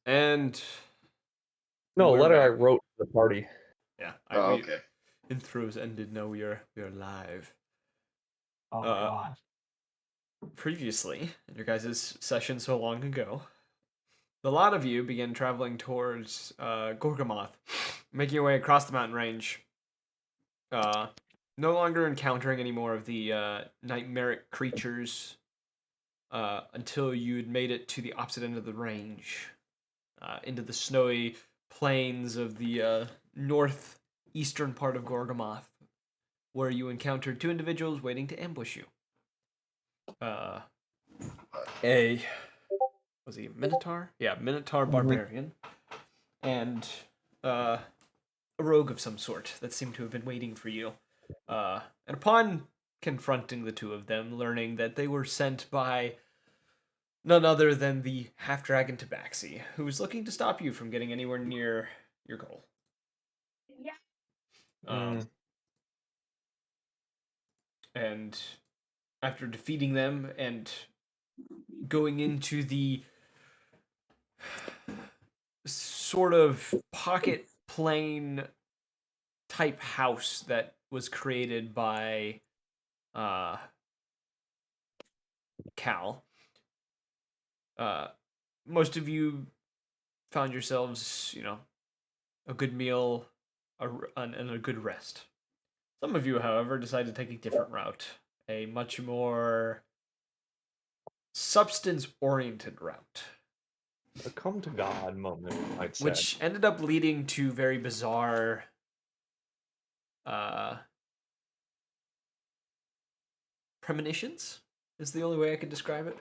And No, a we're letter I back. wrote to the party. Yeah, Oh, okay. intros ended. Now we are live. Oh Uh, god. Previously, in your guys' session so long ago, the lot of you began traveling towards Gorgamoth, making your way across the mountain range. No longer encountering any more of the nightmaric creatures until you'd made it to the opposite end of the range, into the snowy plains of the northeastern part of Gorgamoth, where you encountered two individuals waiting to ambush you. Uh, a was he a Minotaur? Yeah, Minotaur barbarian, and a rogue of some sort that seemed to have been waiting for you. And upon confronting the two of them, learning that they were sent by none other than the half dragon Tabaxi, who was looking to stop you from getting anywhere near your goal. Um, and after defeating them and going into the sort of pocket plane type house that was created by uh, Cal, uh, most of you found yourselves, a good meal and a good rest. Some of you, however, decided to take a different route, a much more substance oriented route, A come to God moment, I'd say. which ended up leading to very bizarre uh, premonitions, is the only way I could describe it,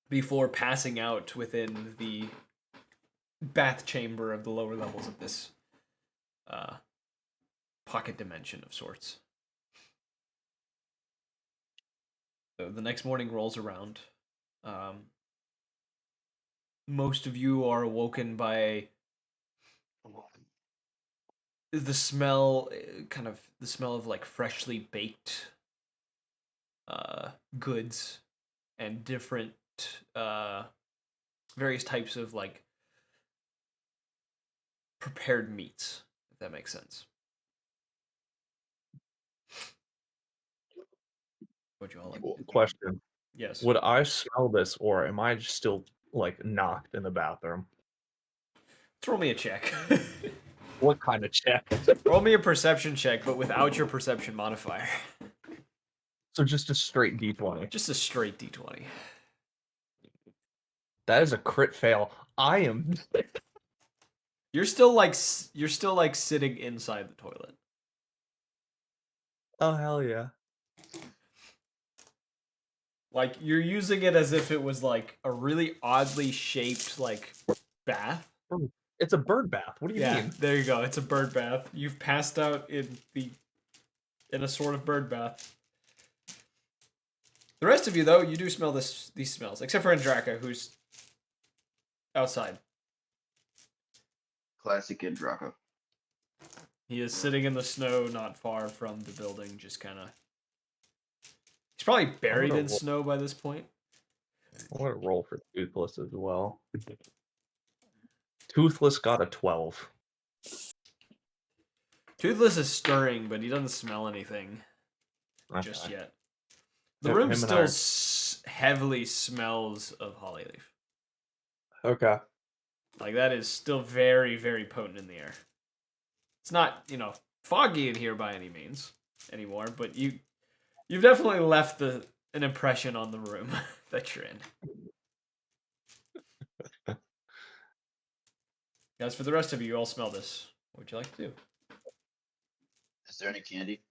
before passing out within the bath chamber of the lower levels of this uh, pocket dimension of sorts. So the next morning rolls around. Um, most of you are awoken by the smell, kind of the smell of like freshly baked goods and different uh, various types of like prepared meats, if that makes sense. Would you all like to? Question. Yes. Would I smell this or am I just still like knocked in the bathroom? Throw me a check. What kind of check? Roll me a perception check, but without your perception modifier. So just a straight D20. Just a straight d20. That is a crit fail. I am You're still like sitting inside the toilet. Oh hell yeah. Like you're using it as if it was like a really oddly shaped like bath. It's a bird bath. What do you Yeah, mean? there you go. It's a bird bath. You've passed out in a sort of bird bath. The rest of you, though, you do smell these smells, except for Andraka, who's outside. Classic Indraka. He is sitting in the snow not far from the building, just kind of. He's probably buried in snow by this point. I'm gonna roll for Toothless as well. Toothless got a 12. Toothless is stirring, but he doesn't smell anything just Okay. yet. The Him room and still I heavily smells of holly leaf. Okay. Like that is still very, very potent in the air. It's not, foggy in here by any means anymore, but you've definitely left an impression on the room that you're in. As for the rest of you, you all smell this. What would you like to do? Is there any candy?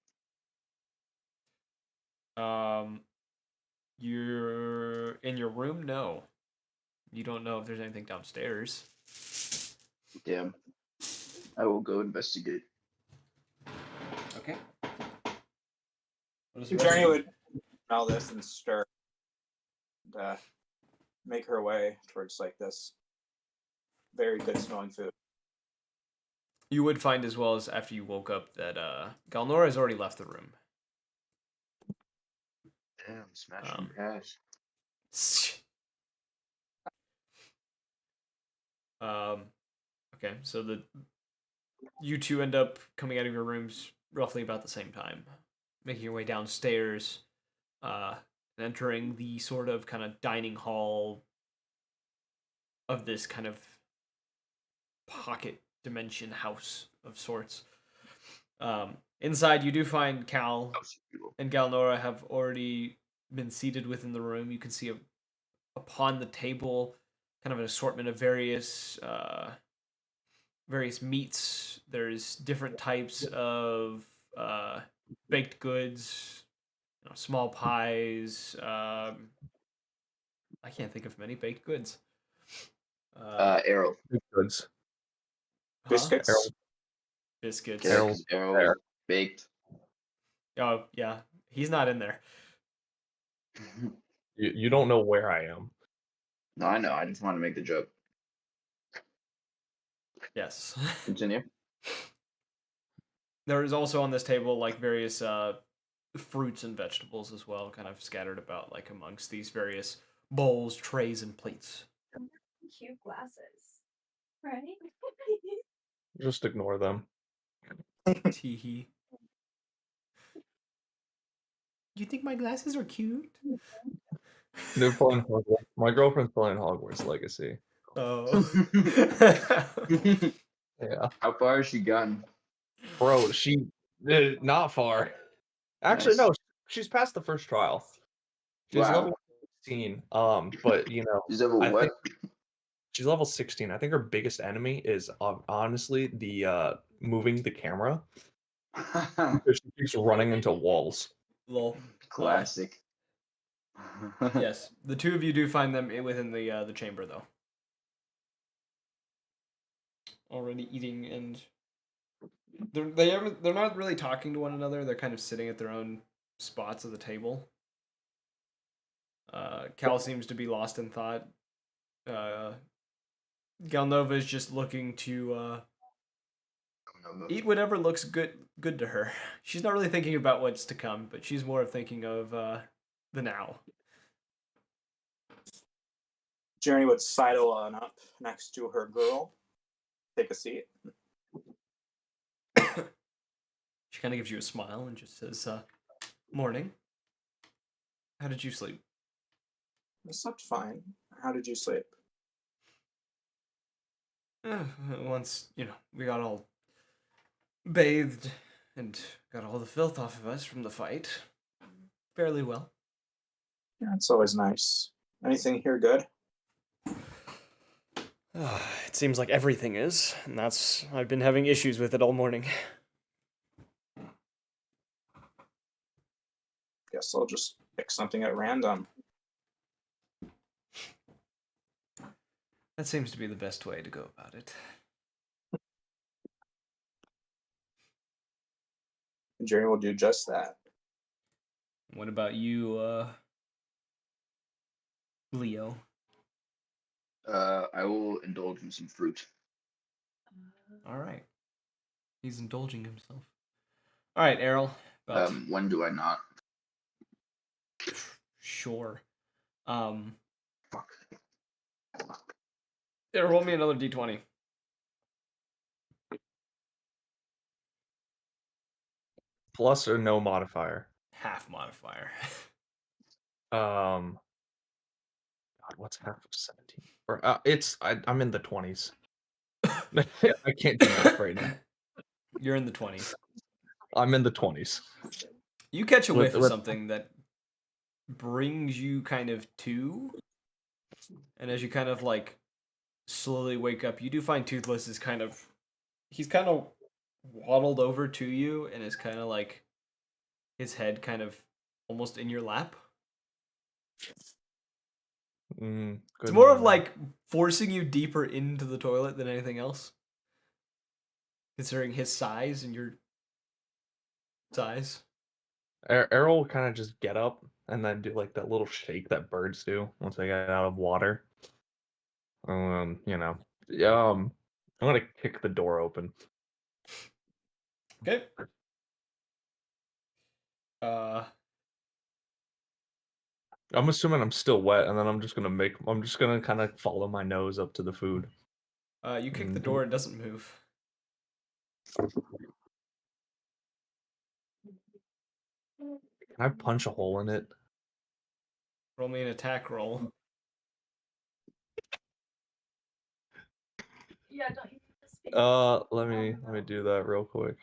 You're in your room? No. You don't know if there's anything downstairs. Damn. I will go investigate. Okay. Journey would smell this and stir, and, make her way towards like this very good smelling food. You would find as well as after you woke up that Galnora has already left the room. Damn, smashing cash. Okay, so you two end up coming out of your rooms roughly about the same time, making your way downstairs, and entering the sort of kind of dining hall of this kind of pocket dimension house of sorts. Inside, you do find Cal and Galnora have already been seated within the room. You can see upon the table kind of an assortment of various meats. There's different types of baked goods, small pies. I can't think of many baked goods. Errol. Goods. Biscuits. Errol. Biscuits. Yeah, Errol 'cause Errol there. baked. Oh yeah, he's not in there. You don't know where I am. No, I know. I just want to make the joke. Yes. Continue. There is also on this table like various fruits and vegetables as well, kind of scattered about like amongst these various bowls, trays, and plates. Cute glasses, right? Just ignore them. Teehee. You think my glasses are cute? They're playing Hogwarts. My girlfriend's playing Hogwarts Legacy. Oh. Yeah, How far has she gotten? bro, she not far. Actually, Nice. no, she's past the first trial. She's Wow. level 16. But She's level I what? think she's level 16. I think her biggest enemy is honestly the moving the camera because she keeps running into walls. Lol. Classic. Yes, the two of you do find them within the chamber though. Already eating, and they're not really talking to one another. They're kind of sitting at their own spots of the table. Cal seems to be lost in thought. Galnova is just looking to eat whatever looks good to her. She's not really thinking about what's to come, but she's more of thinking of the now. Journey would sidle on up next to her girl, take a seat. She kind of gives you a smile and just says, "Morning. How did you sleep?" I slept fine. How did you sleep? Once we got all bathed and got all the filth off of us from the fight, fairly well. Yeah, it's always nice. Anything here good? It seems like everything is, and I've been having issues with it all morning. Guess I'll just pick something at random. That seems to be the best way to go about it. Journey will do just that. What about you, Leo? I will indulge in some fruit. All right. He's indulging himself. All right, Errol. About When do I not? sure. Fuck. Yeah, roll me another d20. Plus or no modifier. Half modifier. God, what's half of 17? Or I'm in the 20s. I can't do math right now. You're in the 20s. I'm in the 20s. You catch a whiff of Let- something that brings you kind of to, and as you kind of like slowly wake up, you do find Toothless is he's kind of waddled over to you and is kind of like his head kind of almost in your lap. Good It's more of morning. like forcing you deeper into the toilet than anything else, considering his size and your size. Errol will kind of just get up and then do like that little shake that birds do once they get out of water. I'm gonna kick the door open. Okay. I'm assuming I'm still wet, and then I'm just gonna kind of follow my nose up to the food. You kick the Mhm. door, it doesn't move. Can I punch a hole in it? Roll me an attack roll. Yeah, don't you need to speak? Let me do that real quick.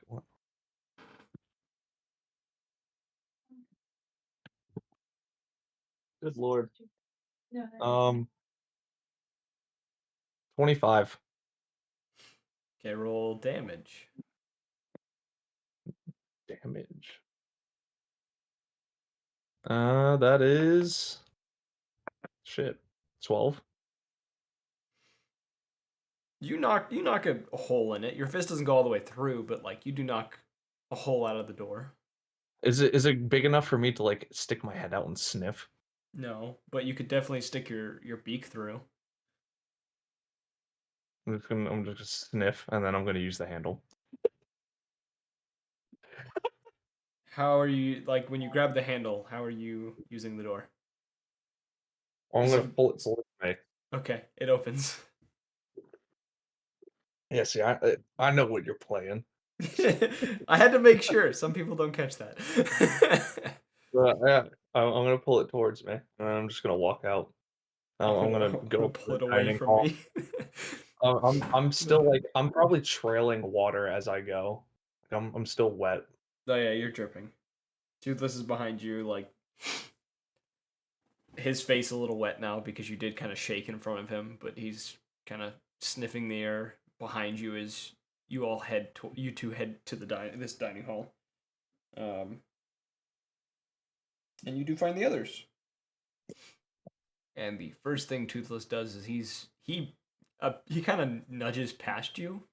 Good lord. No. 25 Okay, roll damage. damage. That is shit. 12. You knock a hole in it. Your fist doesn't go all the way through, but like you do knock a hole out of the door. Is it big enough for me to like stick my head out and sniff? No, but you could definitely stick your beak through. I'm just gonna sniff and then I'm gonna use the handle. How are you like when you grab the handle? How are you using the door? I'm Is gonna it- pull it towards me. Okay, it opens. Yeah, see, I know what you're playing. I had to make sure. Some people don't catch that. But yeah, I'm gonna pull it towards me, and I'm just gonna walk out. I'm gonna I'm go gonna to pull the it away dining from hall. me. I'm still like I'm probably trailing water as I go. I'm still wet. Oh yeah, you're dripping. Toothless is behind you, like his face a little wet now because you did kind of shake in front of him, but he's kind of sniffing the air behind you as you two head to this dining hall. And you do find the others. And the first thing Toothless does is he kind of nudges past you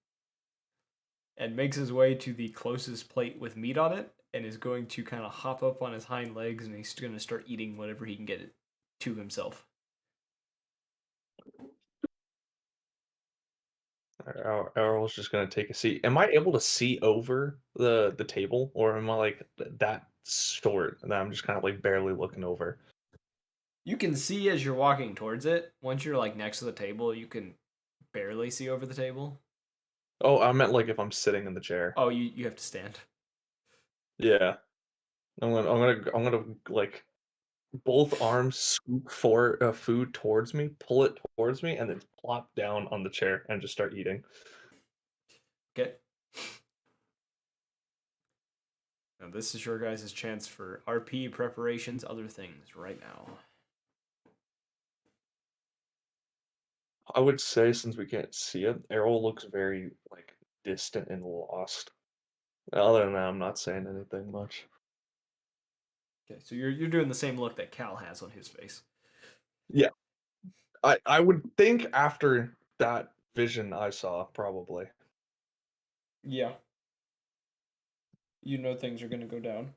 and makes his way to the closest plate with meat on it and is going to kind of hop up on his hind legs and he's going to start eating whatever he can get it to himself. Errol's just gonna take a seat. Am I able to see over the table, or am I like that short that I'm just kind of like barely looking over? You can see as you're walking towards it. Once you're like next to the table, you can barely see over the table. Oh, I meant like if I'm sitting in the chair. Oh, you have to stand. Yeah, I'm gonna like both arms scoop for food towards me, pull it towards me, and then plop down on the chair and just start eating. Okay. Now this is your guys' chance for RP preparations, other things right now. I would say since we can't see it, Errol looks very like distant and lost. Other than that, I'm not saying anything much. Okay, so you're doing the same look that Cal has on his face. Yeah, I would think after that vision I saw, probably. Yeah. You know things are gonna go down.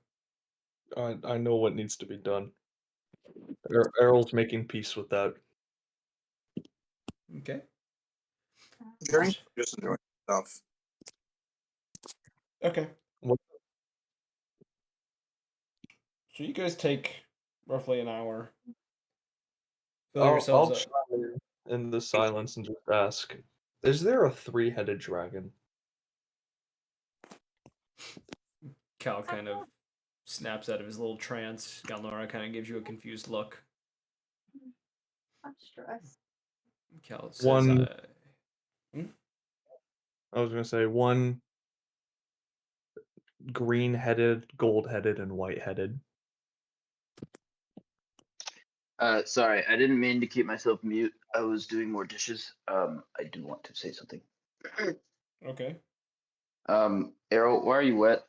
I know what needs to be done. Errol's making peace with that. Okay. Journey just enjoying stuff. Okay. What- So you guys take roughly an hour. Fill I'll yourselves up. chime in the silence and just ask: is there a three-headed dragon? Cal kind of snaps out of his little trance. Galnora kind of gives you a confused look. I'm stressed. Cal says, One. I was gonna say one green-headed, gold-headed, and white-headed. Sorry, I didn't mean to keep myself mute. I was doing more dishes. I do want to say something. okay. Errol, why are you wet?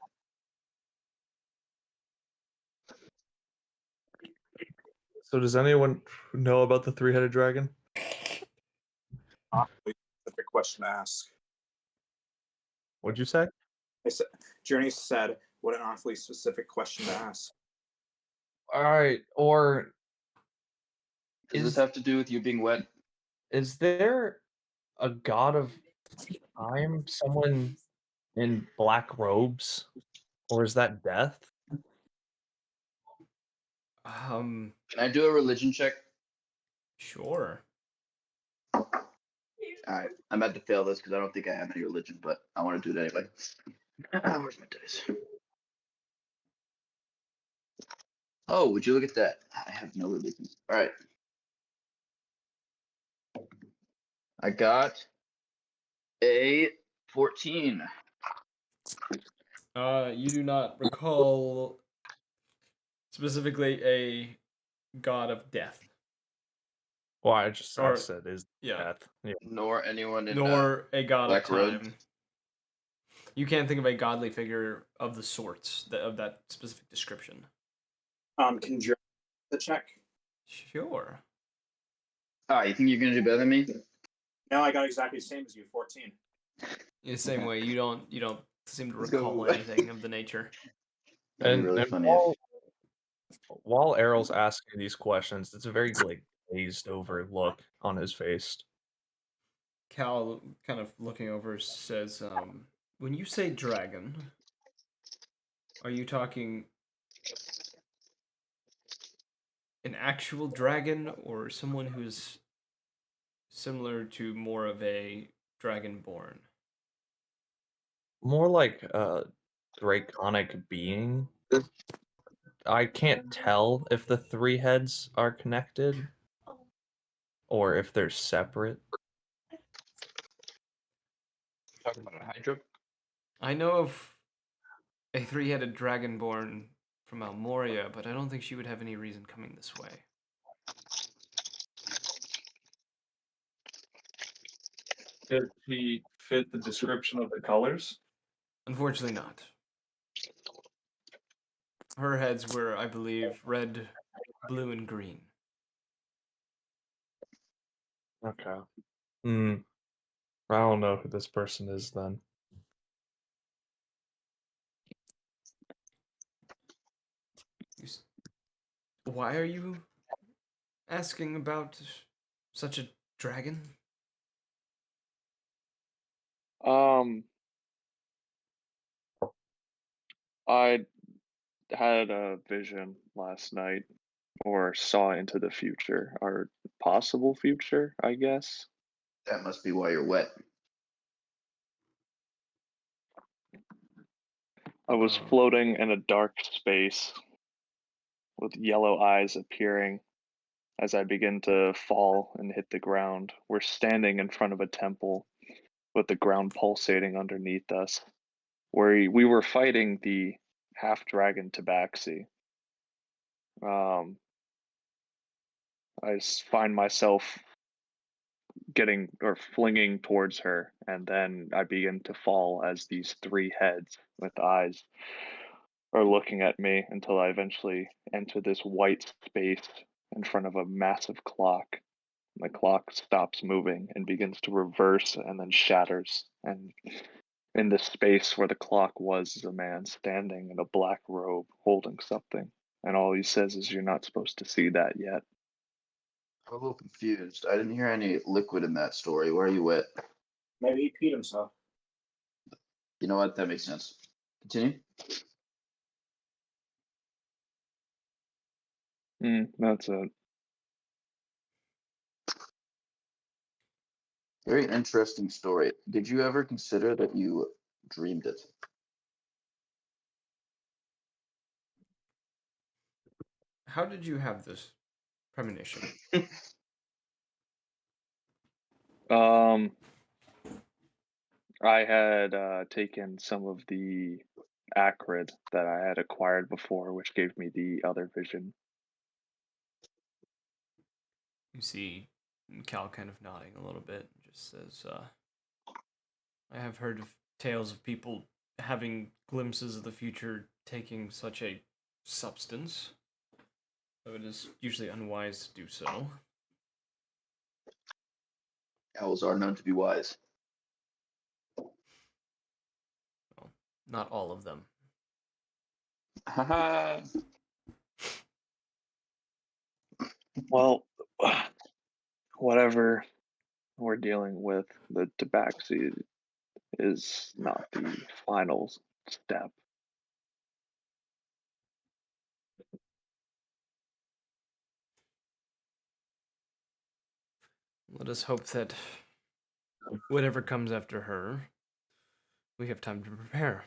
So does anyone know about the three-headed dragon? Specific question to ask. What'd you say? I said, Journey said, "What an awfully specific question to ask." All right, or Does this is have to do with you being wet? is there a god of time, someone in black robes, or is that death? Can I do a religion check? Sure. All right, I'm about to fail this because I don't think I have any religion, but I want to do it anyway. Where's my dice? Oh, would you look at that? I have no religion. All right. I got a 14. You do not recall specifically a god of death, Well, I Or- said is yeah, death. Yeah. Nor anyone in nor a god of Black Road. time. You can't think of a godly figure of the sorts of that specific description. Conjure the check. Sure. You think you're gonna do better than me? No, I got exactly the same as you, 14. In the same way, you don't seem to Let's recall go. anything of the nature. That'd be And, really and funny. while Errol's asking these questions, it's a very like glazed over look on his face. Cal, kind of looking over, says, when you say dragon, are you talking an actual dragon or someone who's similar to more of a dragonborn? More like a draconic being. I can't tell if the three heads are connected or if they're separate. Talking about a Hydra? I know of a three-headed dragonborn from Almoria, but I don't think she would have any reason coming this way. Did he fit the description of the colors? Unfortunately not. Her heads were, I believe, red, blue, and green. Okay. Hmm. I don't know who this person is then. Why are you asking about such a dragon? I had a vision last night, or saw into the future, or possible future, I guess. That must be why you're wet. I was Oh. floating in a dark space with yellow eyes appearing as I begin to fall and hit the ground. We're standing in front of a temple with the ground pulsating underneath us, where we were fighting the half dragon tabaxi. Find myself getting or flinging towards her, and then I begin to fall as these three heads with eyes are looking at me until I eventually enter this white space in front of a massive clock. The clock stops moving and begins to reverse and then shatters. And in the space where the clock was is a man standing in a black robe holding something. And all he says is, "You're not supposed to see that yet." I'm a little confused. I didn't hear any liquid in that story. Where are you wet? Maybe he peed himself. You know what? That makes sense. Continue. That's it. Very interesting story. Did you ever consider that you dreamed it? How did you have this premonition? I had taken some of the acrid that I had acquired before, which gave me the other vision. You see Cal kind of nodding a little bit, just says, I have heard of tales of people having glimpses of the future taking such a substance, though it is usually unwise to do so. Owls are known to be wise. Well, not all of them. Haha. Well, whatever we're dealing with, the tabaxi is not the final step. Let us hope that whatever comes after her, we have time to prepare.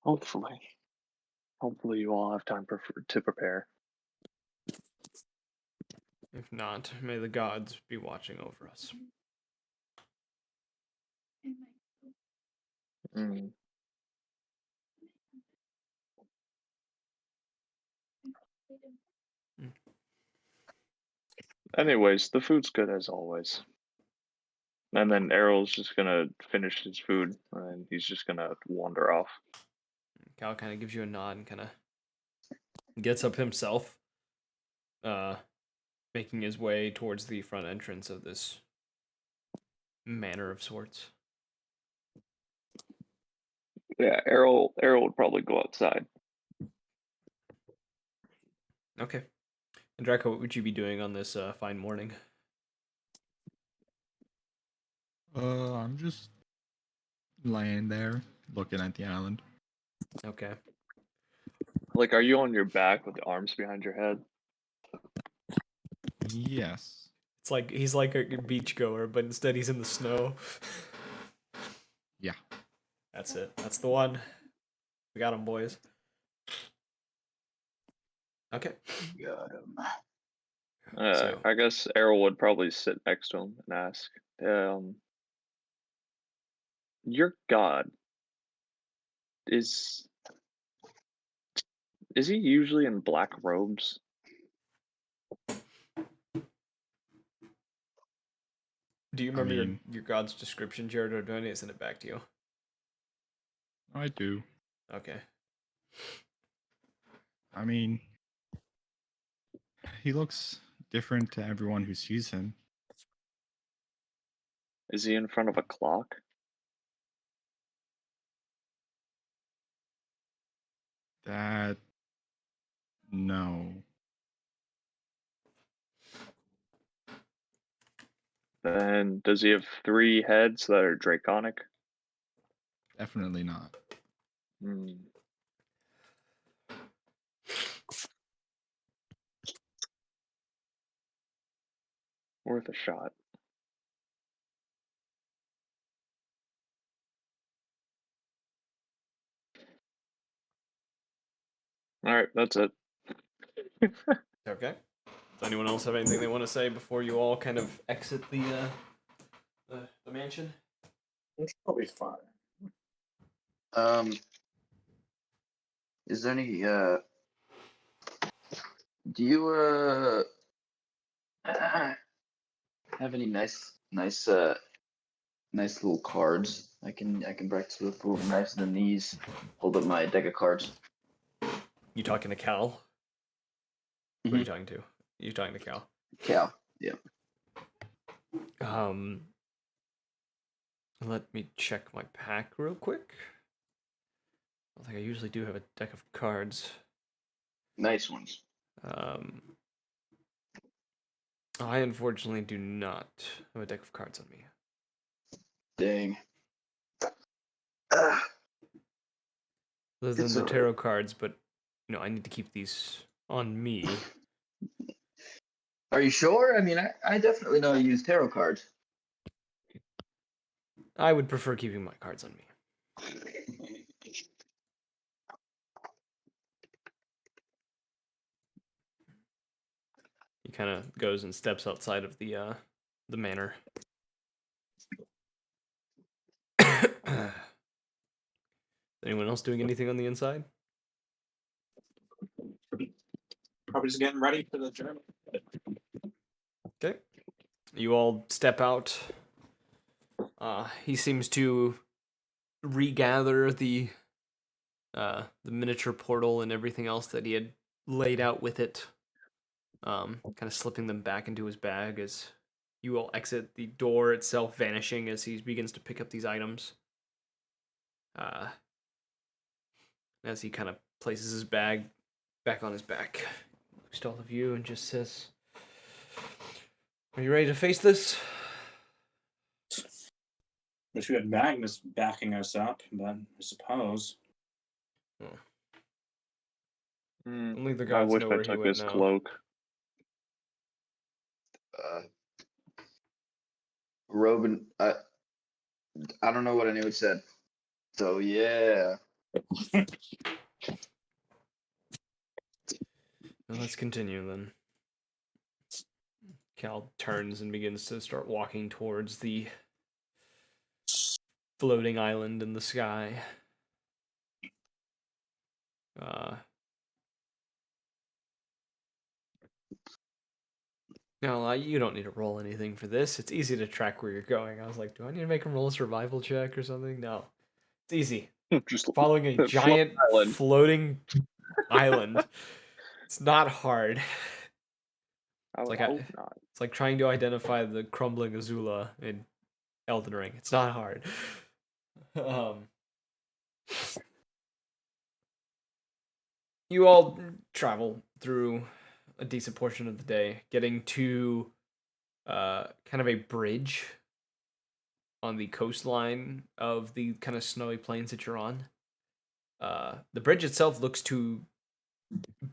Hopefully. Hopefully you all have time to prepare. If not, may the gods be watching over us. Mm. Anyways, the food's good as always. And then Errol's just gonna finish his food and he's just gonna wander off. Cal kind of gives you a nod and kind of gets up himself, making his way towards the front entrance of this manor of sorts. Yeah, Errol would probably go outside. Okay. And Draco, what would you be doing on this fine morning? I'm just laying there looking at the island. Okay. Like, are you on your back with the arms behind your head? Yes. It's like he's like a beach goer, but instead he's in the snow. Yeah. That's it. That's the one. We got him, boys. Okay. Got him. So- I guess Errol would probably sit next to him and ask, your god is he usually in black robes? Do you I remember mean- your god's description, Jared, or do I need to send it back to you? I do. Okay. I mean, he looks different to everyone who sees him. Is he in front of a clock? That. No. And does he have 3 heads that are draconic? Definitely not. Hmm. Worth a shot. All right, that's it. Okay. Does anyone else have anything they want to say before you all kind of exit the mansion? It's probably fine. Is there any do you have any nice little cards I can practice with, a little nicer than these? Hold up my deck of cards. You talking to Cal? Who are you Mhm. talking to? You talking to Cal? Cal. Yeah. Let me check my pack real quick. I don't think I usually do have a deck of cards. Nice ones. I unfortunately do not have a deck of cards on me. Dang. Other than It's the alright. tarot cards, but I need to keep these on me. Are you sure? I mean, I definitely know you use tarot cards. I would prefer keeping my cards on me. He kind of goes and steps outside of the manor. Anyone else doing anything on the inside? Probably just getting ready for the journey. Okay. You all step out. He seems to regather the miniature portal and everything else that he had laid out with it. Kind of slipping them back into his bag as you all exit, the door itself vanishing as he begins to pick up these items. As he kind of places his bag back on his back, looks to all of you and just says, "Are you ready to face this?" Wish we had Magnus backing us up, but I suppose. Only the I gods wish know I where he took went his now. cloak. Robin, I don't know what anyone said. So yeah. Well, let's continue then. Cal turns and begins to start walking towards the floating island in the sky. No, you don't need to roll anything for this. It's easy to track where you're going. I was like, do I need to make him roll a survival check or something? No. It's easy. Just Following a float giant island. floating island. It's not hard. I would like hope not. It's like trying to identify the crumbling Azula in Elden Ring. It's not hard. You all travel through a decent portion of the day, getting to kind of a bridge on the coastline of the kind of snowy plains that you're on. The bridge itself looks to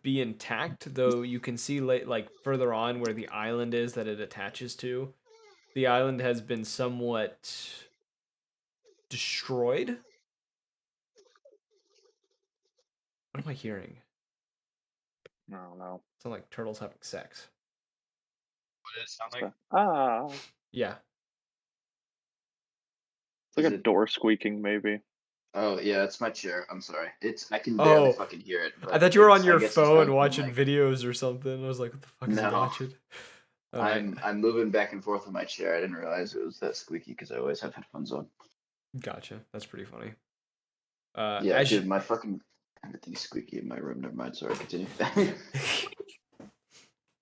be intact, though you can see like further on where the island is that it attaches to. The island has been somewhat destroyed. What am I hearing? I don't know. Sound like turtles having sex. What does it sound like? Yeah. It's like Is a it- door squeaking, maybe. Oh yeah, it's my chair. I'm sorry. I can Oh. barely fucking hear it. I But thought you were on I your guess it's phone coming from, watching like, videos or something. I was like, what the fuck is he No. watching? All right. I'm moving back and forth with my chair. I didn't realize it was that squeaky because I always have headphones on. Gotcha. That's pretty funny. Yeah, as dude, you- my fucking everything's squeaky in my room. Never mind. Sorry, continue.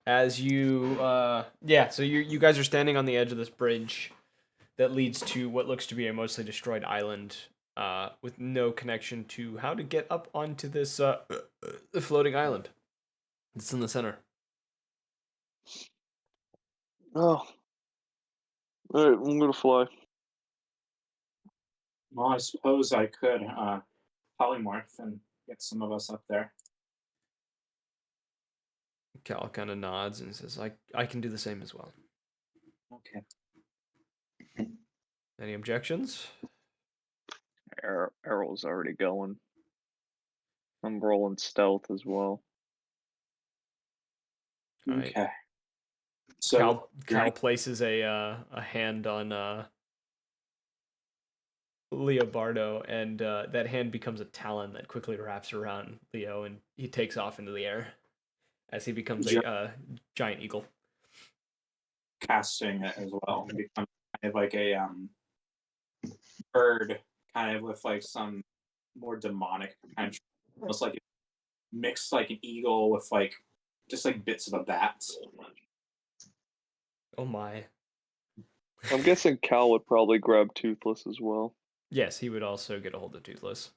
as you so you guys are standing on the edge of this bridge that leads to what looks to be a mostly destroyed island with no connection to how to get up onto this the floating island. It's in the center. Oh. Alright, I'm gonna fly. Well, I suppose I could polymorph and get some of us up there. Cal kind of nods and says, I can do the same as well. Okay. Any objections? Errol's already going. I'm rolling stealth as well. All right. Okay. So Cal places a hand on Leobardo, and that hand becomes a talon that quickly wraps around Leo, and he takes off into the air as he becomes a giant eagle. casting it as well and become kind of like a bird, kind of with like some more demonic potential, almost like mixed like an eagle with like just like bits of a bat. Oh my. I'm guessing Cal would probably grab Toothless as well. Yes, he would also get a hold of Toothless.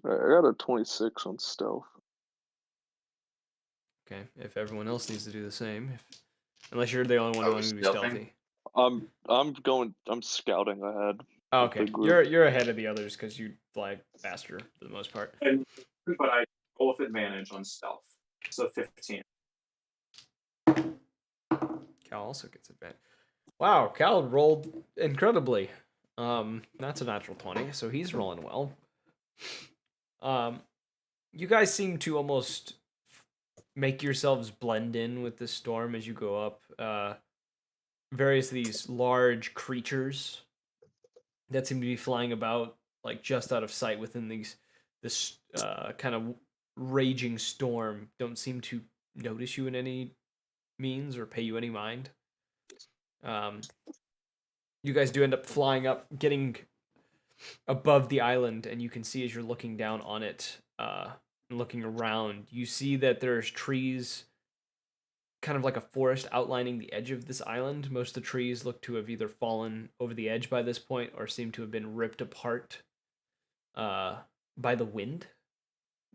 Alright, I got a 26 on stealth. Okay, if everyone else needs to do the same, unless you're the only one who Oh, wants to be stealthing? stealthy. I'm scouting ahead. Oh, with okay, the group. you're ahead of the others because you fly faster for the most part. But I roll with advantage on stealth, so 15. Cal also gets advantage. Wow, Cal rolled incredibly. That's a natural 20, so he's rolling well. You guys seem to almost make yourselves blend in with the storm as you go up. Various of these large creatures that seem to be flying about, like just out of sight within this kind of raging storm, don't seem to notice you in any means or pay you any mind. You guys do end up flying up, getting above the island, and you can see as you're looking down on it and looking around, you see that there's trees, kind of like a forest outlining the edge of this island. Most of the trees look to have either fallen over the edge by this point or seem to have been ripped apart by the wind.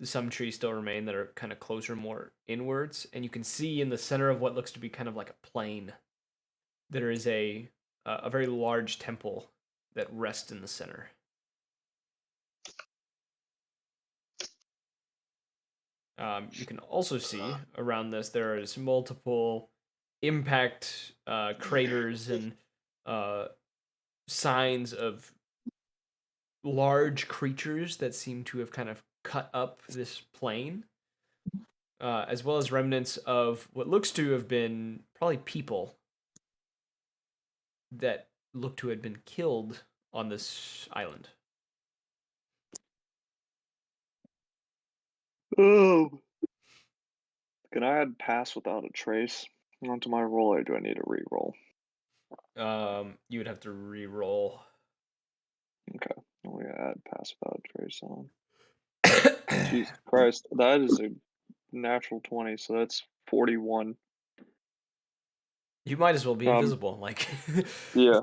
Some trees still remain that are kind of closer, more inwards, and you can see in the center of what looks to be kind of like a plain, there is a very large temple that rests in the center. You can also see around this there is multiple impact craters and signs of large creatures that seem to have kind of cut up this plane, as well as remnants of what looks to have been probably people that look to have been killed on this island. Oh. Can I add pass without a trace onto my roll, or do I need a re-roll? You would have to re-roll. Okay, we add pass without a trace on. Jesus Christ, that is a natural 20, so that's 41. You might as well be Um, invisible. Like, Yeah,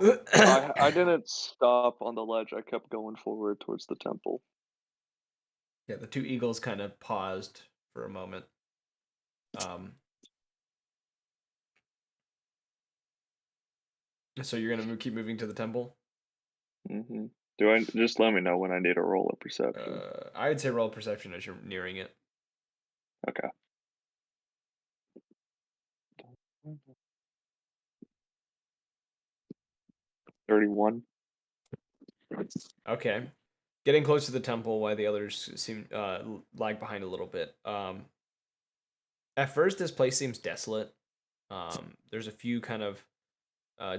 I didn't stop on the ledge. I kept going forward towards the temple. Yeah, the two eagles kind of paused for a moment. So you're gonna keep moving to the temple. Mm-hmm. Do I just let me know when I need to roll a perception? I would say roll perception as you're nearing it. Okay. 31. Okay, getting close to the temple while the others seem lag behind a little bit. At first, this place seems desolate. There's a few kind of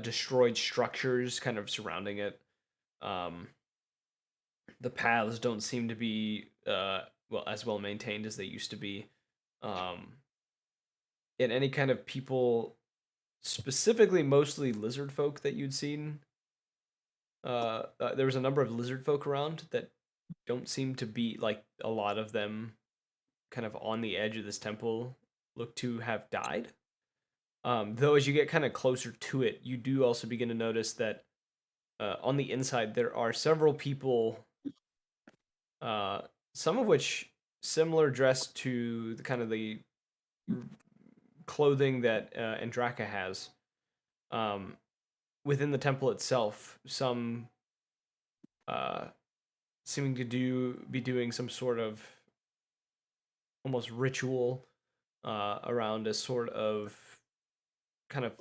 destroyed structures kind of surrounding it. The paths don't seem to be as well maintained as they used to be. And any kind of people, specifically mostly lizard folk that you'd seen, there was a number of lizard folk around that don't seem to be, like, a lot of them kind of on the edge of this temple look to have died. Though as you get kind of closer to it, you do also begin to notice that on the inside there are several people, some of which similar dress to the kind of the clothing that Andraka has. Within the temple itself, some seeming to be doing some sort of almost ritual around a sort of kind of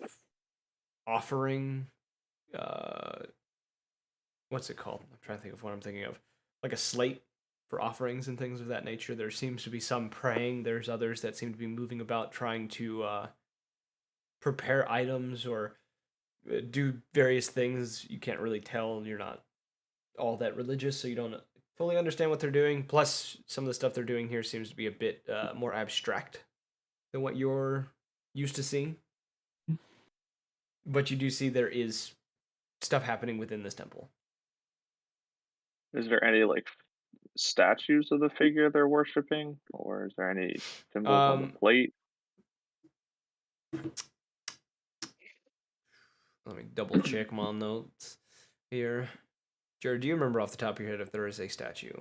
offering. What's it called? I'm trying to think of what I'm thinking of. Like a slate for offerings and things of that nature. There seems to be some praying. There's others that seem to be moving about trying to prepare items or do various things. You can't really tell. You're not all that religious, so you don't fully understand what they're doing. Plus, some of the stuff they're doing here seems to be a bit more abstract than what you're used to seeing. But you do see there is stuff happening within this temple. Is there any like statues of the figure they're worshiping, or is there any symbols on the plate? Let me double check my notes here. Jared, do you remember off the top of your head if there is a statue?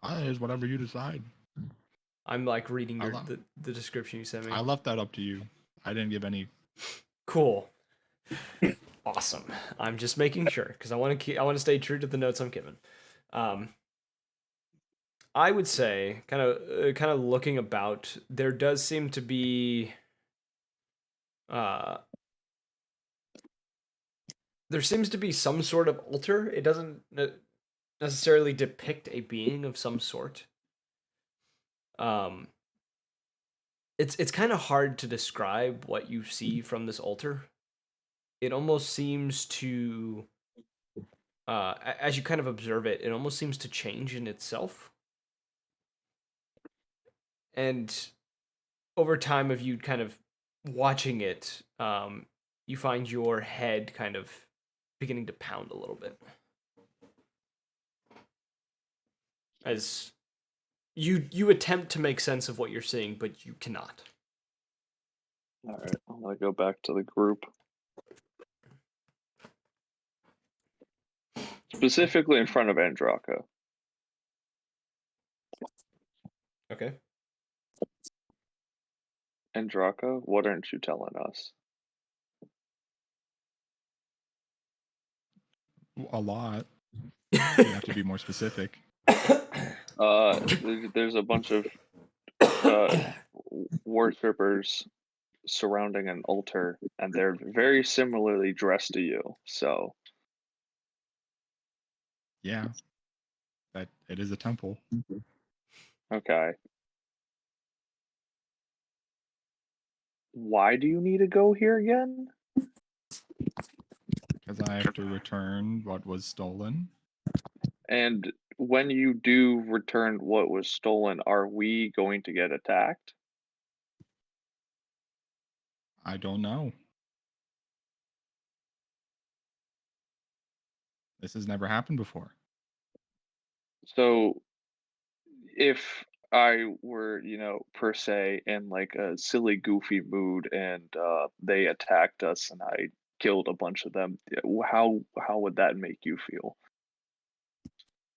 It's whatever you decide. I'm like reading the description you sent me. I left that up to you. I didn't give any. Cool. Awesome. I'm just making sure because I want to stay true to the notes I'm given. I would say kind of looking about, there does seem to be there seems to be some sort of altar. It doesn't necessarily depict a being of some sort. It's kind of hard to describe what you see from this altar. It almost seems to, as you kind of observe it, it almost seems to change in itself. And over time of you kind of watching it, you find your head kind of beginning to pound a little bit. As you attempt to make sense of what you're seeing, but you cannot. All right, I'm gonna go back to the group. Specifically in front of Andraka. Okay. Andraka, what aren't you telling us? A lot. You have to be more specific. There's a bunch of worshippers surrounding an altar, and they're very similarly dressed to you. So Yeah, that it is a temple. okay, why do you need to go here again? Because I have to return what was stolen. And when you do return what was stolen, are we going to get attacked? I don't know. This has never happened before. So if I were, per se, in like a silly, goofy mood, and they attacked us, and I killed a bunch of them, how would that make you feel?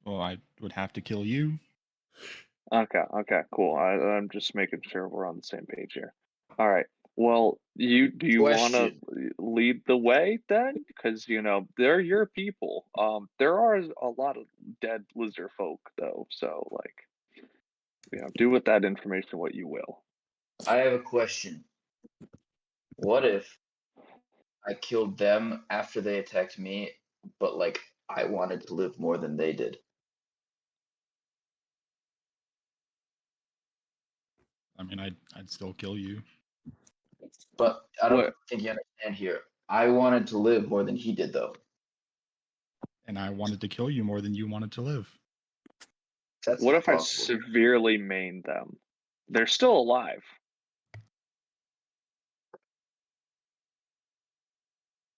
Well, I would have to kill you. Okay, cool. I'm just making sure we're on the same page here. All right. Well, do you want to Question. lead the way then? Because they're your people. There are a lot of dead lizard folk though, so like, do with that information what you will. I have a question. What if I killed them after they attacked me, but like I wanted to live more than they did? I mean, I'd still kill you. But I don't What? think you understand here. I wanted to live more than he did, though. And I wanted to kill you more than you wanted to live. That's What not if I possible. severely maim them? They're still alive.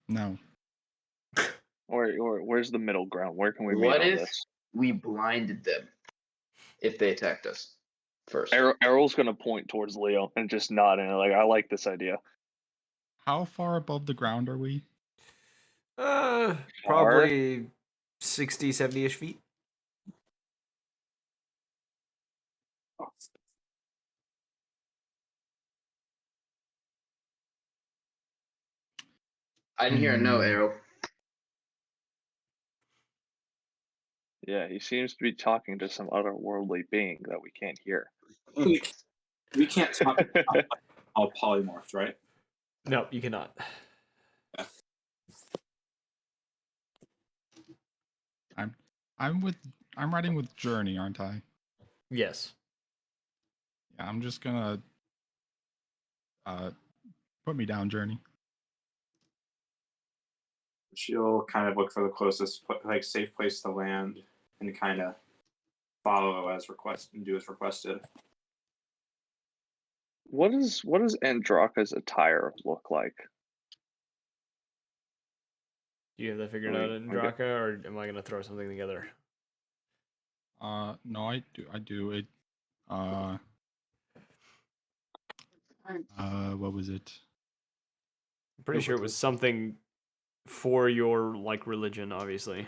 No. Or where's the middle ground? Where can we meet What on if this? we blinded them if they attacked us first? Errol's gonna point towards Leo and just nod and like, I like this idea. How far above the ground are we? Probably 60, 70-ish feet. I didn't hear a no, Hmm. Arrow. Yeah, he seems to be talking to some otherworldly being that we can't hear. We can't talk about all polymorphs, right? No, you cannot. I'm riding with Journey, aren't I? Yes. Yeah, I'm just gonna put me down, Journey. She'll kind of look for the closest, like, safe place to land, and kind of follow as requested and do as requested. What does Andraka's attire look like? Do you have that figured Oh, out in okay. Draka, or am I gonna throw something together? No, I do it. What was it? I'm pretty sure it was something for your like religion, obviously,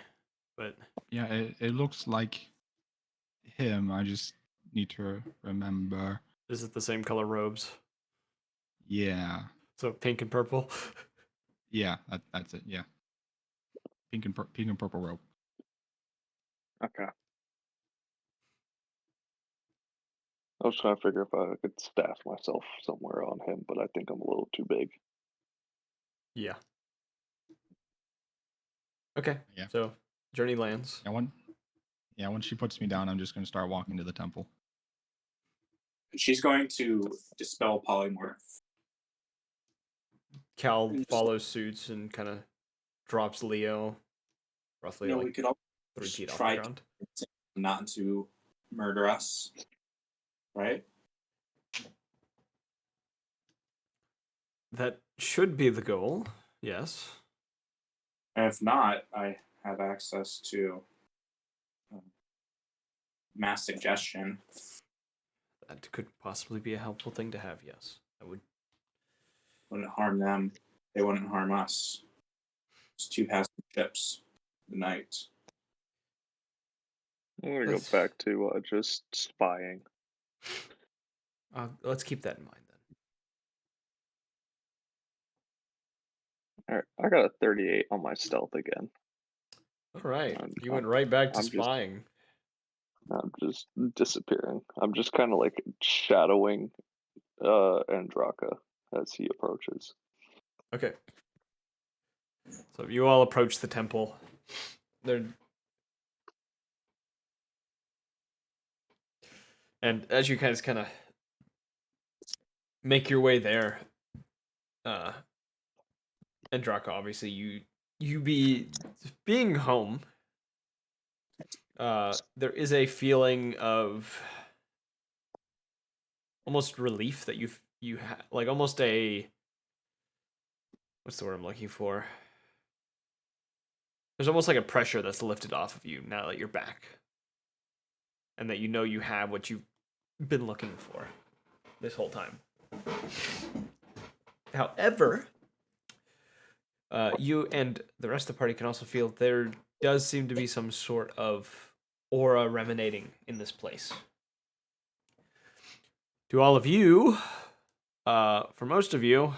but Yeah, it looks like him. I just need to remember. is it the same color robes? Yeah, So pink and purple. yeah, that's it. Yeah, pink and purple robe. Okay. I was trying to figure if I could staff myself somewhere on him, but I think I'm a little too big. Yeah. Okay. Yeah. So journey lands. Once she puts me down, I'm just gonna start walking to the temple. She's going to dispel polymorph. Cal follows suits and kind of drops Leo roughly We like could all 3 feet off the try ground. not to murder us, right? That should be the goal. Yes. And if not, I have access to mass suggestion. That could possibly be a helpful thing to have. Yes, I would. Wouldn't harm them. They wouldn't harm us. It's 2 passing ships a night. I'm gonna Let's- go back to just spying. Let's keep that in mind then. All right, I got a 38 on my stealth again. All right, I'm- you went right back to I'm just- spying. I'm just disappearing. I'm just kind of like shadowing Andraka as he approaches. Okay. So you all approach the temple. There, and as you guys kind of make your way there, and Draka, obviously being home. There is a feeling of almost relief that like almost a what's the word I'm looking for? There's almost like a pressure that's lifted off of you now that you're back, and that you know you have what you've been looking for this whole time. However, you and the rest of the party can also feel there does seem to be some sort of aura emanating in this place. To all of you, for most of you,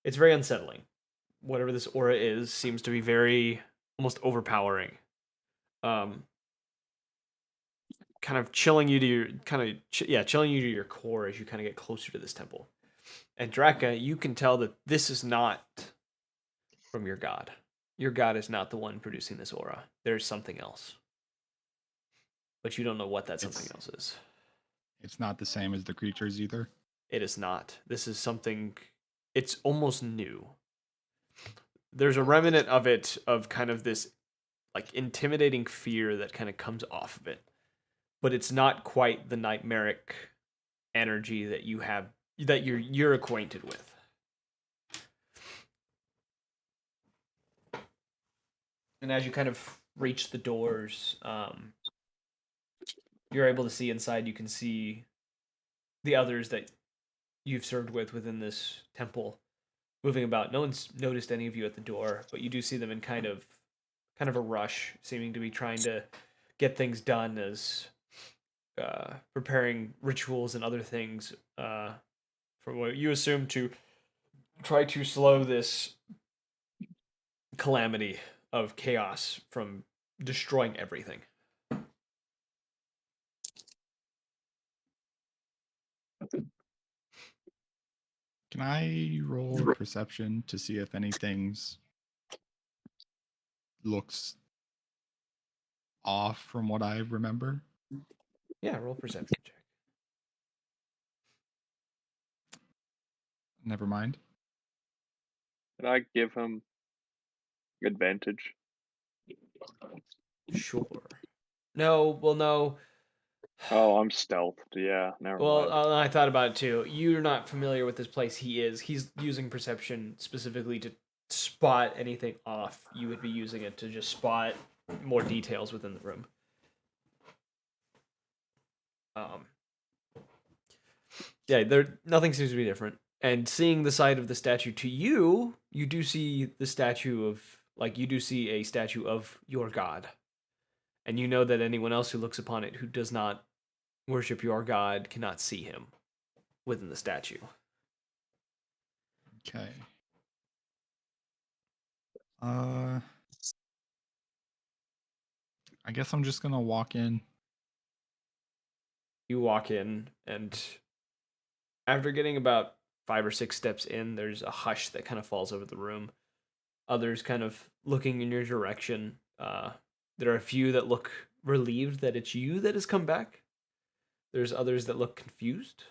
it's very unsettling. Whatever this aura is seems to be very almost overpowering. Kind of chilling you to your chilling you to your core as you kind of get closer to this temple. And Draka, you can tell that this is not from your god. Your god is not the one producing this aura. There's something else. But you don't know what that something else is. It's not the same as the creatures either. It is not. This is something, it's almost new. There's a remnant of it, of kind of this like intimidating fear that kind of comes off of it. But it's not quite the nightmaric energy that you have, that you're acquainted with. And as you kind of reach the doors, you're able to see inside. You can see the others that you've served with within this temple moving about. No one's noticed any of you at the door, but you do see them in kind of a rush, seeming to be trying to get things done, as preparing rituals and other things for what you assume to try to slow this calamity of chaos from destroying everything. Can I roll perception to see if anything's looks off from what I remember? Yeah, roll perception check. Never mind. Can I give him advantage? Sure. No, well, no. Oh, I'm stealthed. Yeah, never Well, mind. I thought about it too. You're not familiar with this place. He is. He's using perception specifically to spot anything off. You would be using it to just spot more details within the room. Yeah, nothing seems to be different. And seeing the side of the statue to you, you do see the statue of, like, you do see a statue of your god. And you know that anyone else who looks upon it who does not worship your god cannot see him within the statue. Okay. I guess I'm just gonna walk in. You walk in, and after getting about 5 or 6 steps in, there's a hush that kind of falls over the room. Others kind of looking in your direction. There are a few that look relieved that it's you that has come back. There's others that look confused.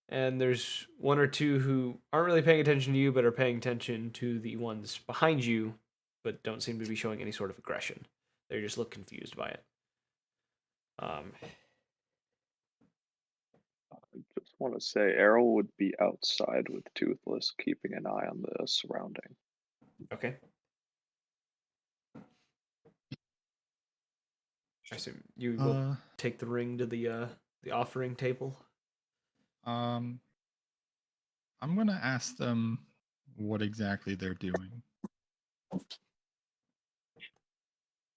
And there's one or two who aren't really paying attention to you, but are paying attention to the ones behind you, but don't seem to be showing any sort of aggression. They just look confused by it. I just want to say Errol would be outside with Toothless, keeping an eye on the surrounding. Okay. I assume you will take the ring to the offering table. I'm gonna ask them what exactly they're doing.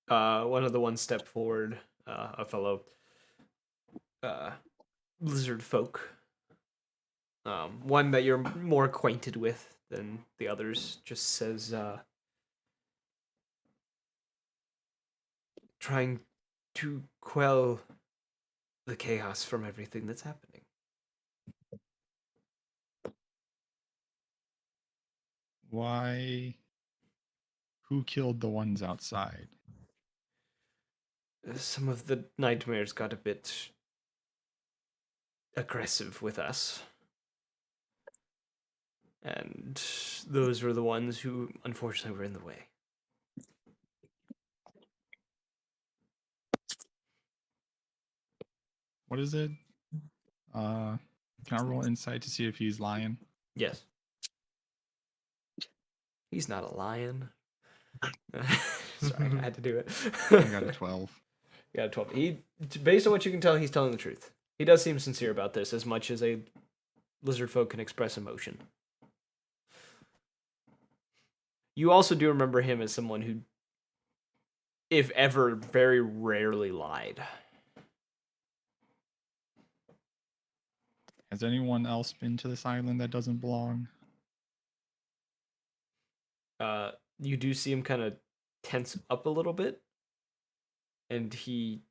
One of the ones step forward, a fellow lizard folk. One that you're more acquainted with than the others, just says, trying to quell the chaos from everything that's happening. Why? Who killed the ones outside? Some of the nightmares got a bit aggressive with us. And those were the ones who, unfortunately, were in the way. What is it? Can I roll insight to see if he's lying? Yes. He's not a lion. Sorry, I had to do it. I got a 12. You got a 12. Based on what you can tell, he's telling the truth. He does seem sincere about this, as much as a lizard folk can express emotion. You also do remember him as someone who, if ever, very rarely lied. Has anyone else been to this island that doesn't belong? You do see him kind of tense up a little bit, and he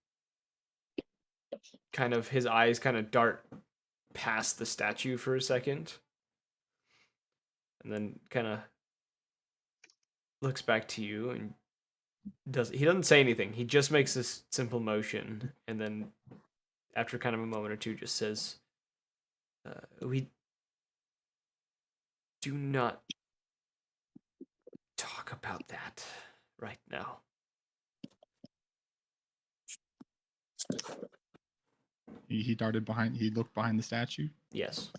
kind of, his eyes kind of dart past the statue for a second, and then kind of looks back to you and he doesn't say anything. He just makes this simple motion, and then after kind of a moment or two just says, we do not talk about that right now. He darted behind. He looked behind the statue. Yes.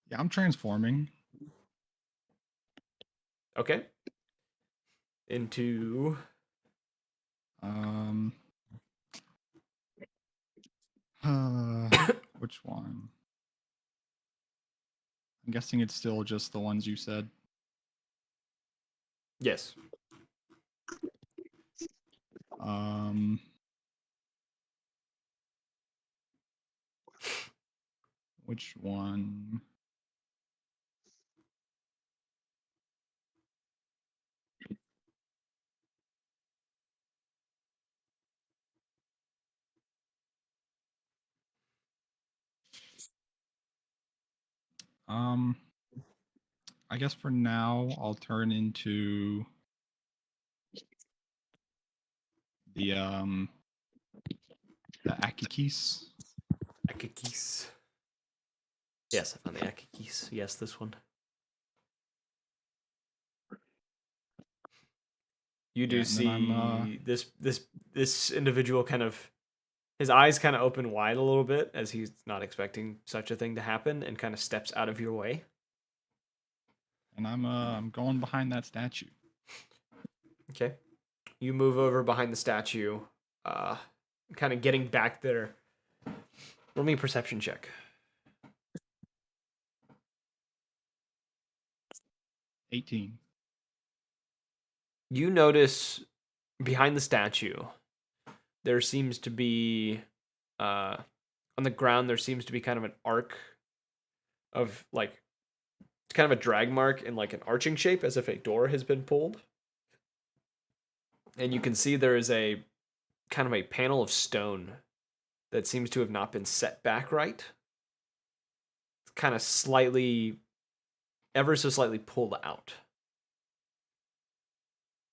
Yeah, I'm transforming. Okay. Into which one? I'm guessing it's still just the ones you said. yes. Which one? I guess for now I'll turn into the Akikis. Akikis. Yes, I found the Akikis. Yes, this one. You do see this individual kind of, his eyes kind of open wide a little bit as he's not expecting such a thing to happen, and kind of steps out of your way. And I'm going behind that statue. Okay. You move over behind the statue, kind of getting back there. Roll me a perception check. 18. You notice behind the statue, there seems to be, on the ground, there seems to be kind of an arc of, like, it's kind of a drag mark in, like, an arching shape, as if a door has been pulled. And you can see there is a kind of a panel of stone that seems to have not been set back right. It's kind of slightly, ever so slightly pulled out,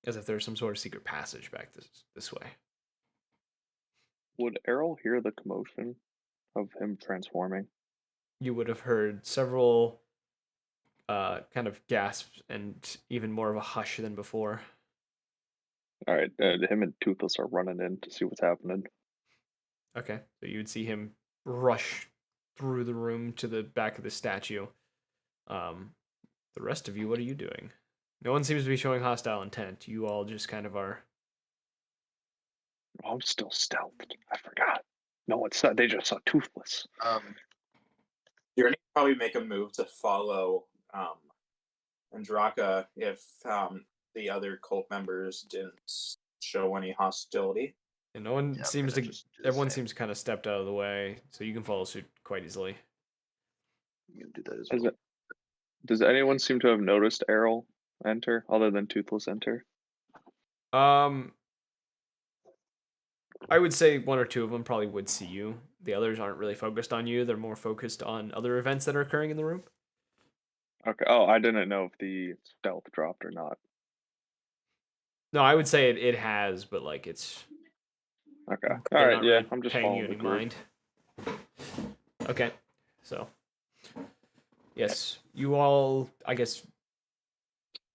as if there's some sort of secret passage back this way. Would Errol hear the commotion of him transforming? You would have heard several kind of gasps and even more of a hush than before. All right, him and Toothless are running in to see what's happening. Okay, so you would see him rush through the room to the back of the statue. The rest of you, what are you doing? No one seems to be showing hostile intent. You all just kind of are. Oh, I'm still stealthed. I forgot. No one said. They just saw Toothless. You're gonna probably make a move to follow Andraka if the cult cult members didn't show any hostility. And no one Yeah, I'm seems gonna to. just do the Everyone same. seems kind of stepped out of the way, so you can follow suit quite easily. You can do that as Is well. Does anyone seem to have noticed Errol enter, other than Toothless enter? I would say one or two of them probably would see you. The others aren't really focused on you. They're more focused on other events that are occurring in the room. Okay. Oh, I didn't know if the stealth dropped or not. No, I would say it has, but like it's Okay. All they're right. not Yeah, really I'm just paying you following the any group. mind. Okay, so yes, you all. I guess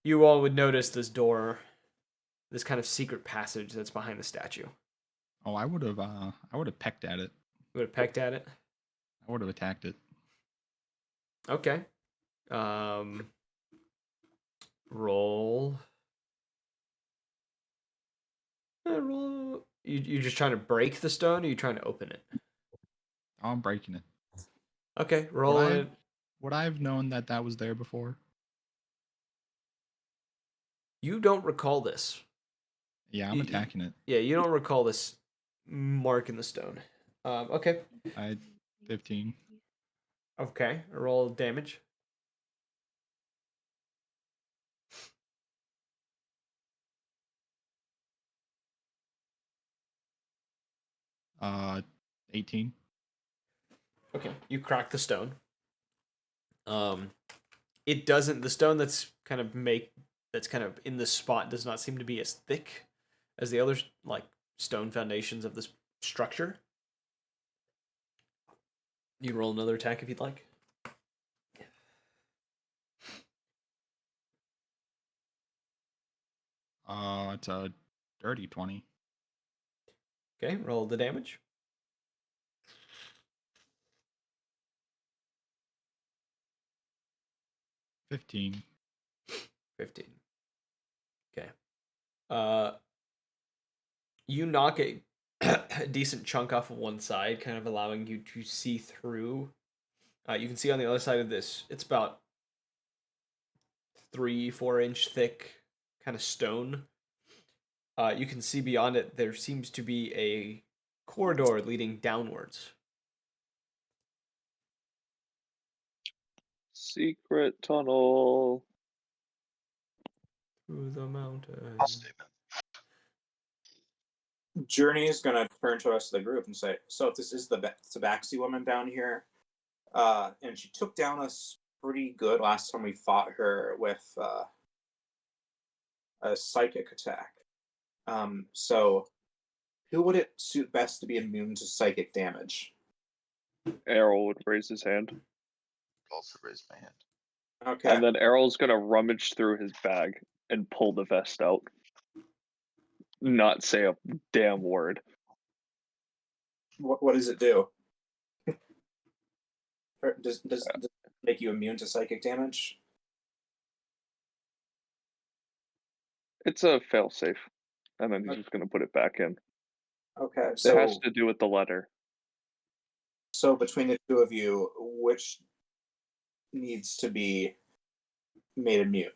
you all would notice this door, this kind of secret passage that's behind the statue. Oh, I would have pecked at it. You would have pecked at it. I would have attacked it. Okay. Roll. Roll. You just trying to break the stone, or you trying to open it? Oh, I'm breaking it. Okay, roll it. Would I have known that that was there before? You don't recall this. Yeah, I'm attacking it. Yeah, you don't recall this mark in the stone. Okay. 15. Okay, roll damage. Uh, 18. Okay, you crack the stone. It doesn't. The stone that's kind of in this spot does not seem to be as thick as the other like stone foundations of this structure. You can roll another attack if you'd like. It's a dirty 20. Okay, roll the damage. 15. 15. Okay. You knock a decent chunk off of one side, kind of allowing you to see through. You can see on the other side of this, it's about 3-4 inch thick kind of stone. You can see beyond it, there seems to be a corridor leading downwards. Secret tunnel. Through the mountain. Journey is going to turn to us, the group, and say, so if this is the Tabaxi woman down here, and she took down us pretty good last time we fought her with a psychic attack. So who would it suit best to be immune to psychic damage? Errol would raise his hand. Also raise my hand. Okay. And then Errol's gonna rummage through his bag and pull the vest out. Not say a damn word. What does it do? Does it make you immune to psychic damage? It's a failsafe. And then he's just gonna put it back in. Okay, It has to do with the letter. so between the two of you, which needs to be made immune?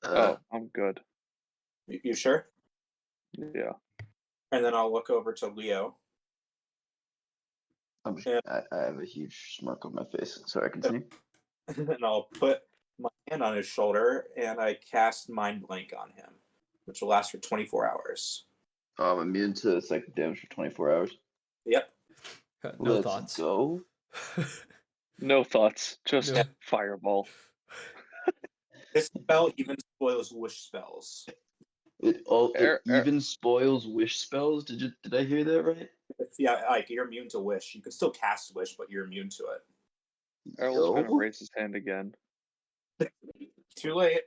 Oh, I'm good. You sure? Yeah. And then I'll look over to Leo. I have a huge smirk on my face. Sorry, continue. And I'll put my hand on his shoulder and I cast Mind Blank on him, which will last for 24 hours. I'm immune to psychic damage for 24 hours. Yep. No Let's thoughts. go. No thoughts. Just No. fireball. This spell even spoils wish spells. It even spoils wish spells. Did I hear that right? Yeah, like you're immune to wish. You can still cast wish, but you're immune to it. Errol's gonna Yo. raise his hand again. Too late.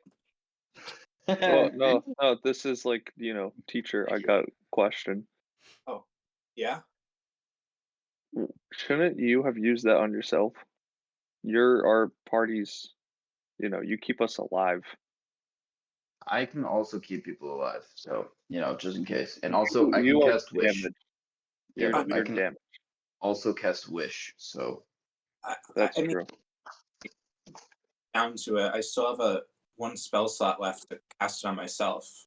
Well, no, this is like, teacher, I got a question. Oh, yeah? Shouldn't you have used that on yourself? You're our party's, you keep us alive. I can also keep people alive, so just in case. And also, I You can are cast wish. damaged. Yeah, I You're can damaged. also cast wish. So That's I mean, true. down to it. I still have one spell slot left to cast it on myself.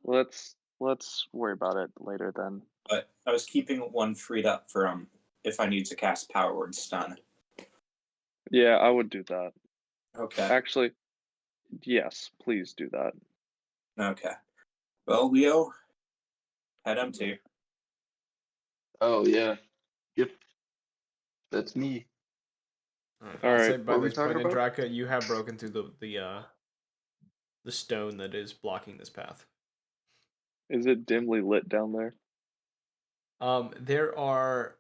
Let's worry about it later then. But I was keeping one freed up for if I need to cast Power Word Stun. Yeah, I would do that. Okay. Actually, yes, please do that. Okay. Well, Leo, head empty. oh yeah, yep, that's me. I'll All say right, by what were we this point, talking about? Andraka, you have broken through the stone that is blocking this path. Is it dimly lit down there? There are.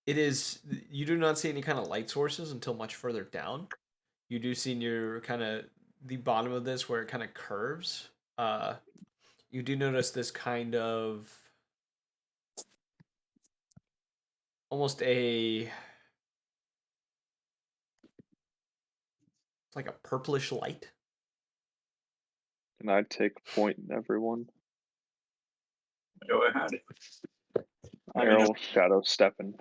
It is. You do not see any kind of light sources until much further down. You do see near kind of the bottom of this where it kind of curves. You do notice this kind of almost it's like a purplish light. Can I take point in everyone? Go ahead. I mean, Errol shadow stepping.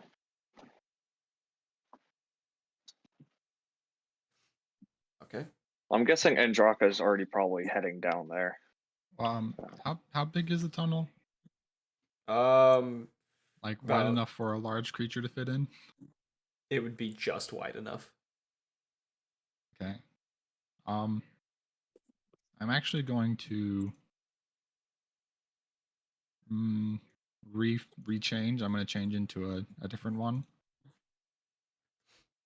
Okay. I'm guessing Andraka is already probably heading down there. How big is the tunnel? Um, Like wide About- enough for a large creature to fit in? it would be just wide enough. Okay. I'm actually going to rechange. I'm gonna change into a different one.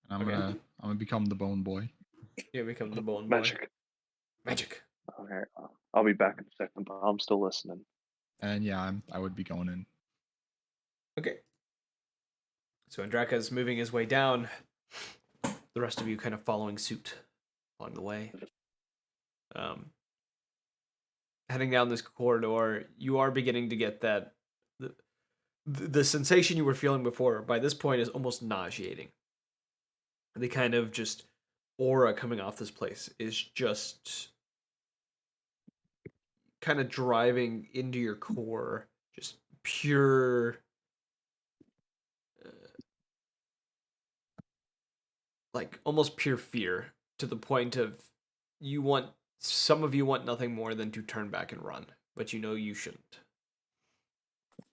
And I'm Okay. gonna become the bone boy. You become the bone boy. Magic. Magic. Okay, I'll be back in a second, but I'm still listening. And yeah, I would be going in. Okay. So Andraka is moving his way down. The rest of you kind of following suit along the way. Heading down this corridor, you are beginning to get that the sensation you were feeling before. By this point, is almost nauseating. The kind of just aura coming off this place is just kind of driving into your core, just pure. Like almost pure fear to the point of some of you want nothing more than to turn back and run, but you know you shouldn't.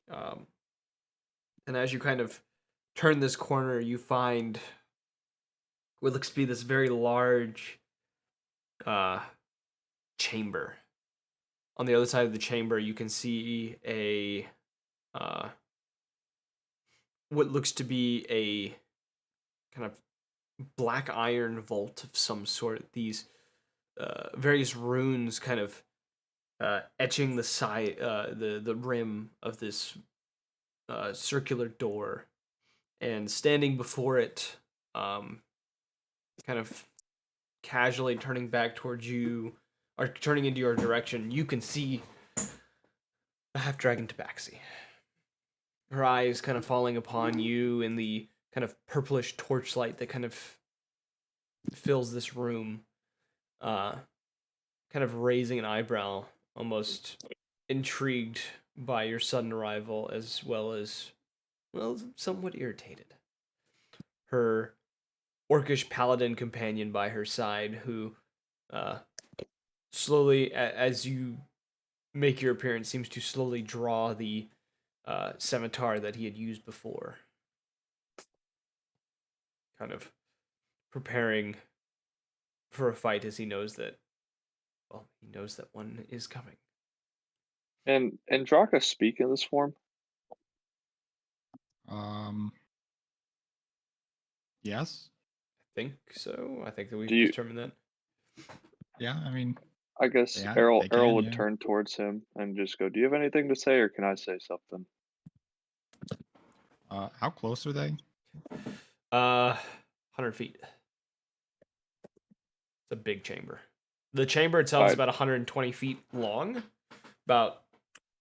And as you kind of turn this corner, you find what looks to be this very large chamber. On the other side of the chamber, you can see a what looks to be a kind of black iron vault of some sort. These various runes kind of etching the side, the rim of this circular door, and standing before it, kind of casually turning back towards you, or turning into your direction, you can see the half dragon Tabaxi. Her eyes kind of falling upon you in the kind of purplish torchlight that kind of fills this room, kind of raising an eyebrow, almost intrigued by your sudden arrival, as well as, well, somewhat irritated. Her orcish paladin companion by her side, who slowly, as you make your appearance, seems to slowly draw the scimitar that he had used before. Kind of preparing for a fight as he knows that, well, he knows that one is coming. And Andraka speak in this form? Yes. I think so. I think that we've Do you- determined that. Yeah, I mean, I guess Yeah, Errol they can, Errol would yeah. turn towards him and just go, "Do you have anything to say, or can I say something?" how close are they? 100 feet. It's a big chamber. The chamber itself is Alright. about 120 feet long, about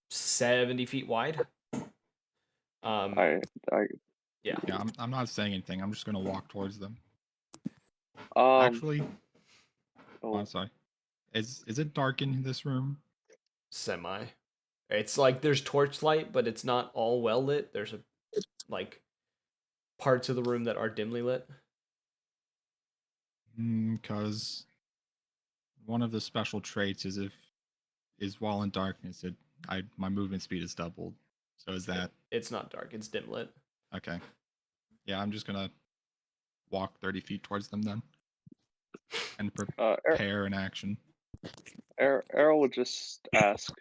70 feet wide. I Yeah. Yeah, I'm not saying anything. I'm just gonna walk towards them. um Actually, oh, I'm sorry. Is it dark in this room? Semi. It's like there's torchlight, but it's not all well lit. There's like parts of the room that are dimly lit. Because one of the special traits is while in darkness, my movement speed is doubled. So is that It's not dark. It's dim lit. okay? Yeah, I'm just gonna walk 30 feet towards them then, and prepare an action. Errol would just ask,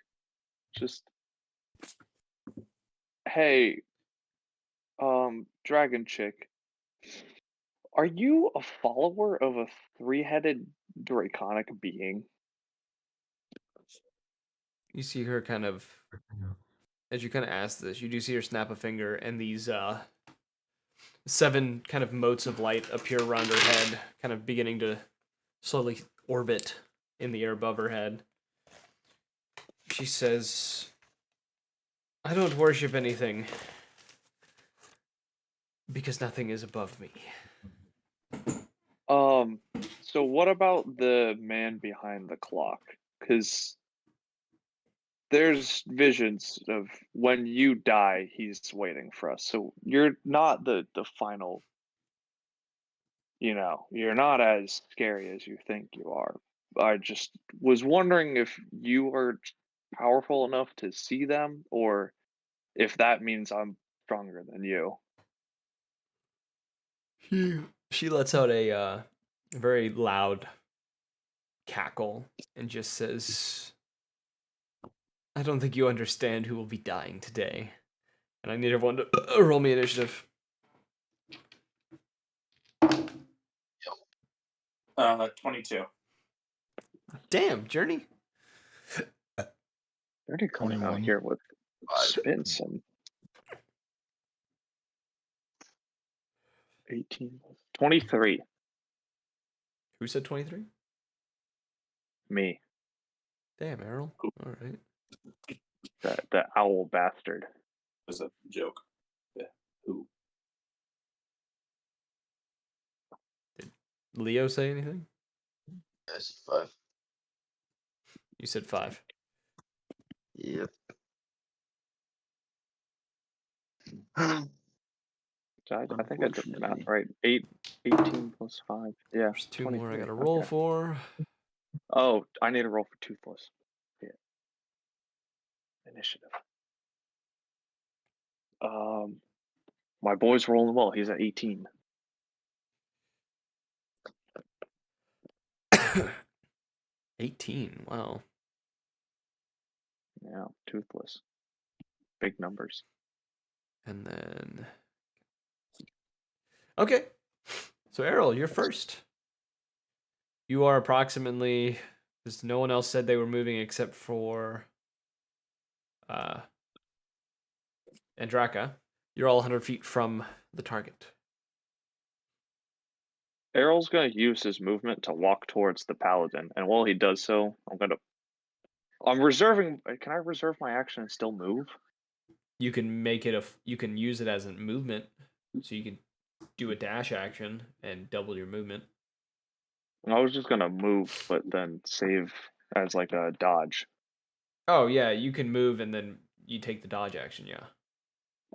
"Hey, dragon chick, Are you a follower of a three-headed draconic being? You see her kind of, as you kind of ask this, you do see her snap a finger, and these 7 kind of motes of light appear around her head, kind of beginning to slowly orbit in the air above her head. She says, I don't worship anything because nothing is above me. So what about the man behind the clock? Because there's visions of when you die, he's waiting for us. So you're not the final, you're not as scary as you think you are. I just was wondering if you are powerful enough to see them, or if that means I'm stronger than you. She lets out a very loud cackle and just says, I don't think you understand who will be dying today. And I need everyone to roll me initiative. 22. Damn, Journey. Already coming out 21. here with 5. spin some 18, 23. Who said 23? Me, Damn, Errol. All right. the owl bastard. Was a joke. Yeah. Who? Leo say anything? Yes, 5. You said 5. Yep. So I think I did the math right. 18 plus 5. Yeah. There's 2 more I 23. gotta roll Okay. for. Oh, I need to roll for Toothless. Yeah. Initiative. My boy's rolling well. He's at 18. 18. Wow. Yeah, Toothless. Big numbers. And then. Okay. So, Errol, you're first. You are approximately. Because no one else said they were moving except for. Andraka. You're all 100 feet from the target. Errol's going to use his movement to walk towards the paladin, and while he does so, I'm reserving. Can I reserve my action and still move? You can make it you can use it as a movement, so you can do a dash action and double your movement. I was just gonna move, but then save as like a dodge. Oh yeah, you can move and then you take the dodge action. Yeah.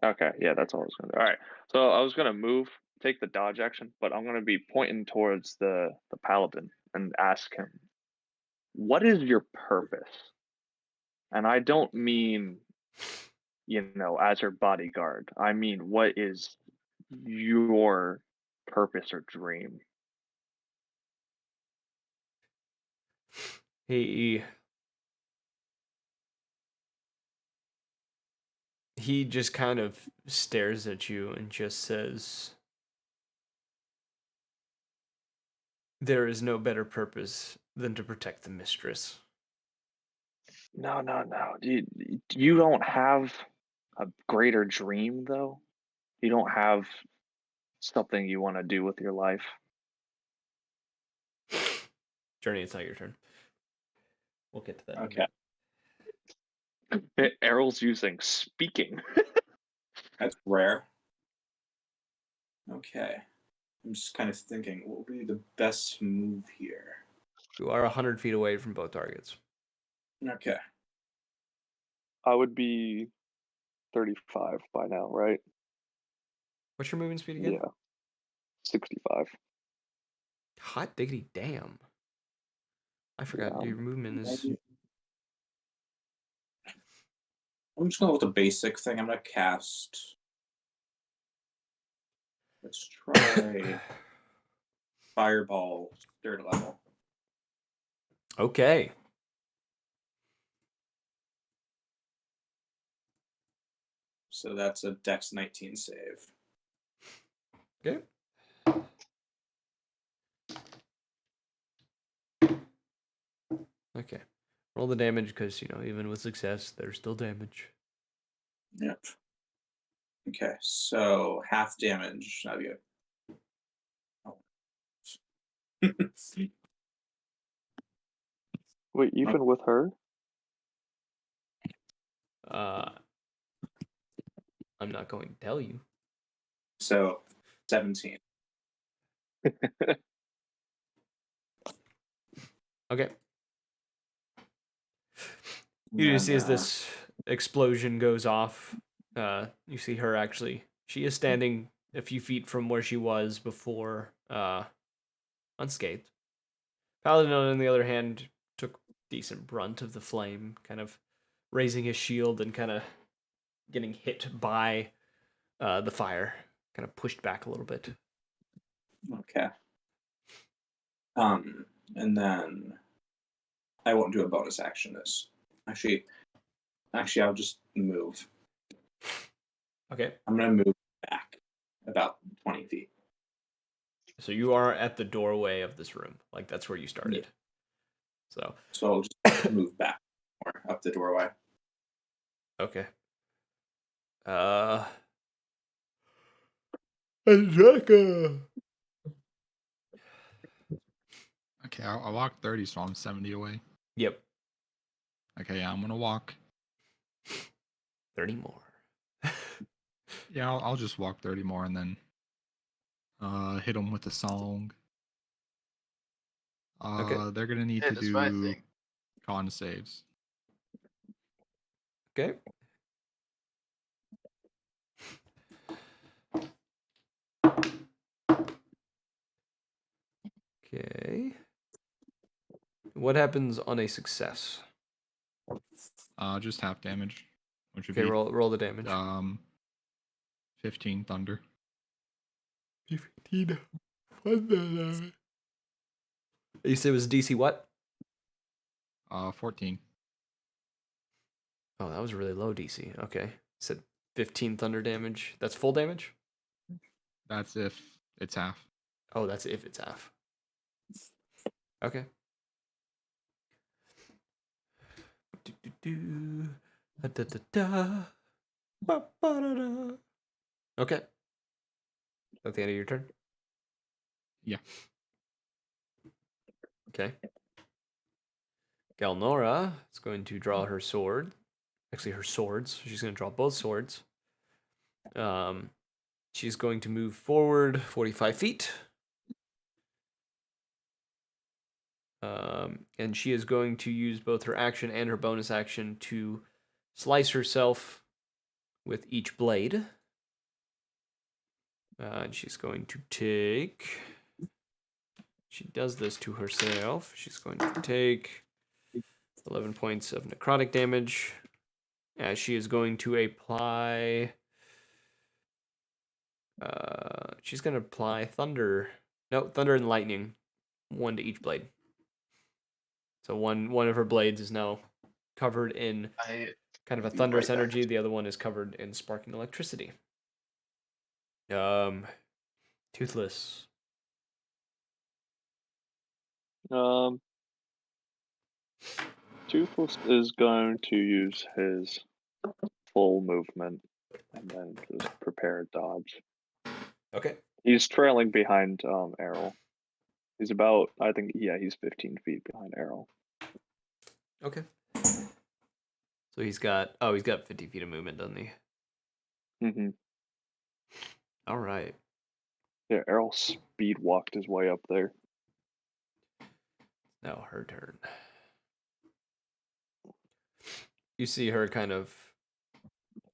Okay, yeah, that's all I was gonna do. All right, so I was gonna move, take the dodge action, but I'm gonna be pointing towards the paladin and ask him, "What is your purpose?" And I don't mean, as your bodyguard. I mean, what is your purpose or dream? He just kind of stares at you and just says, there is no better purpose than to protect the mistress. No, no, no. You don't have a greater dream, though? You don't have something you want to do with your life? Journey, it's not your turn. We'll get to that. Okay. Errol's using speaking. That's rare. Okay. I'm just kind of thinking, what would be the best move here? You are 100 feet away from both targets. Okay. I would be 35 by now, right? What's your movement speed again? Yeah. 65. Hot diggity damn. I forgot Yeah. your movement is. I'm just going with the basic thing. I'm going to cast. Let's try Fireball, 3rd level. Okay. So that's a Dex 19 save. Okay. Okay. Roll the damage because, even with success, there's still damage. Yep. Okay, so half damage. That'd be good. Wait, even with her? I'm not going to tell you. So 17. Okay. You just see as this explosion goes off, you see her actually. She is standing a few feet from where she was before, unscathed. Paladin, on the other hand, took decent brunt of the flame, kind of raising his shield and kind of getting hit by the fire, kind of pushed back a little bit. Okay. And then I won't do a bonus action this. Actually, I'll just move. Okay. I'm gonna move back about 20 feet. So you are at the doorway of this room. Like, that's where you started. Yeah. So I'll just move back more up the doorway. Okay. Angelica. Okay, I walk 30, so I'm 70 away. Yep. Okay, yeah, I'm gonna walk. 30 more. Yeah, I'll just walk 30 more and then hit them with the song. Okay. They're gonna need Hey, to that's my do thing. con saves. Okay. Okay. What happens on a success? Just half damage, which would Okay, be roll the damage. 15 thunder. 15 thunder. You said it was DC what? 14. Oh, that was really low DC. Okay. You said 15 thunder damage. That's full damage? That's if it's half. Oh, that's if it's half. Okay. Okay. At the end of your turn? Yeah. Okay. Galnora is going to draw her sword. Actually, her swords. She's going to draw both swords. She's going to move forward 45 feet. And she is going to use both her action and her bonus action to slice herself with each blade. And she's going to take. She does this to herself. She's going to take 11 points of necrotic damage. As she is going to apply. She's going to apply thunder. No, thunder and lightning. One to each blade. So one of her blades is now covered in kind of a thunderous energy. The other one is covered in sparking electricity. Toothless. Toothless is going to use his full movement and then just prepare dodge. Okay. He's trailing behind Errol. He's about, I think, yeah, he's 15 feet behind Errol. Okay. So he's got 50 feet of movement, doesn't he? Mm-hmm. All right. Yeah, Errol speed walked his way up there. Now her turn. You see her kind of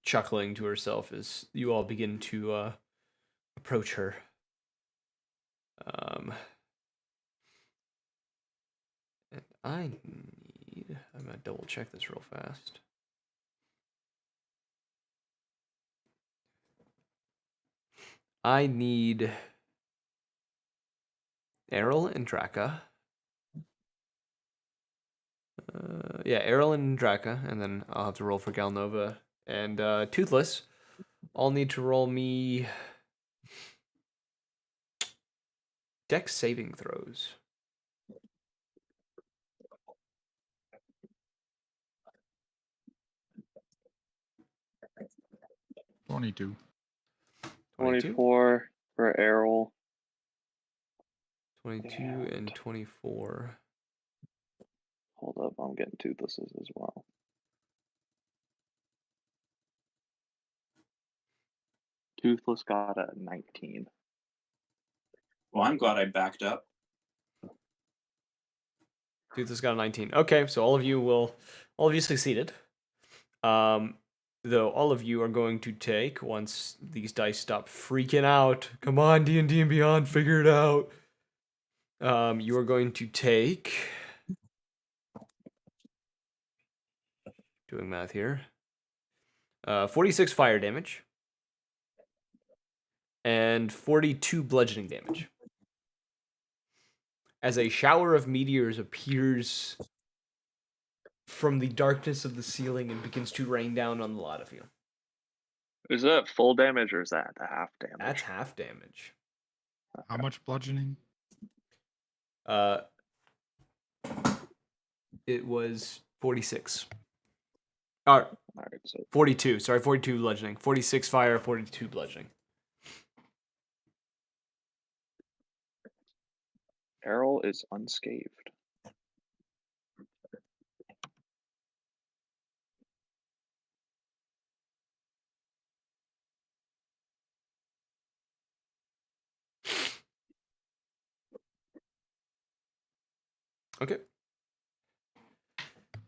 chuckling to herself as you all begin to approach her. And I'm gonna double check this real fast. I need Errol and Draka. Yeah, Errol and Draka, and then I'll have to roll for Galnova and Toothless. I'll need to roll me Dex saving throws. 22. 22. 24 for Errol. 22 and 24. Hold up, I'm getting toothlesses as well. Toothless got a 19. Well, I'm glad I backed up. Toothless got a 19. Okay, so all of you succeeded. Though all of you are going to take, once these dice stop freaking out, come on, D&D and Beyond, figure it out. You are going to take, doing math here, 46 fire damage and 42 bludgeoning damage as a shower of meteors appears from the darkness of the ceiling and begins to rain down on the lot of you. Is that full damage or is that the half damage? That's half damage. How much bludgeoning? It was 46. Alright, so 42. Sorry, 42 bludgeoning. 46 fire, 42 bludgeoning. Errol is unscathed. Okay.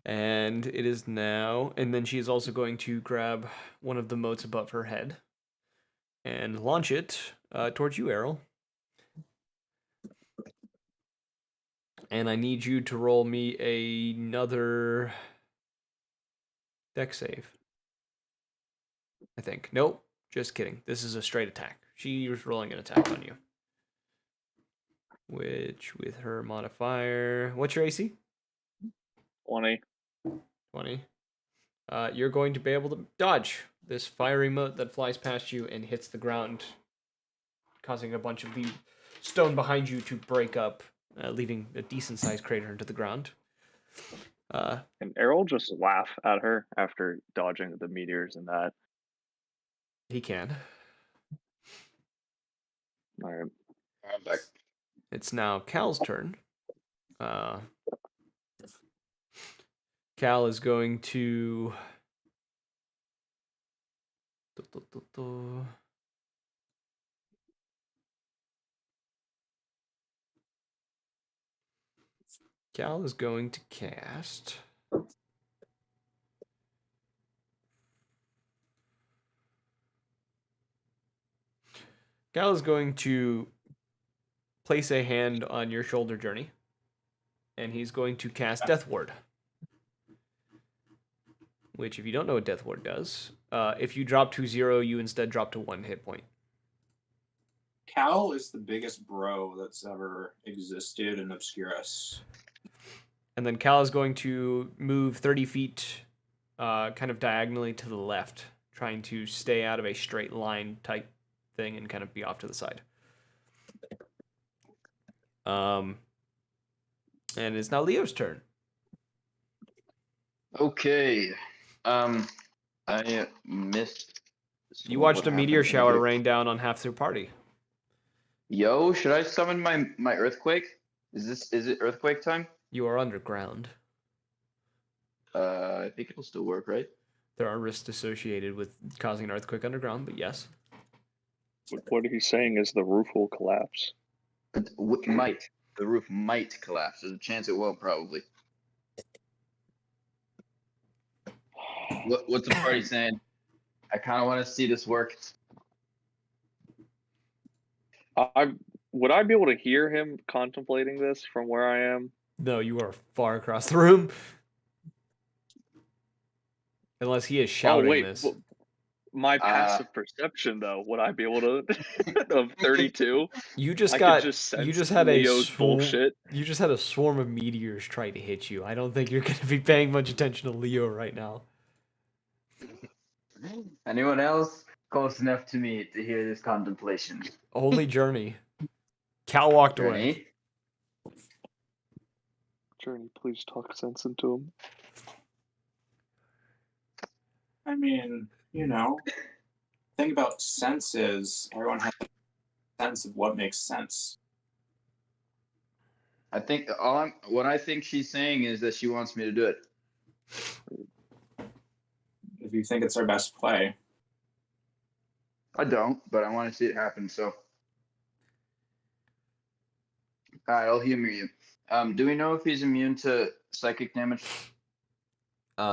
And it is now, and then she is also going to grab one of the motes above her head and launch it towards you, Errol. And I need you to roll me another dex save. I think. Nope. Just kidding. This is a straight attack. She was rolling an attack on you. Which, with her modifier... What's your AC? 20. 20. You're going to be able to dodge this fiery mote that flies past you and hits the ground, causing a bunch of the stone behind you to break up, leaving a decent-sized crater into the ground. Can Errol just laugh at her after dodging the meteors and that? He can. Alright. I'm back. It's now Cal's turn. Cal is going to... Cal is going to cast... Cal is going to place a hand on your shoulder, Journey, and he's going to cast Death Ward. Which, if you don't know what Death Ward does, if you drop to 0, you instead drop to 1 hit point. Cal is the biggest bro that's ever existed in Obscurus. And then Cal is going to move 30 feet kind of diagonally to the left, trying to stay out of a straight line type thing and kind of be off to the side. And it's now Leo's turn. Okay. I missed. You watched what a meteor happened shower here. rain down on half their party. Yo, should I summon my earthquake? Is it earthquake time? You are underground. I think it'll still work, right? There are risks associated with causing an earthquake underground, but yes. What he's saying is the roof will collapse. Might. The roof might collapse. There's a chance it won't, probably. What's the party saying? I kind of want to see this work. Would I be able to hear him contemplating this from where I am? No, you are far across the room. Unless he is shouting this. My passive perception, though, would I be able to of 32? You just I got. could just sense You just had Leo's a bullshit. You just had a swarm of meteors trying to hit you. I don't think you're going to be paying much attention to Leo right now. Anyone else close enough to me to hear this contemplation? Only Journey. Cal walked away. Journey? Journey, please talk sense into him. I mean, you know, thing about sense is everyone has a sense of what makes sense. I think what I think she's saying is that she wants me to do it. If you think it's our best play, I don't, but I want to see it happen. So, all right, I'll humor you. Do we know if he's immune to psychic damage? You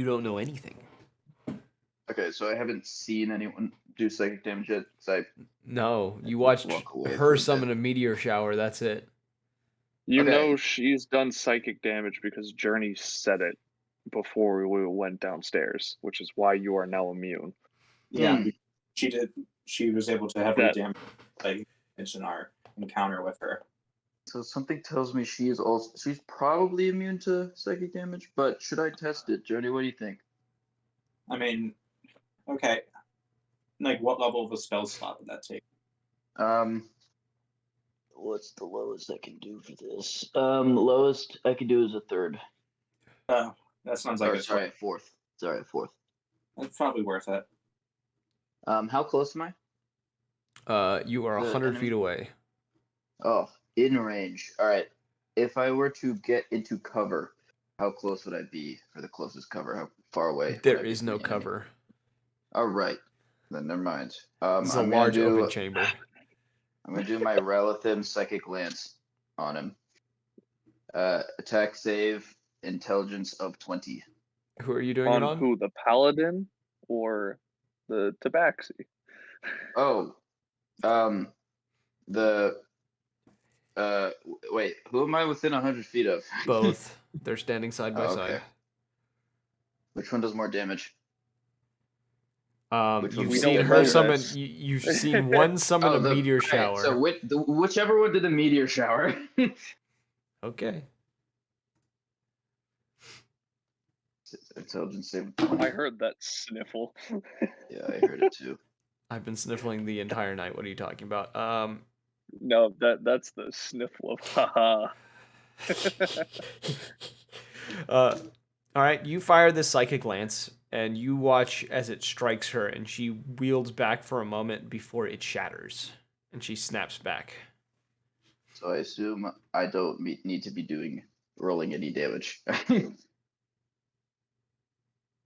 don't know anything. Okay, so I haven't seen anyone do psychic damage yet. So No, you watched walk away her for a bit. summon a meteor shower. That's it. You Okay. know she's done psychic damage because Journey said it before we went downstairs, which is why you are now immune. yeah, Hmm. she did. She was able to heavily That- damage like in our encounter with her. So something tells me she's probably immune to psychic damage, but should I test it, Jody? What do you think? I mean, okay, like what level of a spell slot would that take? What's the lowest I can do for this? Lowest I can do is a third. That sounds like Or, it's sorry, fourth. Sorry, fourth. It's probably worth it. How close am I? You are The 100 enemy? feet away. Oh, in range. All right. If I were to get into cover, how close would I be for the closest cover? How far away? would There I be is from no the enemy? cover. All right. Then never mind. This is a I'm large gonna do. open chamber. I'm gonna do my Relathim Psychic Lance on him. Attack save, intelligence of 20. Who are you doing it On on? who, the Paladin or the Tabaxi? Oh, the wait, who am I within 100 feet of? Both. They're standing side by Oh, side. okay. Which one does more damage? Which one You've we seen don't her know summon. this. You've seen one summon a meteor alright, shower. so whichever one did the meteor shower. Okay. Intelligence save 20. I heard that sniffle. Yeah, I heard it too. I've been sniffling the entire night. What are you talking about? No, that's the sniffle of haha. All right. You fire this psychic lance, and you watch as it strikes her, and she wields back for a moment before it shatters, and she snaps back. So I assume I don't need to be rolling any damage.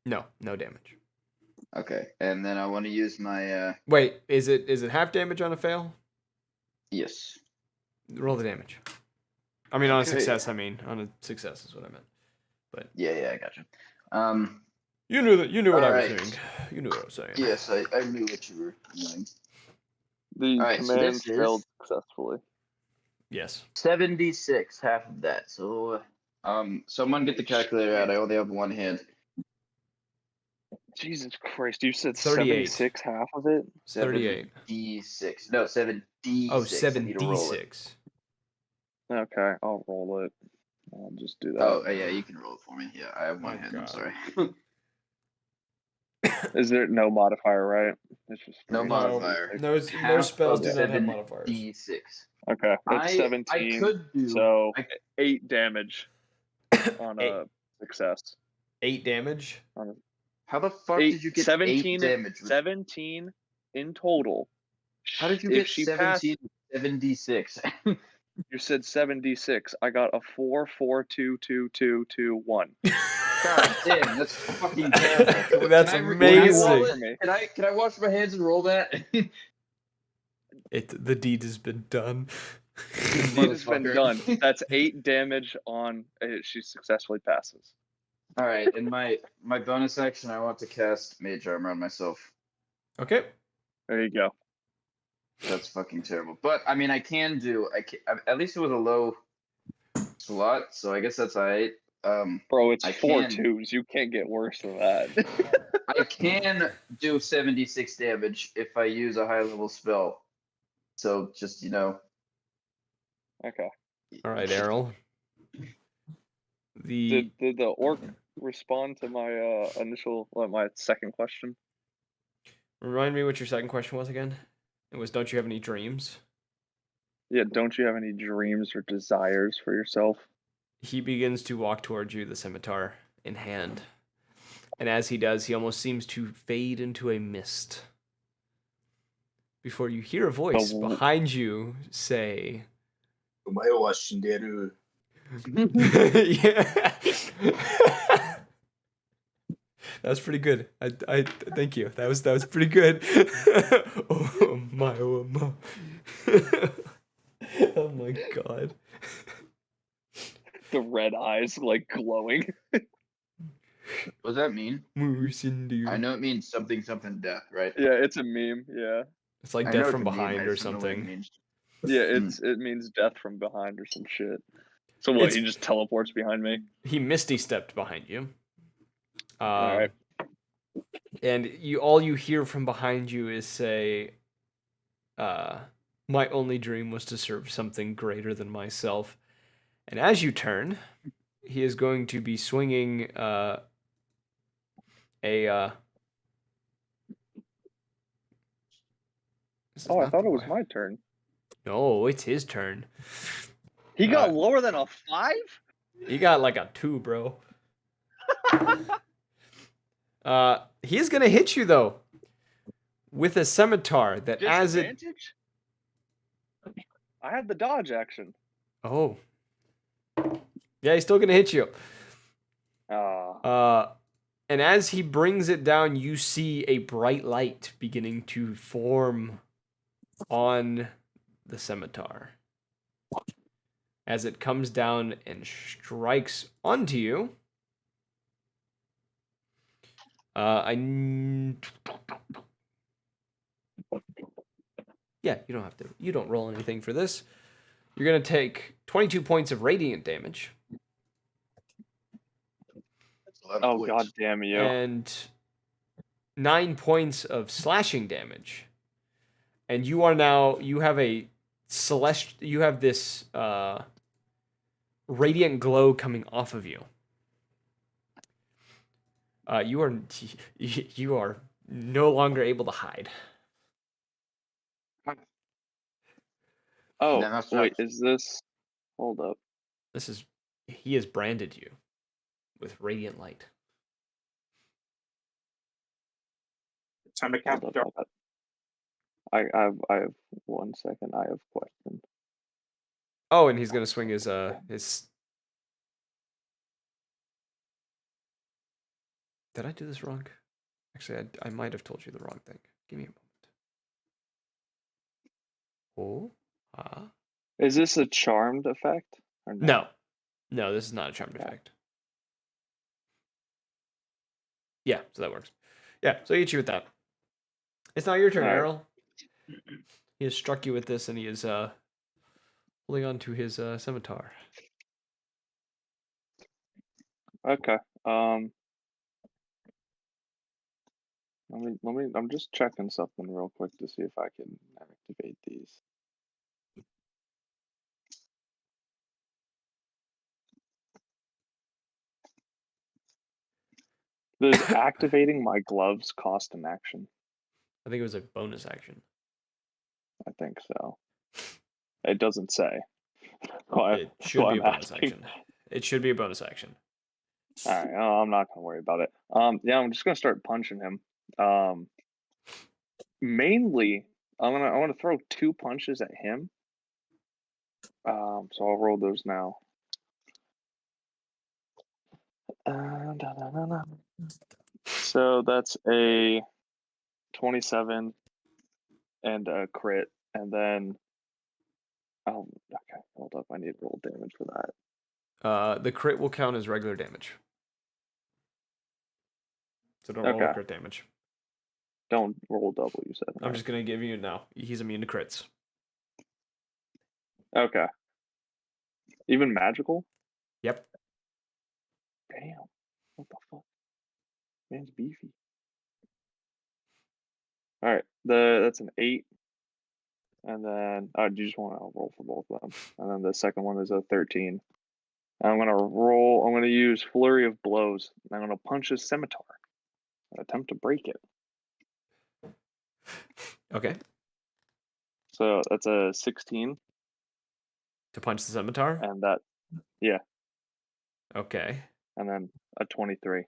No damage. Okay, and then I want to use my Wait, is it half damage on a fail? yes. Roll the damage. I mean, on a Okay. success. I mean, on a success is what I meant. But Yeah, I gotcha. you knew that. You knew what I was Alright. saying. You knew what I was saying. Yes, I knew what you were doing. The Alright, so command this is- failed successfully. Yes. 76, half of that. So someone get the calculator out. I only have one hand. Jesus Christ, you said 38. 76, half of it? 38. 7d6. No, 7d6. Oh, I need to roll it. 7d6. Okay, I'll roll it. I'll just do that. Oh, yeah, you can roll it for me. Yeah, I have one Oh, hand. God. I'm sorry. Is there no modifier, right? It's just No straight modifier. 76. No Half spells of do not have modifiers. 7d6. Okay, I it's 17. could do. So I- 8 damage on a success. 8 damage. How the fuck Eight- did you get 17 8 damage? 17 in total. How did you If get she 17 7d6? You said 76. I got a 4, 4, 2, 2, 2, 2, 1. God damn, that's fucking terrible. That's Can I amazing. roll For it? me. Can I wash my hands and roll that? The deed has been done. It has been Motherfucker. done. That's 8 damage on. She successfully passes. All right, in my bonus action, I want to cast Mage Armor on myself. Okay. There you go. That's fucking terrible. But I mean, at least it was a low slot, so I guess that's alright. Bro, it's I 4 can. 2s. You can't get worse than that. I can do 76 damage if I use a high level spell. So just Okay. All right, Errol. The Did the orc respond to my my second question? remind me what your second question was again. It was, don't you have any dreams? Yeah, don't you have any dreams or desires for yourself? He begins to walk towards you, the scimitar in hand, And as he does, he almost seems to fade into a mist. Before you hear a voice w- behind you say, お前は死んでる。 yeah. That was pretty good. I thank you. That was pretty good. Oh my, oh my. Oh my god. The red eyes like glowing. What does that mean? Moose Indu. I know it means something death, right? Yeah, it's a meme. Yeah, It's like I death know it's from a meme, I behind or just don't know what it something. means. yeah. Hmm. It means death from behind or some shit. So what? It's- He just teleports behind me. He misty stepped behind you. All right. And all you hear from behind you is say, my only dream was to serve something greater than myself. And as you turn, he is going to be swinging this is Oh, I not thought the it was way. my turn. No, it's his turn. He got lower than a 5? He got like a 2, bro. He is gonna hit you though with a scimitar that as it. Disadvantage? I had the dodge action. Oh. Yeah, he's still gonna hit you. Ah. And as he brings it down, you see a bright light beginning to form on the scimitar. As it comes down and strikes onto you. Yeah, you don't have to. You don't roll anything for this. You're going to take 22 points of radiant damage. That's a lot of Oh, points. god damn you. And 9 points of slashing damage. And you are now, you have a you have this radiant glow coming off of you. You are no longer able to hide. Oh, Then that's wait, right. is this... Hold up. He has branded you with radiant light. Time to cast Hold dark. up. I have 1 second. I have a question. Oh, and he's gonna swing his. Did I do this wrong? Actually, I might have told you the wrong thing. Give me a moment. Is this a charmed effect? Or No, this is not a charmed effect. Yeah, so that works. Yeah, so he hits you with that. It's now your turn, All right. Errol. He has struck you with this, and he is holding on to his scimitar. Okay. Let me. I'm just checking something real quick to see if I can activate these. Does activating my gloves cost an action? I think it was a bonus action. I think so. It doesn't say. It should be a bonus action. It should be a bonus action. All right. I'm not gonna worry about it. Yeah, I'm just gonna start punching him. Mainly, I want to throw 2 punches at him. So I'll roll those now. So that's a 27 and a crit, and then okay, hold up, I need to roll damage for that. The crit will count as regular damage. So don't roll Okay. crit damage. Don't roll double, you said. I'm just gonna give you now. He's immune to crits. Okay. Even magical? Yep. Damn. What the fuck? Man's beefy. All right. That's an 8. And then do you just want to roll for both of them? And then the second one is a 13. I'm gonna use Flurry of Blows. I'm gonna punch his scimitar and attempt to break it. Okay. So that's a 16. To punch the scimitar? And that, yeah. Okay. And then a 23.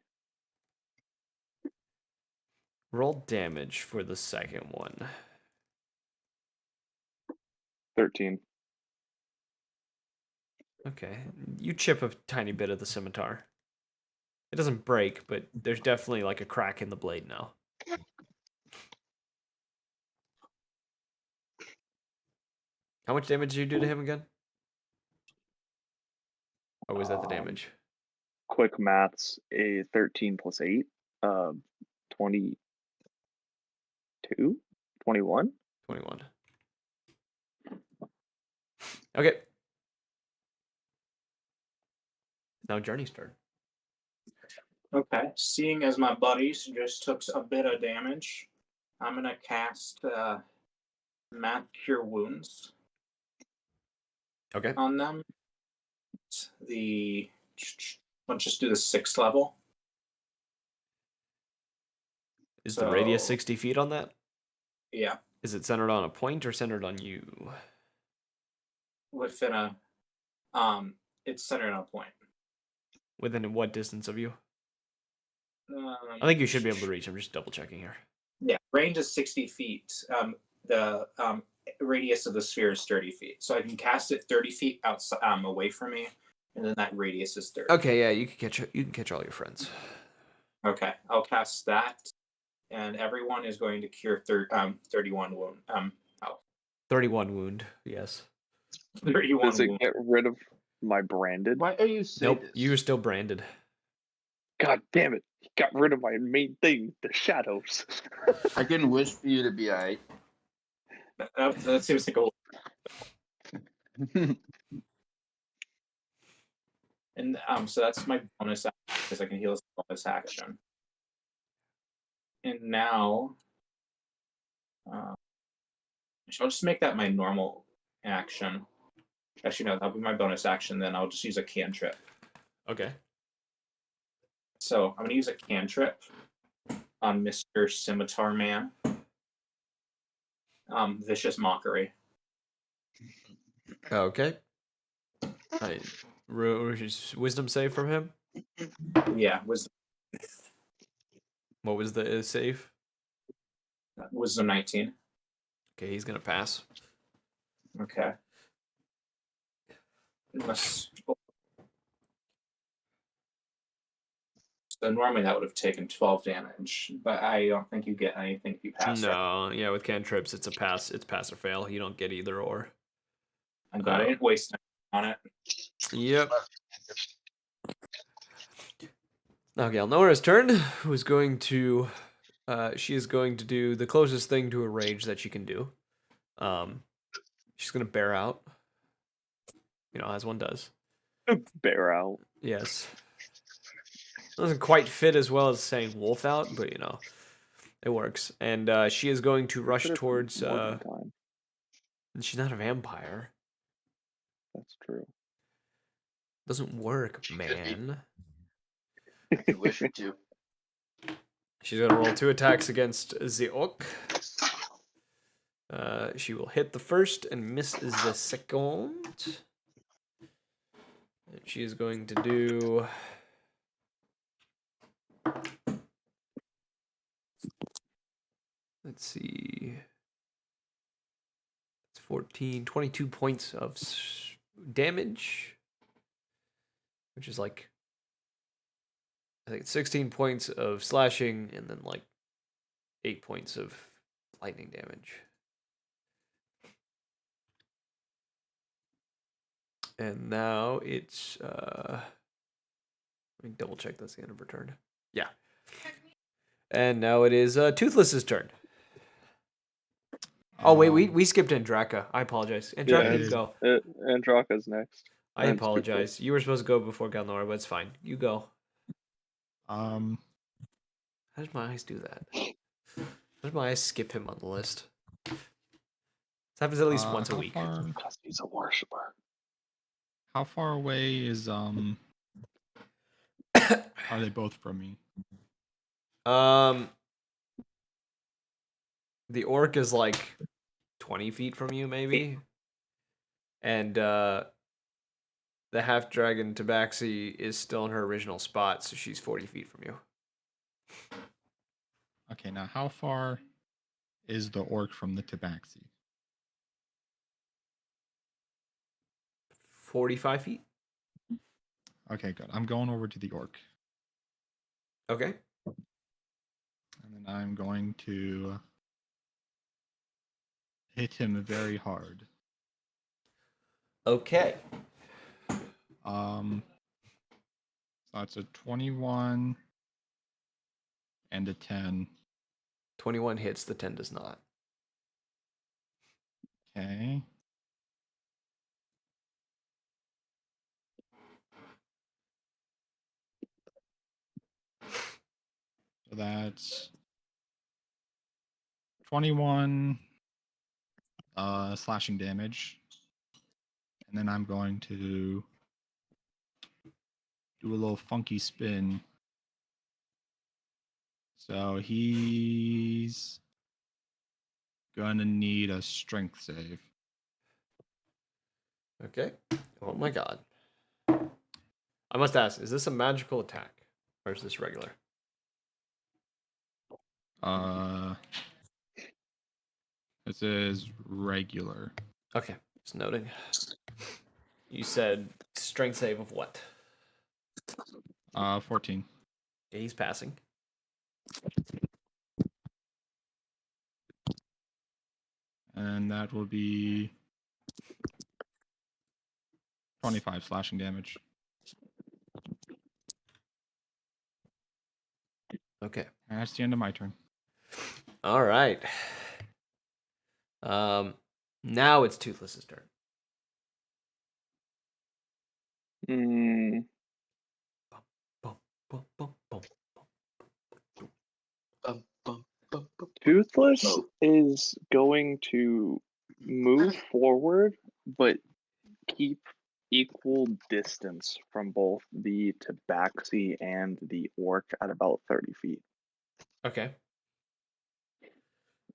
Roll damage for the second one. 13. Okay. You chip a tiny bit of the scimitar. It doesn't break, but there's definitely like a crack in the blade now. How much damage did you do to him again? Or was that the damage? Quick maths, a 13 plus 8, 22? 21? 21. Okay. Now Journey's turn. Okay. Seeing as my buddies just took a bit of damage, I'm gonna cast Map Cure Wounds Okay. on them. Let's just do the 6th level. Is the radius So- 60 feet on that? Yeah, Is it centered on a point or centered on you? within a it's centered on a point. Within what distance of you? Um, I think you should be able to reach. I'm just double checking here. Yeah, range is 60 feet. The radius of the sphere is 30 feet. So I can cast it 30 feet outside, away from me, and then that radius is 30. Okay, yeah, you can catch all your friends. Okay, I'll cast that, and everyone is going to cure 31 wound. 31 wound, yes. 31 Does it wound. get rid of my branded? Why are you saying Nope, this? you're still branded. God damn it. He got rid of my main thing, the shadows. I can wish for you to be alright. That seems like a. And so that's my bonus action because I can heal as a bonus action. And now, I'll just make that my normal action. Actually, no, that'll be my bonus action. Then I'll just use a cantrip. Okay. So I'm gonna use a cantrip on Mr. Scimitar Man. Vicious Mockery. Okay. Wisdom save from him? Yeah, was What was the save? Wisdom 19. Okay, he's gonna pass. Okay. Unless. So normally that would have taken 12 damage, but I don't think you get anything if you pass. Right? No, yeah, with cantrips, it's a pass. It's pass or fail. You don't get either or. I'm glad I didn't waste time on it. Yep. Now Galnora's turn. Who's going to? She is going to do the closest thing to a rage that she can do. She's gonna bear out. You know, as one does. Bear out. Yes. Doesn't quite fit as well as saying wolf out, but you know, it works. And she is going to rush Could've towards. more than time. She's not a vampire. That's true. Doesn't work, man. I wish her to. She's gonna roll 2 attacks against the orc. She will hit the first and miss the second. And she is going to do. Let's see. It's 14, 22 points of damage, which is like, I think it's 16 points of slashing and then like 8 points of lightning damage. And now it's let me double check that's the end of her turn. Yeah. And now it is Toothless's turn. Oh wait, we skipped Andraka. I apologize. Andraka, Yeah, you go. Andraka's next. I And apologize. You were supposed to go before Galnora, but it's fine. You go. How did my eyes do that? How did my eyes skip him on the list? This happens at least once a week. Because he's a worshiper. How far away is are they both from me? The orc is like 20 feet from you, maybe. And the half dragon Tabaxi is still in her original spot, so she's 40 feet from you. Okay, now how far is the orc from the tabaxi? 45 feet. Okay, good. I'm going over to the orc. Okay. And then I'm going to hit him very hard. Okay. So that's a 21 and a 10. 21 hits, the 10 does not. Okay. So that's 21 slashing damage. And then I'm going to do a little funky spin. So he's gonna need a strength save. Okay. Oh my god. I must ask, is this a magical attack? Or is this regular? This is regular. Okay. Just noting. You said strength save of what? 14. Okay, he's passing. And that will be 25 slashing damage. Okay. And that's the end of my turn. All right. Now it's Toothless's turn. Mm, Bum, bum, bum, bum. Toothless Oh. is going to move forward, but keep equal distance from both the tabaxi and the orc at about 30 feet. Okay.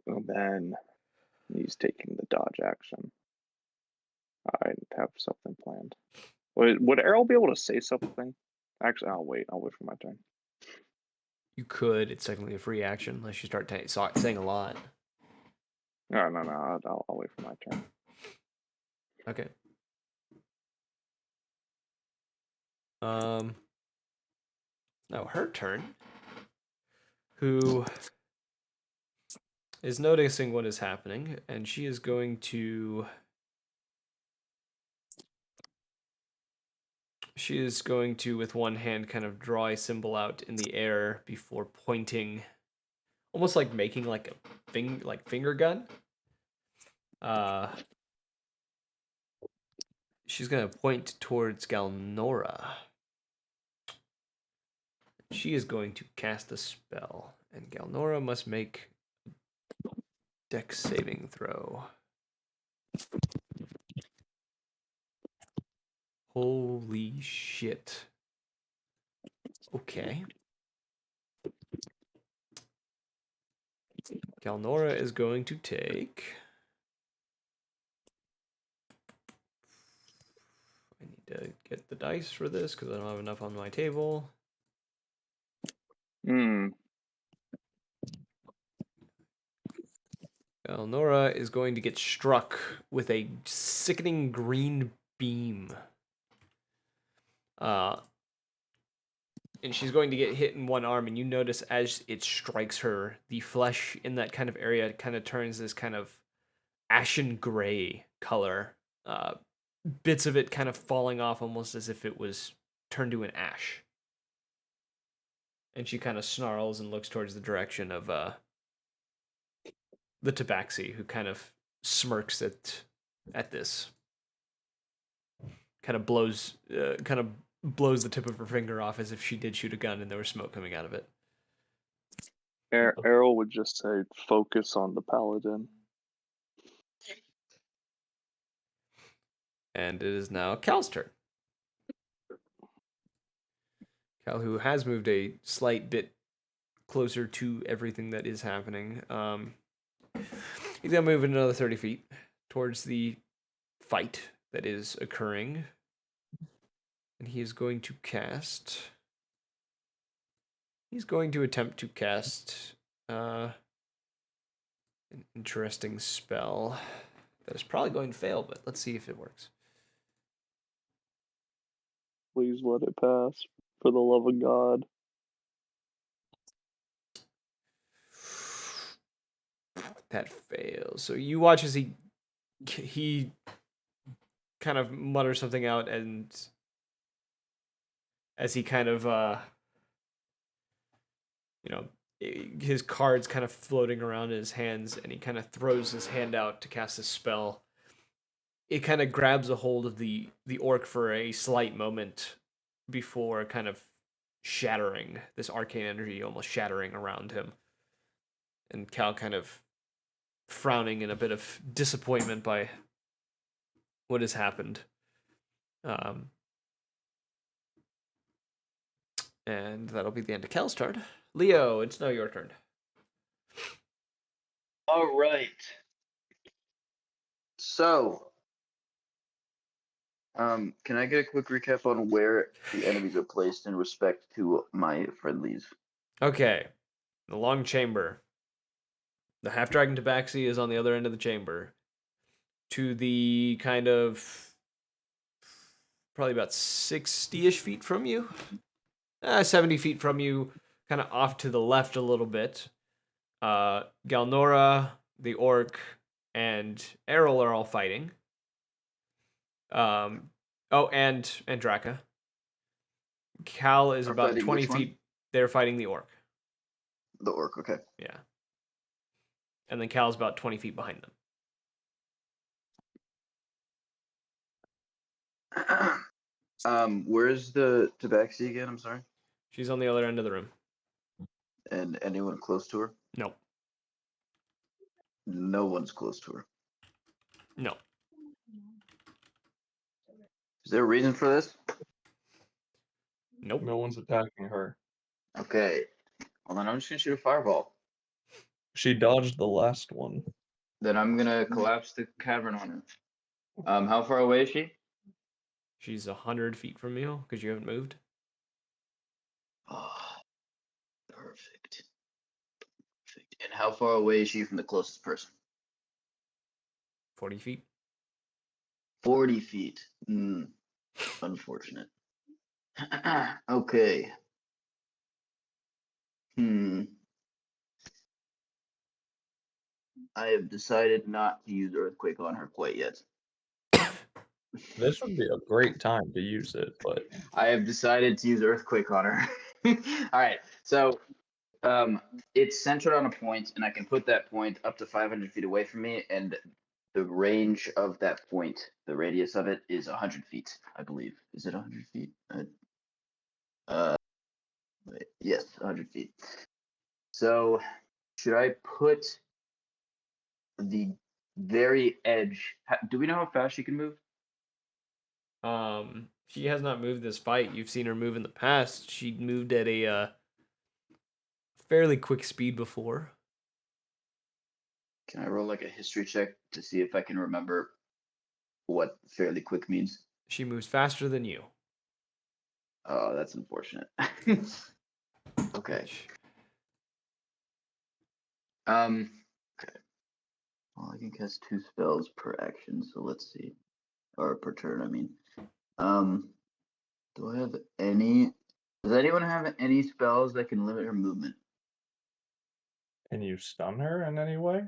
And then he's taking the dodge action. I have something planned. Would Errol be able to say something? Actually, I'll wait. I'll wait for my turn. You could. It's technically a free action unless you start saying a lot. No. I'll wait for my turn. Okay. Now her turn. Who is noticing what is happening, and she is going to. She is going to, with one hand, kind of draw a symbol out in the air before pointing, almost like making like a finger gun. She's gonna point towards Galnora. She is going to cast a spell, and Galnora must make a Dex saving throw. Holy shit. Okay. Galnora is going to take. I need to get the dice for this because I don't have enough on my table. Galnora is going to get struck with a sickening green beam. And she's going to get hit in one arm, and you notice as it strikes her, the flesh in that kind of area kind of turns this kind of ashen gray color. Bits of it kind of falling off almost as if it was turned to an ash. And she kind of snarls and looks towards the direction of the tabaxi, who kind of smirks at this. Kind of blows the tip of her finger off as if she did shoot a gun and there was smoke coming out of it. Errol would just say, "Focus on the paladin." And it is now Cal's turn. Cal, who has moved a slight bit closer to everything that is happening. He's gonna move another 30 feet towards the fight that is occurring. And he is going to cast. He's going to attempt to cast An interesting spell that is probably going to fail, but let's see if it works. Please let it pass, for the love of God. That fails. So you watch as he kind of mutters something out, and as he kind of his cards kind of floating around in his hands, and he kind of throws his hand out to cast a spell. It kind of grabs a hold of the orc for a slight moment before kind of shattering, this arcane energy almost shattering around him. And Cal kind of frowning in a bit of disappointment by what has happened. And that'll be the end of Cal's turn. Leo, it's now your turn. All right. So, can I get a quick recap on where the enemies are placed in respect to my friendlies? Okay. The long chamber. The half dragon tabaxi is on the other end of the chamber. To the kind of probably about 60-ish feet from you. 70 feet from you, kind of off to the left a little bit. Galnora, the orc, and Errol are all fighting. And Draka. Cal is Are about fighting 20 which one? feet. They're fighting the orc. The orc, okay. Yeah. And then Cal's about 20 feet behind them. Where's the tabaxi again? I'm sorry. She's on the other end of the room. And anyone close to her? No. No one's close to her. No. Is there a reason for this? Nope. No one's attacking her. Okay. Well, then I'm just gonna shoot a fireball. She dodged the last one. Then I'm gonna collapse the cavern on her. How far away is she? She's 100 feet from you because you haven't moved. Oh, perfect. Perfect. And how far away is she from the closest person? 40 feet. 40 feet. Unfortunate. Okay. I have decided not to use Earthquake on her quite yet. This would be a great time to use it, but I have decided to use Earthquake on her. All right. So it's centered on a point, and I can put that point up to 500 feet away from me, and the range of that point, the radius of it, is 100 feet, I believe. Is it 100 feet? Yes, 100 feet. So should I put the very edge? Do we know how fast she can move? She has not moved this fight. You've seen her move in the past. She moved at a fairly quick speed before. Can I roll like a history check to see if I can remember what fairly quick means? She moves faster than you. Oh, that's unfortunate. Okay. Okay. Well, I can cast 2 spells per action, so let's see. Or per turn, I mean. Do I have any? Does anyone have any spells that can limit her movement? can you stun her in any way?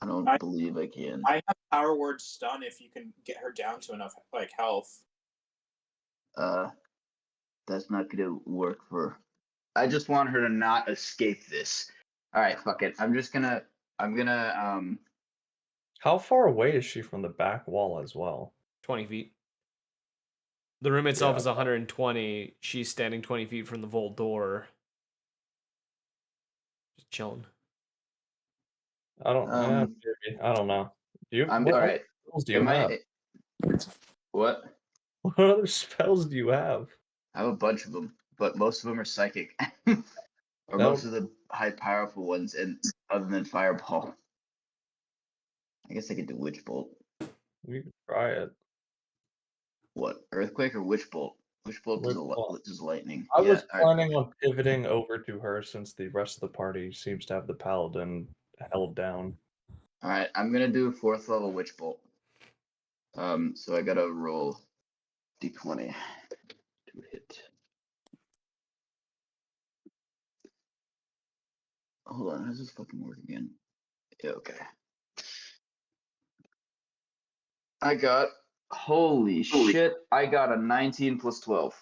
I don't I- believe I can. I have power word stun if you can get her down to enough like health. That's not gonna work for. I just want her to not escape this. All right, fuck it. I'm gonna. How far away is she from the back wall as well? 20 feet. The room itself Yeah. is 120. She's standing 20 feet from the vault door. Just chilling. I don't. I don't know. Do you? I'm What all other right. spells do you Am have? What? What other spells do you have? I have a bunch of them, but most of them are psychic, or That most would- of the high powerful ones, and other than fireball. I guess I could do witch bolt. You could try it. What? Earthquake or witch bolt? Which bolt does lightning? I was all right. planning on pivoting over to her since the rest of the party seems to have the paladin held down. All right, I'm gonna do 4th level witch bolt. So I gotta roll d20 to hit. Hold on, how does this fucking work again? Yeah, okay. I got holy shit! I got a 19 plus 12.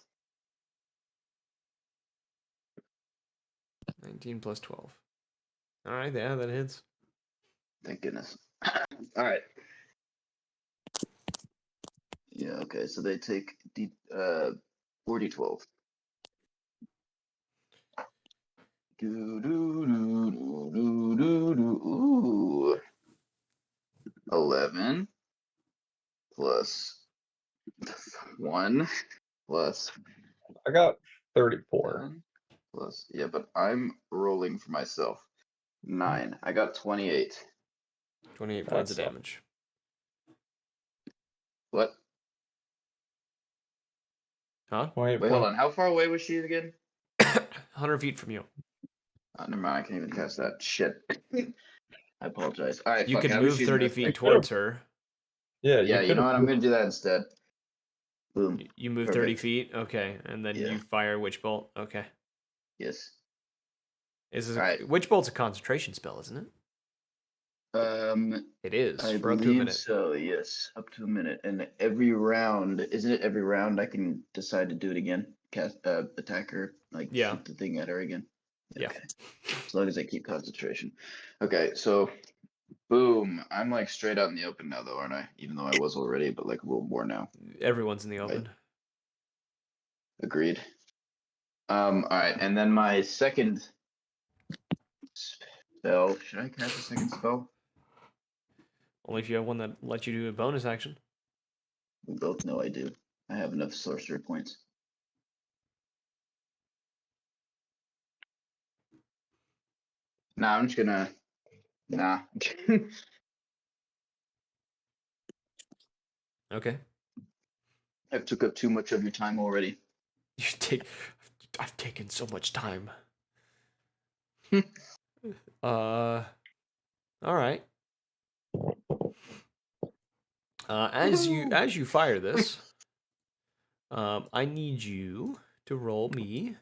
19 plus 12. All right, yeah, that hits. Thank goodness. All right. Yeah, okay. So they take 4d12. Do do do do do do do. Ooh. 11 plus 1 plus I got 34. 7 plus, yeah, but I'm rolling for myself. 9. I got 28. 28 That points of sucks. damage. What? Huh? 28 Wait, hold points. on. How far away was she again? 100 feet from you. Never mind. I can't even cast that. Shit. I apologize. All right, You fuck. can How was move she 30 earthquake? feet towards her. Yeah, Yeah, you know what? I'm gonna do that instead. Boom. You move 30 Perfect. feet? Okay. And then Yeah. you fire Witch Bolt? Okay. Yes. Is this Alright. Witch Bolt's a concentration spell, isn't it? It is, I for up to a believe minute. so. Yes, up to a minute. And every round, isn't it? Every round, I can decide to do it again. Cast, attack her, like Yeah. shoot the thing at her again. Yeah. Okay. As long as I keep concentration. Okay, so boom. I'm like straight out in the open now, though, aren't I? Even though I was already, but like a little more now. Everyone's in the Right. open. Agreed. All right, and then my second spell. Should I cast a second spell? Only if you have one that lets you do a bonus action. We both know I do. I have enough sorcerer points. Nah, I'm just gonna. Nah. Okay. I've took up too much of your time already. I've taken so much time. Hmm. All right. As you fire this, I need you to roll me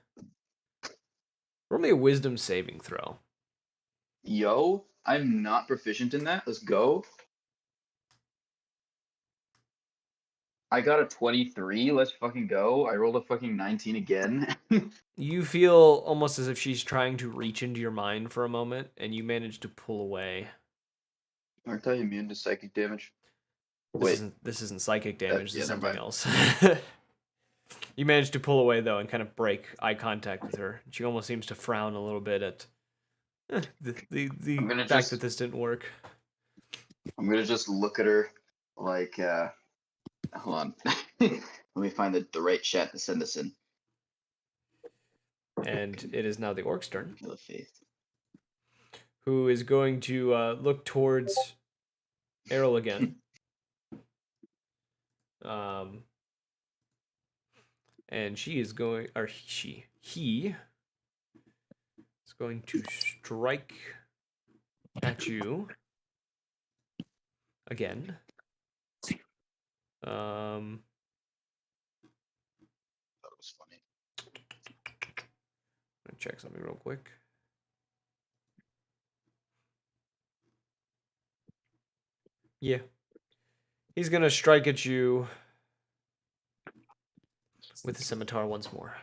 a wisdom saving throw. Yo, I'm not proficient in that. Let's go. I got a 23. Let's fucking go. I rolled a fucking 19 again. You feel almost as if she's trying to reach into your mind for a moment, and you manage to pull away. Aren't I immune to psychic damage? This isn't psychic damage. yeah, This is never something mind. else. You manage to pull away though, and kind of break eye contact with her. She almost seems to frown a little bit at the fact that this didn't work. I'm gonna just look at her like. Hold on. Let me find the right chat to send this in. And it is now the orc's turn, Kill of faith. who is going to look towards Errol again. And he is going to strike at you again. That was funny. I'm gonna check something real quick. Yeah. He's gonna strike at you with the scimitar once more.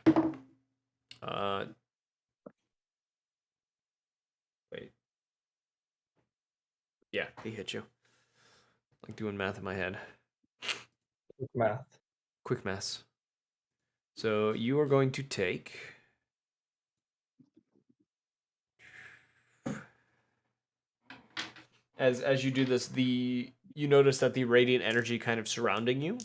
Wait. Yeah, he hit you. Like doing math in my head. Math. Quick math. So you are going to take as you do this, you notice that the radiant energy kind of surrounding you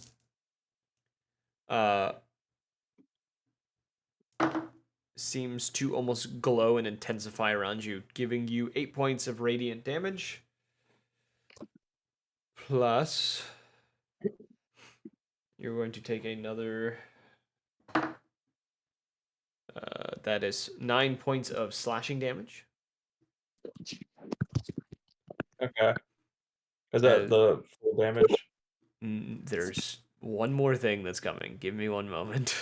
seems to almost glow and intensify around you, giving you 8 points of radiant damage. Plus, you're going to take another That is 9 points of slashing damage. Okay. Is that the full damage? There's one more thing that's coming. Give me one moment.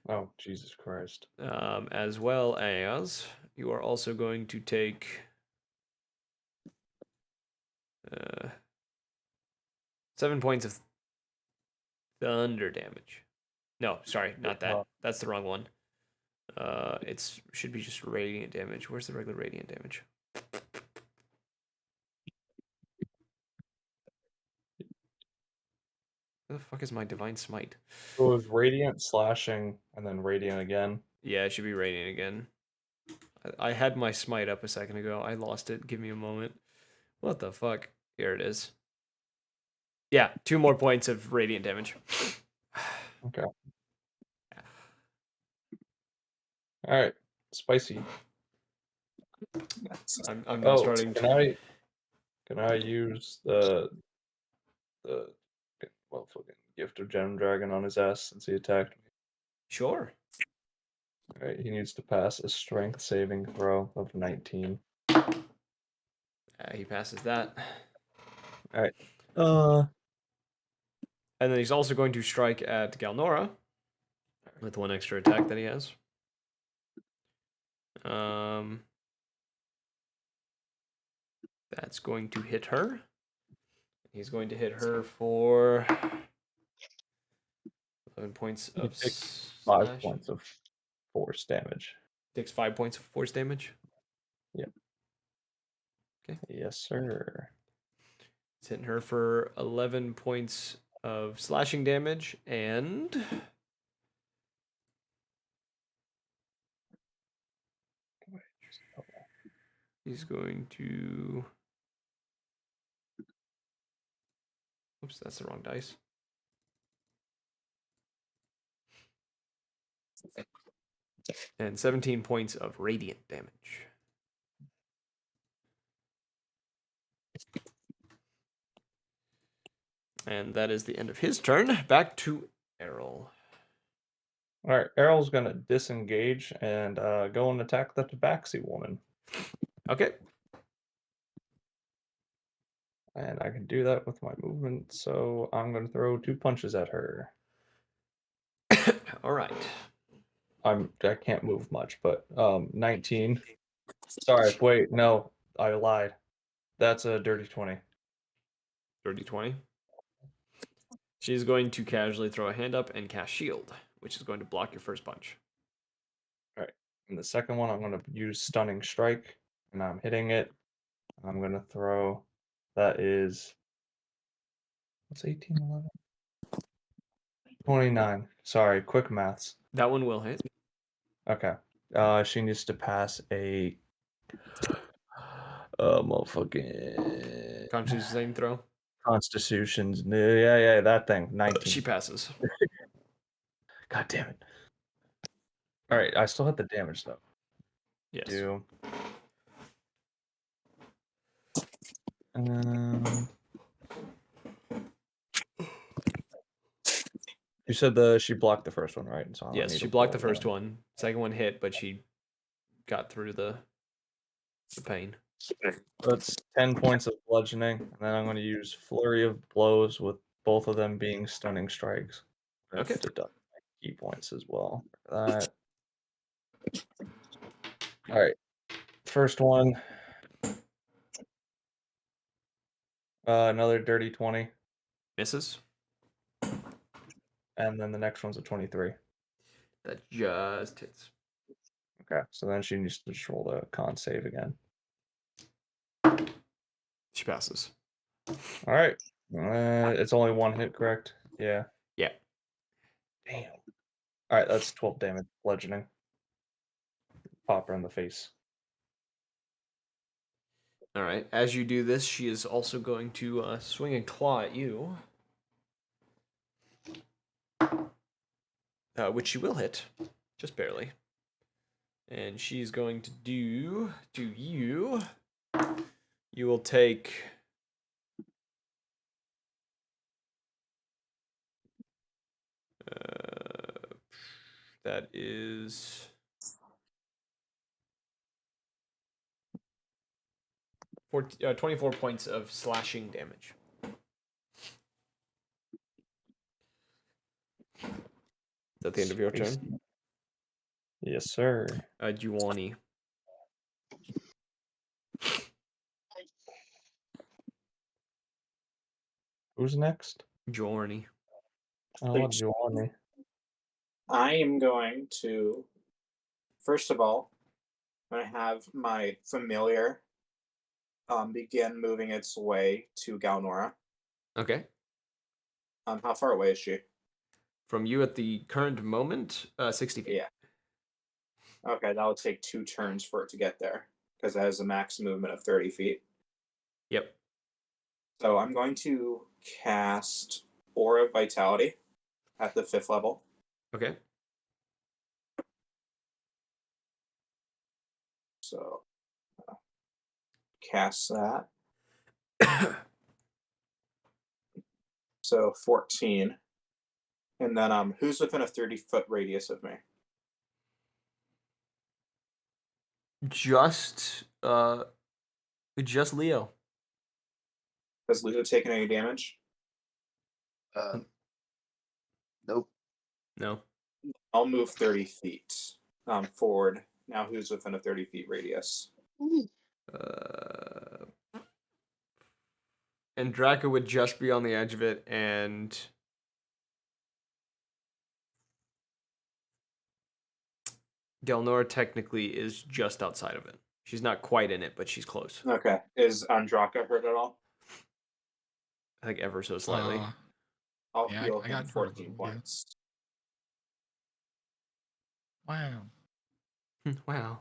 Oh, Jesus Christ. As well as you are also going to take 7 points of thunder damage. No, sorry, not that. That's the wrong one. It's should be just radiant damage. Where's the regular radiant damage? Where the fuck is my divine smite? It was radiant, slashing, and then radiant again. Yeah, it should be radiant again. I had my smite up a second ago. I lost it. Give me a moment. What the fuck? Here it is. Yeah, 2 more points of radiant damage. Okay. All right. Spicy. I'm now starting to. Can I use the well fucking gift of gem dragon on his ass since he attacked me? Sure. All right. He needs to pass a strength saving throw of 19. He passes that. All right. And then he's also going to strike at Galnora with 1 extra attack that he has. That's going to hit her. He's going to hit her for 11 points He of takes slash. 5 points of force damage. Takes 5 points of force damage. Yep. Okay. Yes, sir. It's hitting her for 11 points of slashing damage, and he's going to. Oops, that's the wrong dice. And 17 points of radiant damage. And that is the end of his turn. Back to Errol. All right. Errol's going to disengage and go and attack the Tabaxi woman. Okay. And I can do that with my movement, so I'm going to throw 2 punches at her. All right. I can't move much, but 19. Sorry, wait, no, I lied. That's a dirty 20. Dirty 20. She's going to casually throw a hand up and cast shield, which is going to block your first punch. All right. And the second one, I'm going to use stunning strike, and I'm hitting it. I'm going to throw. That is. What's 18, 11? 29. Sorry, quick maths. That one will hit. Okay. She needs to pass a. Motherfucking. Constitution saving throw. Constitution's. Yeah, that thing. 19. She passes. God damn it. All right, I still have the damage though. Yes. You said she blocked the first one, right? So Yes, she blocked the first one. Second one hit, but she got through the pain. That's 10 points of bludgeoning, and then I'm going to use flurry of blows with both of them being stunning strikes. I have Okay. to deduct my key points as well. For that. All right. First one. Another dirty 20. Misses. And then the next one's a 23. That just hits. Okay, so then she needs to just roll the con save again. She passes. All right. It's only 1 hit, correct? Yeah. Yeah. Damn. All right, that's 12 damage bludgeoning. Pop her in the face. All right. As you do this, she is also going to swing and claw at you, which she will hit, just barely. And she's going to do to you. You will take. That is 24 points of slashing damage. Is that the end of your turn? Yes, sir. Juwani. Who's next? Jorny. Oh, Giovanni. I am going to, first of all, I'm going to have my familiar begin moving its way to Galnora. Okay. How far away is she? From you at the current moment, 60 feet. Yeah. Okay, that will take 2 turns for it to get there because it has a max movement of 30 feet. Yep. So I'm going to cast Aura of Vitality at the 5th level. Okay. So cast that. So 14. And then who's within a 30-foot radius of me? Just Leo. Has Leo taken any damage? Nope. No. I'll move 30 feet forward. Now who's within a 30 feet radius? And Draco would just be on the edge of it, and Galnora technically is just outside of it. She's not quite in it, but she's close. Okay. Is Andraka hurt at all? I think ever so slightly. I'll Yeah, heal I him got hurt a 14 little, yeah. points. Wow. Wow.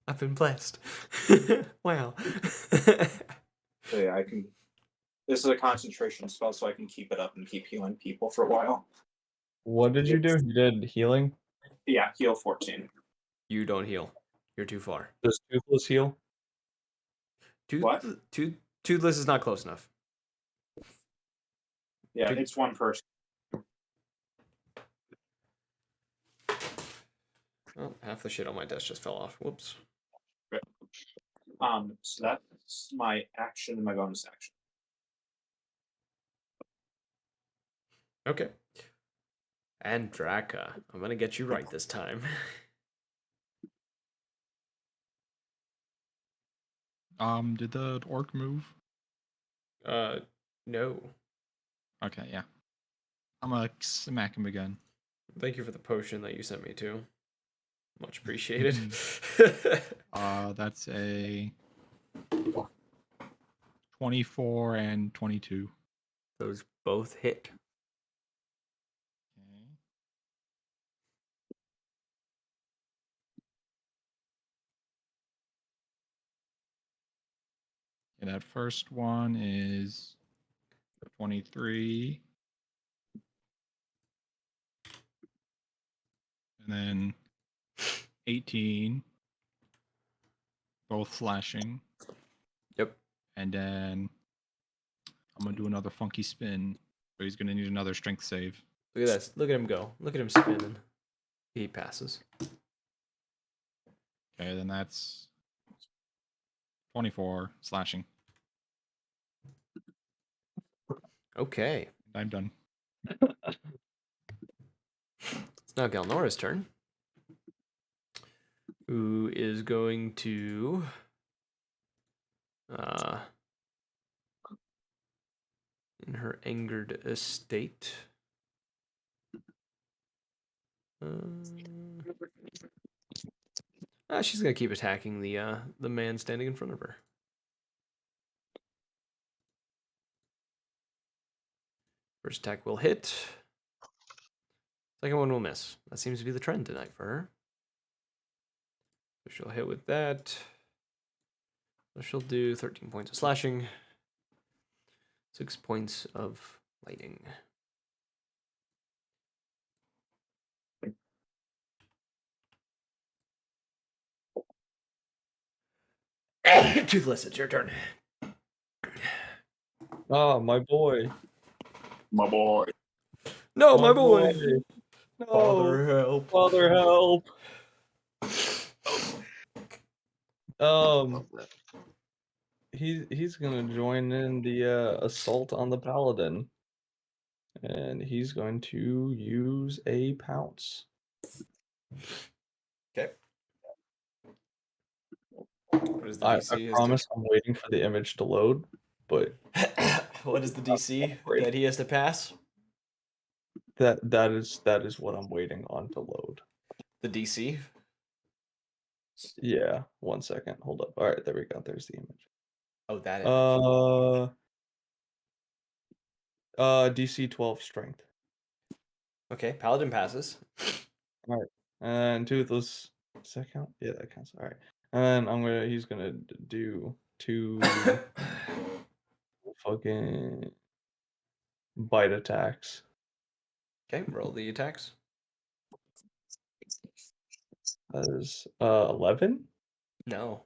I've been blessed. Wow. So yeah, I can. This is a concentration spell, so I can keep it up and keep healing people for a while. What did you do? You did healing? Yeah, heal 14. You don't heal. You're too far. Does Toothless heal? What? Toothless is not close enough. Yeah, it's one person. Oh, half the shit on my desk just fell off. Whoops. So that's my action and my bonus action. Okay. And Draka, I'm gonna get you right this time. Did the orc move? No. Okay, yeah. I'm gonna smack him again. Thank you for the potion that you sent me too. Much appreciated. That's a 24 and 22. Those both hit. Okay. And that first one is 23. And then 18. Both slashing. Yep. And then I'm going to do another funky spin. So he's going to need another strength save. Look at this. Look at him go. Look at him spinning. He passes. Okay, then that's 24 slashing. Okay. I'm done. It's now Galnora's turn. Who is going to in her angered estate. She's gonna keep attacking the man standing in front of her. First attack will hit. Second one will miss. That seems to be the trend tonight for her. So she'll hit with that. So she'll do 13 points of slashing. 6 points of lightning. Toothless, it's your turn. Ah, my boy. My boy. No, my boy. No. Father, help. Father, help. he's gonna join in the assault on the paladin, and he's going to use a pounce. Okay. What is the I DC? promise I'm waiting for the image to load, but What is the DC that he has to pass? that is what I'm waiting on to load. The DC. Yeah, 1 second. Hold up. All right, there we go. There's the image. Oh, that image. DC 12 strength. Okay, Paladin passes. All right, and toothless. Does that count? Yeah, that counts. All right, and he's gonna do 2 fucking bite attacks. Okay, roll the attacks. That is 11. No,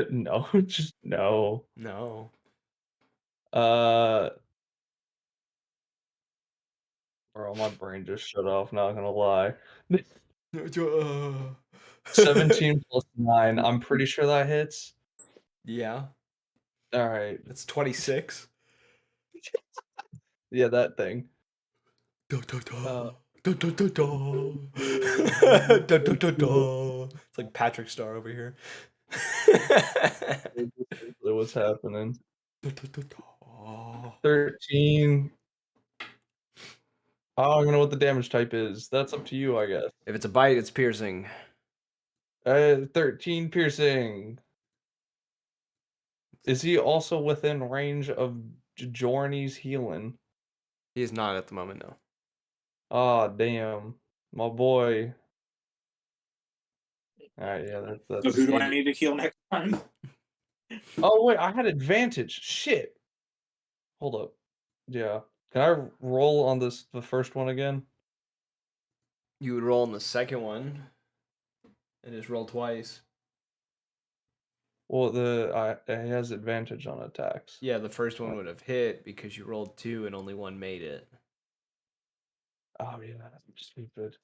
No, just no. no. Uh, bro, my brain just shut off. Not gonna lie. 17 plus 9. I'm pretty sure that hits. Yeah, All right. that's 26. Yeah, that thing. Da, da, da. Uh, Da, da, da, da. Da, da, da, da. It's like Patrick Star over here. what's happening? Da, da, da, da. 13. I don't even know what the damage type is. That's up to you, I guess. If it's a bite, it's piercing. 13 piercing. Is he also within range of Jorny's healing? He is not at the moment, no. Ah, damn. My boy. Alright, yeah, So that's who do I need to heal next time? Oh wait, I had advantage. Shit. Hold up. Yeah. Can I roll on the first one again? You would roll on the second one and just roll twice. Well, he has advantage on attacks. Yeah, the first one would have hit because you rolled 2 and only 1 made it. Oh yeah, that's stupid.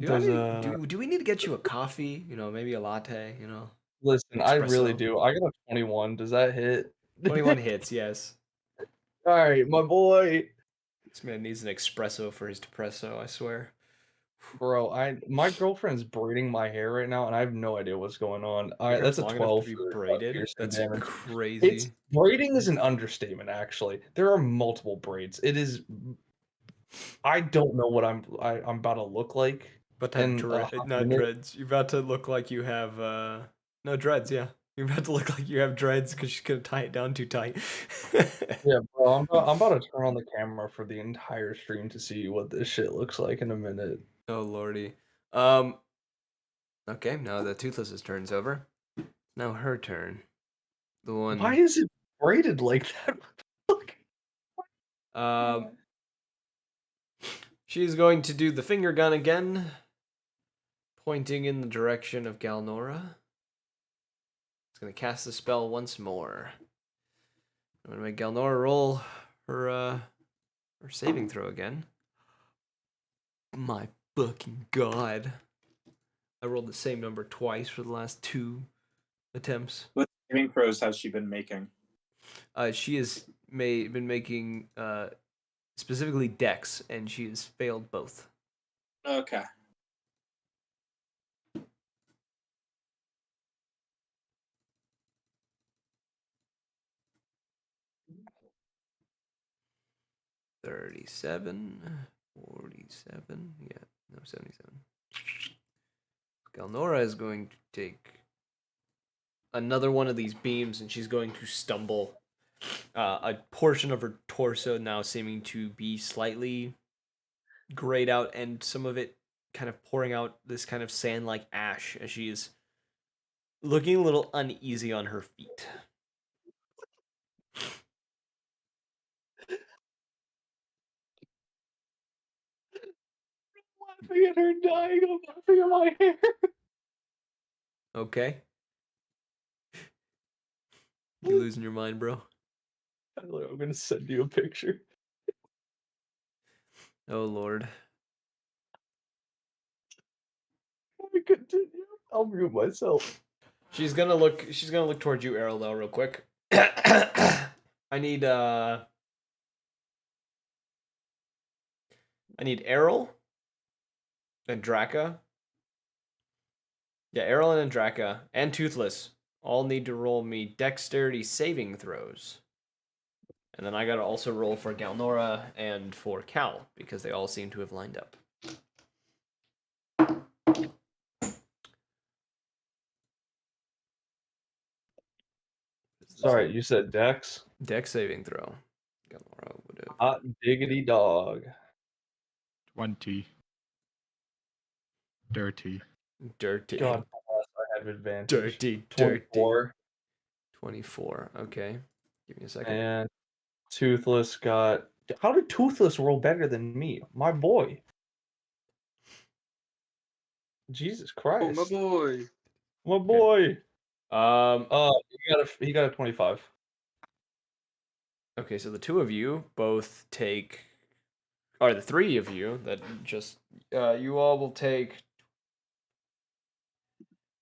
Do we need to get you a coffee? You know, maybe a latte, you know? Listen, I really Espresso. do. I got a 21. Does that hit? 21 hits, yes. All right, my boy. This man needs an espresso for his depresso, I swear. Bro, my girlfriend's braiding my hair right now, and I have no idea what's going on. All Your right, hair's that's a long enough to 12 be for braided? piercing That's damage. crazy. Braiding is an understatement, actually. There are multiple braids. It is. I don't know what I'm about to look like. But to have hot not minute. dreads. You're about to look like you have no dreads, yeah. You're about to look like you have dreads because she's gonna tie it down too tight. Yeah, bro, I'm about to turn on the camera for the entire stream to see what this shit looks like in a minute. Oh lordy. Okay, now the Toothless's turn's over. Now her turn. The one Why is it braided like that? she's going to do the finger gun again, pointing in the direction of Galnora. It's gonna cast the spell once more. I'm gonna make Galnora roll her saving throw again. My fucking god. I rolled the same number twice for the last 2 attempts. What saving throws has she been making? She has been making specifically Dex, and she has failed both. Okay. $37, $47, yeah, no, 77. Galnora is going to take another one of these beams, and she's going to stumble. A portion of her torso now seeming to be slightly grayed out, and some of it kind of pouring out this kind of sand-like ash as she is looking a little uneasy on her feet. I'm laughing at her dying. I'm laughing at my hair. Okay. You losing your mind, bro? I'm gonna send you a picture. Oh lord. Let me continue. I'll mute myself. She's gonna look towards you, Errol, though, real quick. I need Errol and Draka. Yeah, Errol and Draka and Toothless all need to roll me dexterity saving throws. And then I gotta also roll for Galnora and for Cal, because they all seem to have lined up. Sorry, you said Dex? Dex saving throw. Galnora would have. Hot diggity dog. 20. Dirty. Dirty. God bless, I have advantage. Dirty. 24. 24. Okay. Give me a second. And Toothless got... How did Toothless roll better than me? My boy. Jesus Christ. Oh, my boy. My boy. Um. He got a 25. Okay, so the two of you both take, or the three of you that just, you all will take.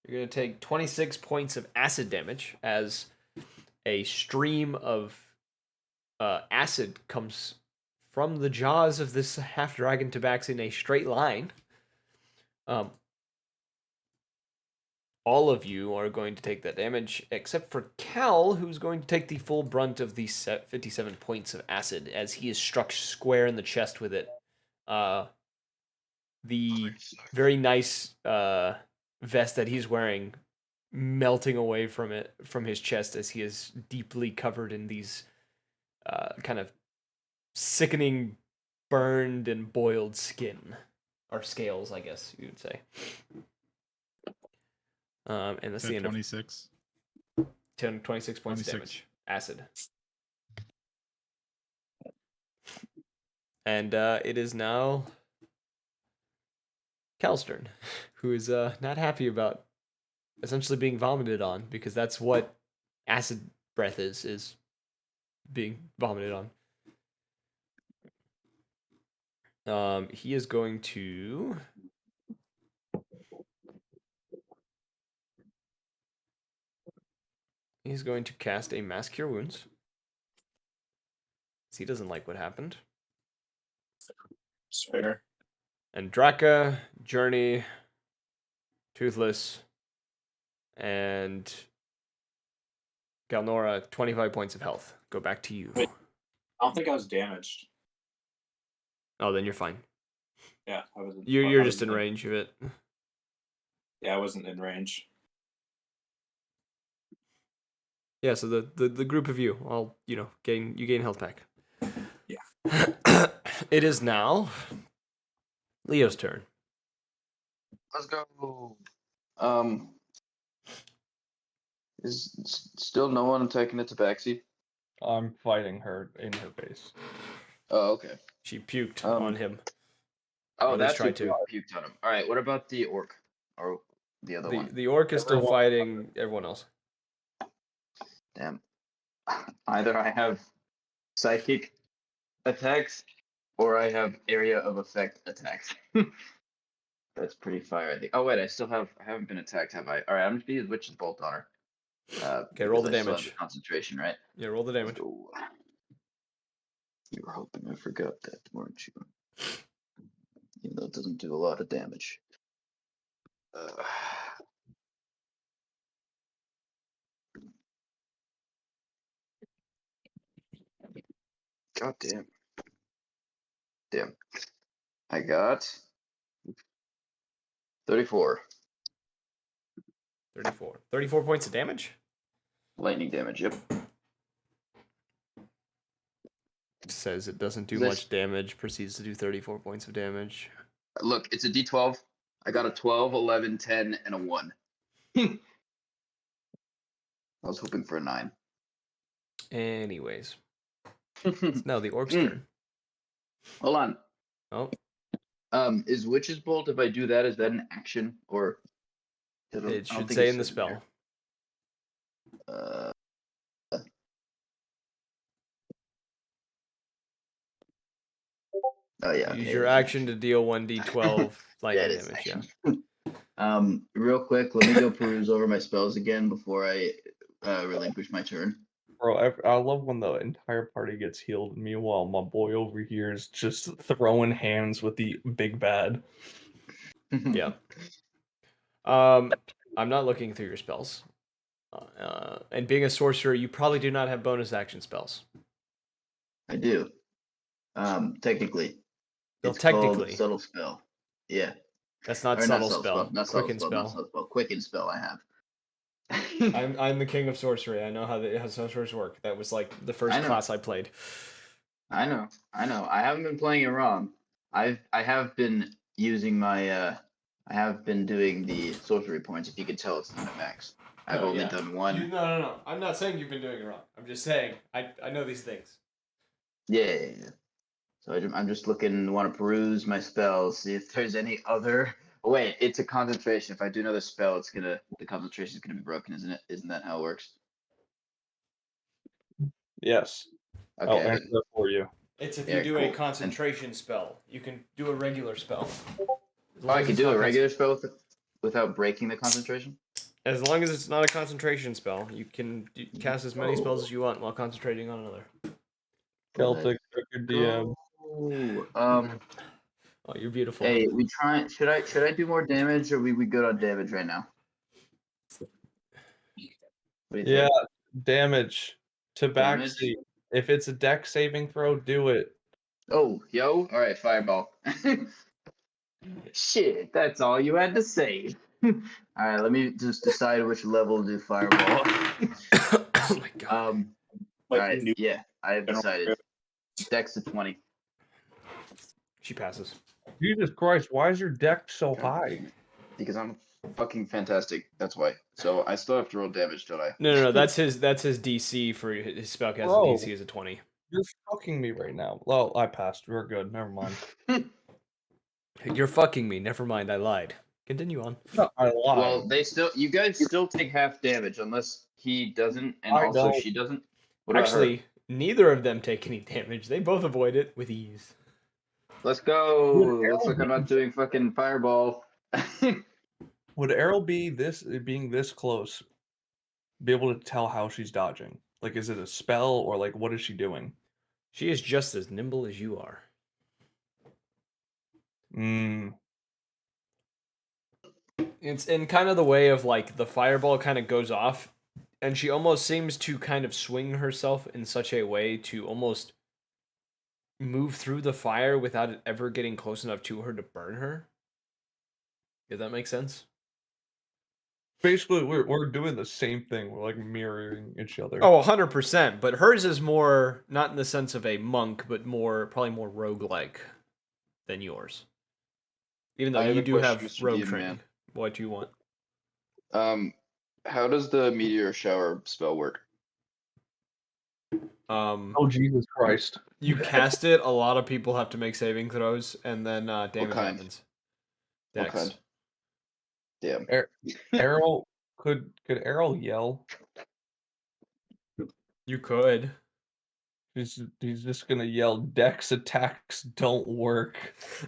You're gonna take 26 points of acid damage as a stream of acid comes from the jaws of this half dragon tabaxi in a straight line. All of you are going to take that damage, except for Cal, who's going to take the full brunt of the 57 points of acid as he is struck square in the chest with it. The very nice vest that he's wearing melting away from his chest as he is deeply covered in these kind of sickening burned and boiled skin, or scales, I guess you would say. And that's the end 26. of 26 points of 26. damage. Acid. And it is now Cal's turn, who is not happy about essentially being vomited on, because that's what acid breath is being vomited on. He is going to... He's going to cast a Mass Cure Wounds. He doesn't like what happened. It's fair. And Draka, Journey, Toothless, and Galnora, 25 points of health. Go back to you. Wait. I don't think I was damaged. Oh, then you're fine. Yeah, I wasn't. You're just in range of it. Yeah, I wasn't in range. Yeah, so the group of you all, gain health back. Yeah. It is now Leo's turn. Let's go. Is still no one attacking the tabaxi? I'm fighting her in her base. Oh, okay. She puked Um, on him. Oh, Or at least that's tried who to. puked on him. All right, what about the orc? Or the other one? The orc is still Everyone- fighting everyone else. Damn. Either I have psychic attacks or I have area of effect attacks. That's pretty fire, I think. Oh wait, I haven't been attacked, have I? All right, I'm just gonna use Witch's Bolt on her. Okay, roll the because I still have damage. the concentration, right? Yeah, roll the damage. So, you were hoping I forgot that, weren't you? Even though it doesn't do a lot of damage. God damn. Damn. I got 34 34. 34 points of damage? lightning damage. Yep. Says it doesn't do This- much damage, proceeds to do 34 points of damage. Look, it's a D12. I got a 12, 11, 10, and a 1. I was hoping for a 9. Anyways. It's now the orc's turn. Hold on. Oh, Is Witch's Bolt, if I do that, is that an action? Or I don't it should think say it in the says spell. here. Oh yeah. Use okay, your it is an action to deal 1d12 Yeah, lightning it is damage, yeah. action. Real quick, let me go peruse over my spells again before I relinquish my turn. Bro, I love when the entire party gets healed. Meanwhile, my boy over here is just throwing hands with the big bad. Yeah. I'm not looking through your spells. And being a sorcerer, you probably do not have bonus action spells. I do. Technically, Well, it's called technically, subtle spell. Yeah, that's not or not subtle subtle spell, spell. not subtle Quicken spell, not spell. subtle spell. Quicken spell. I have. I'm the king of sorcery. I know how sorcerers work. That was like the first I know. class I played. I know. I haven't been playing it wrong. I have been using my I have been doing the sorcery points. If you could tell, it's not a max. I've No, only yeah. done one. No. I'm not saying you've been doing it wrong. I'm just saying I know these things. Yeah. So I'm just looking, want to peruse my spells, see if there's any other. Oh, wait, it's a concentration. If I do another spell, the concentration is gonna be broken, isn't it? Isn't that how it works? Yes. I'll Okay, answer that for you. It's if Yeah, you do cool. a concentration spell. You can do a regular spell. As I long as can it's do not a regular spell without breaking the concentration. As long as it's not a concentration spell, you can cast as many spells as you want while concentrating on another. Celtic, good DM. Go. Oh, you're beautiful. Hey, we try. Should I do more damage, or we good on damage right now? What do you Yeah, think? damage. Damage? Tabaxi. If it's a deck saving throw, do it. Oh, yo! All right, fireball. Shit, that's all you had to say. All right, let me just decide which level to do fireball. Oh my god. All Like right, new yeah, I have general decided. Dex to 20. She passes. Jesus Christ, why is your deck so high? Because I'm fucking fantastic. That's why. So I still have to roll damage, don't I? No. That's his DC for his spellcasting Bro. DC is a 20. You're fucking me right now. Well, I passed. We're good. Never mind. You're fucking me. Never mind. I lied. Continue on. No, I lied. Well, you guys still take half damage unless he doesn't, and I also don't. she doesn't. What about her? Actually, neither of them take any damage. They both avoid it with ease. Let's go. Looks like I'm not doing fucking fireball. Would Errol being this close, be able to tell how she's dodging? Like, is it a spell or like what is she doing? She is just as nimble as you are. It's in kind of the way of like the fireball kind of goes off, and she almost seems to kind of swing herself in such a way to almost move through the fire without it ever getting close enough to her to burn her. Does that make sense? Basically, we're doing the same thing. We're like mirroring each other. Oh, 100%. But hers is more, not in the sense of a monk, but probably more roguelike than yours. Even though I have you a do question, have Mr. rogue DM, training. man. What do you want? How does the meteor shower spell work? Oh Jesus Christ! You cast it, a lot of people have to make saving throws, and then damage kind? happens. What Dex. kind? Damn. Errol could Errol yell? You could. He's just gonna yell. Dex attacks don't work.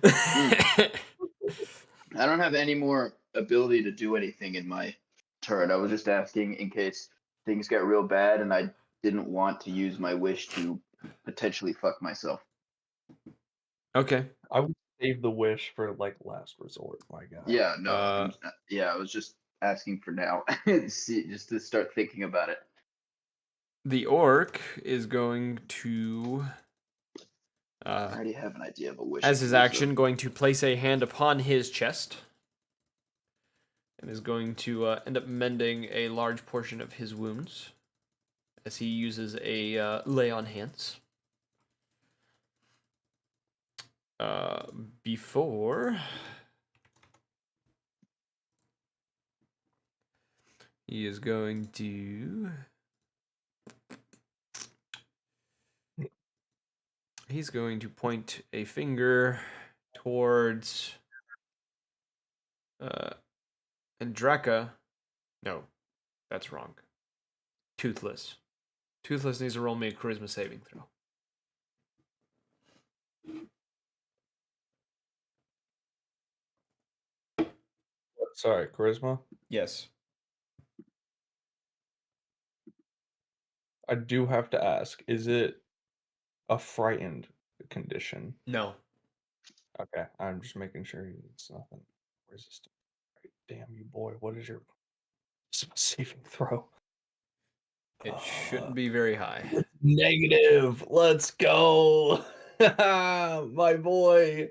I don't have any more ability to do anything in my turn. I was just asking in case things got real bad and I didn't want to use my wish to potentially fuck myself. Okay. I would save the wish for like last resort. My God. Yeah, no. I was just asking for now. See, just to start thinking about it. The orc is going to, I already have an idea of a wish. as his action, going to place a hand upon his chest and is going to end up mending a large portion of his wounds as he uses a lay on hands. Before he is going to... He's going to point a finger towards Andraka. No, that's wrong. Toothless. Toothless needs to roll me a charisma saving throw. Sorry, charisma. Yes. I do have to ask, is it a frightened condition? No. Okay, I'm just making sure it's nothing resistant. Right, damn you, boy. What is your saving throw? It shouldn't be very high. Negative. Let's go. My boy.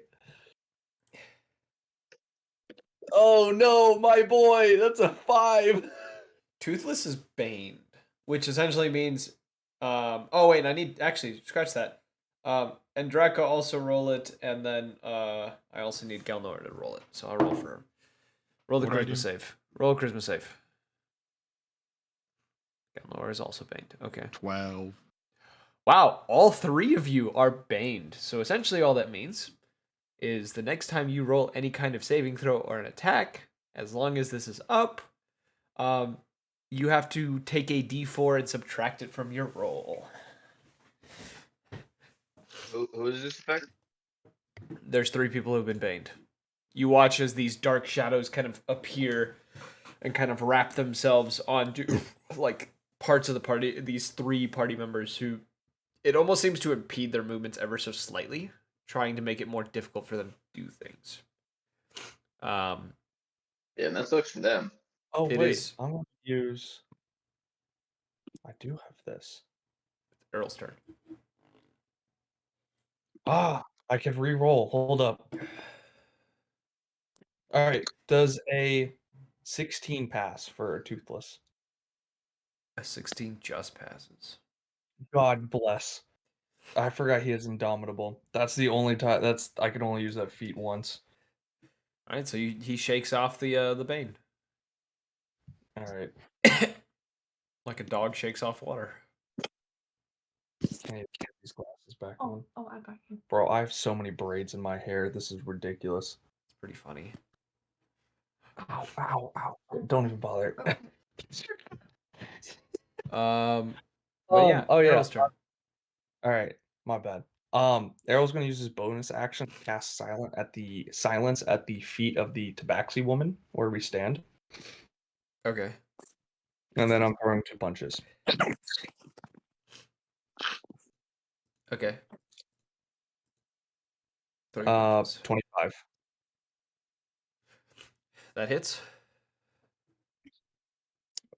Oh no, my boy. That's a 5. Toothless is baned, which essentially means oh wait, I need actually scratch that. And Draco also roll it, and then I also need Galnor to roll it. So I'll roll for him. Roll the What do I do? charisma save. Roll a charisma save. Galnor is also baned. Okay. 12. Wow, all 3 of you are baned. So essentially all that means is the next time you roll any kind of saving throw or an attack, as long as this is up, you have to take a d4 and subtract it from your roll. Who is this affect? There's 3 people who've been baned. You watch as these dark shadows kind of appear and kind of wrap themselves onto like parts of the party, these 3 party members who it almost seems to impede their movements ever so slightly, trying to make it more difficult for them to do things. Yeah, and that sucks for them. Oh It wait, is- I'm gonna use. I do have this. Earl's turn. Ah, I could re-roll. Hold up. All right. Does a 16 pass for a toothless? A 16 just passes. God bless. I forgot he is indomitable. That's the only time. I can only use that feat once. All right, so he shakes off the bane All right. like a dog shakes off water. I need to get these glasses back on. Oh, I got you. Bro, I have so many braids in my hair. This is ridiculous. It's pretty funny. Ow, ow, ow. Don't even bother. But yeah, oh yeah. Earl's turn. All right, my bad. Errol's gonna use his bonus action to cast silence at the feet of the Tabaxi woman where we stand, Okay. and then I'm throwing 2 punches. Okay. Throw your punches. 25. That hits.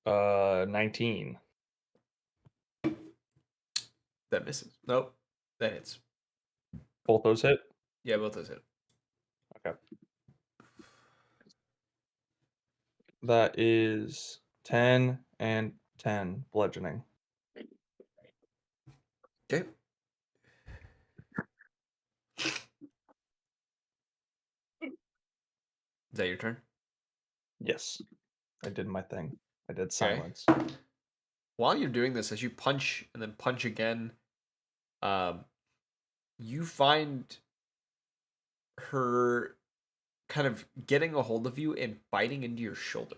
19. That misses. Nope. That hits. Both those hit. Yeah, both those hit. Okay. That is 10 and 10 bludgeoning. Okay. Is that your turn? Yes, I did my thing. I did silence. While you're doing this, as you punch and then punch again, you find her kind of getting a hold of you and biting into your shoulder.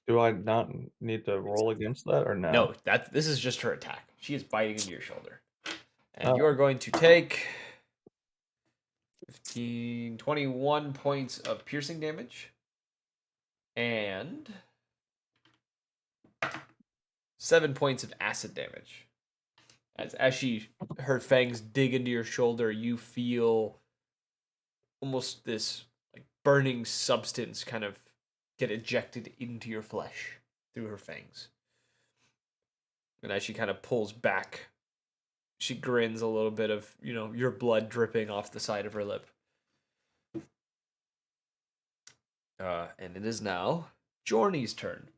Do I not need to roll against that or no? No, this is just her attack. She is biting into your shoulder. And Oh. you are going to take 15, 21 points of piercing damage. And 7 points of acid damage. As her fangs dig into your shoulder, you feel almost this like burning substance kind of get ejected into your flesh through her fangs. And as she kind of pulls back, she grins a little bit of, your blood dripping off the side of her lip. And it is now Jorny's turn.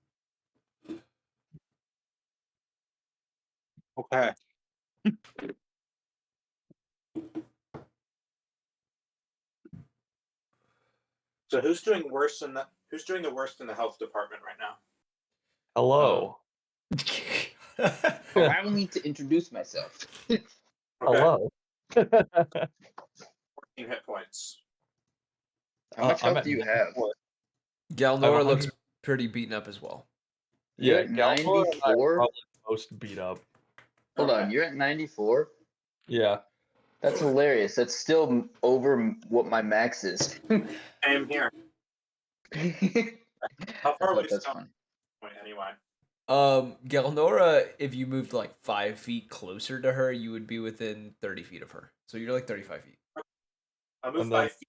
Okay. So who's doing the worst in the health department right now? Hello. Oh, I will need to introduce myself. Okay. Hello. 14 hit points. How much I'm health at do you have? 94. Galnor I'm looks 100. pretty beaten up as well. You're Yeah, at Galmor and I are 94? probably most beat up. Hold Okay. on, you're at 94? Yeah. That's hilarious. That's still over what my max is. I am here. How far away is That's Stone fun. Point anyway? Galnora, if you moved like 5 feet closer to her, you would be within 30 feet of her. So you're like 35 feet. I'll move And then- 5 feet.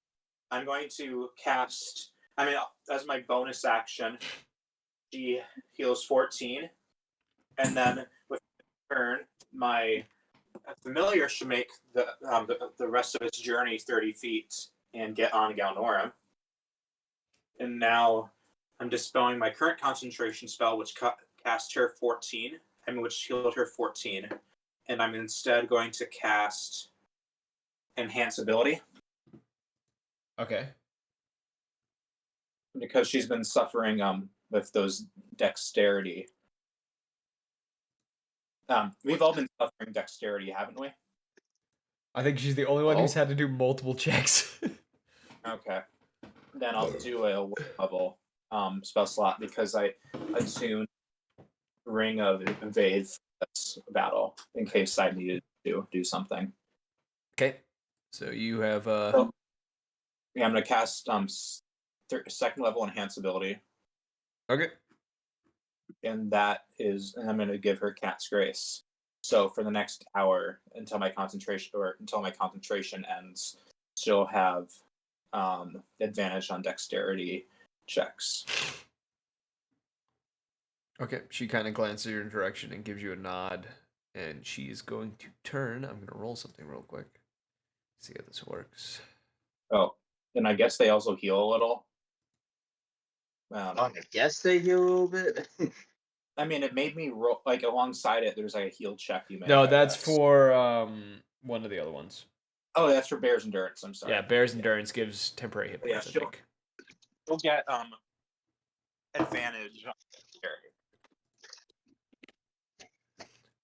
I'm going to cast. I mean, as my bonus action, she heals 14, and then with turn, my familiar should make the rest of its journey 30 feet and get on Galnora. And now I'm dispelling my current concentration spell, which cast her 14. I mean, which healed her 14, and I'm instead going to cast Enhance Ability Okay. because she's been suffering with those dexterity. We've all been suffering dexterity, haven't we? I think she's the only one who's Oh. had to do multiple checks. Okay. Then I'll do a level spell slot because I attuned Ring of Evade for this battle in case I needed to do something. Okay. So you have So, yeah, I'm gonna cast second level Enhance Ability, okay. and I'm gonna give her Cat's Grace. So for the next hour until my concentration ends, she'll have advantage on dexterity checks. Okay. She kind of glances your direction and gives you a nod, and she's going to turn. I'm gonna roll something real quick. See how this works. Oh, and I guess they also heal a little. I guess they heal a little bit. I mean, it made me roll like alongside it. There's like a heal check you make. No, I that's guess. for one of the other ones. Oh, that's for Bear's Endurance. I'm sorry. Yeah, Bear's Endurance gives temporary hit Yeah, points. I sure. think. You'll get advantage on dexterity.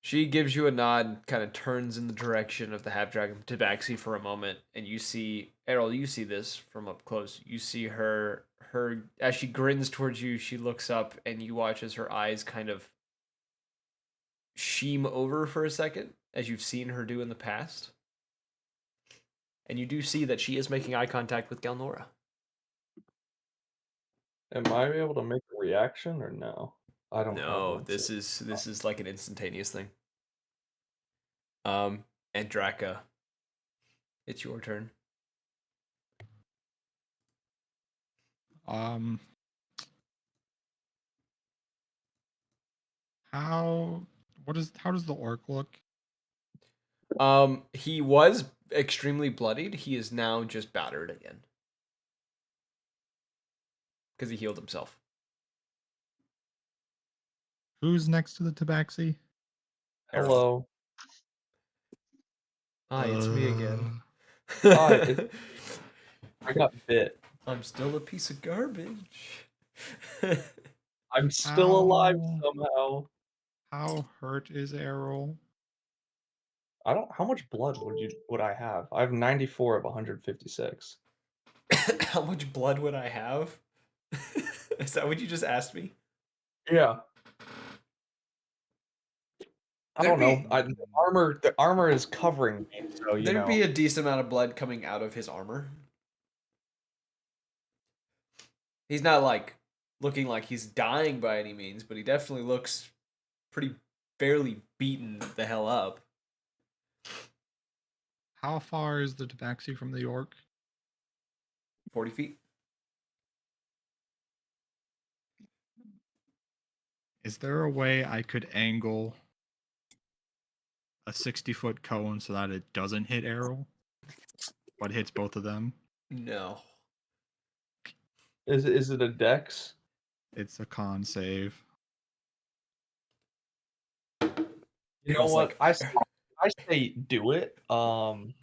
She gives you a nod, kind of turns in the direction of the half dragon tabaxi for a moment, and you see Errol. You see this from up close. You see her as she grins towards you. She looks up, and you watch as her eyes kind of sheem over for a second, as you've seen her do in the past. And you do see that she is making eye contact with Galnora. Am I able to make a reaction or no? I don't have No, one. this is like an instantaneous thing. And Draka, it's your turn. How does the orc look? He was extremely bloodied. He is now just battered again. Because he healed himself. Who's next to the tabaxi? Hello. Hi, it's me again. Hi, I got bit. I'm still a piece of garbage. I'm still alive Ow. somehow. How hurt is Errol? I don't. How much blood would I have? I have 94 of 156. How much blood would I have? Is that what you just asked me? Yeah. I don't know. The armor is covering me, so you There'd know. be a decent amount of blood coming out of his armor. He's not like looking like he's dying by any means, but he definitely looks pretty fairly beaten the hell up. How far is the tabaxi from the orc? 40 feet. Is there a way I could angle a 60-foot cone so that it doesn't hit Errol, but hits both of them? No. Is it a dex? It's a con save. You know was what? like- I say do it. And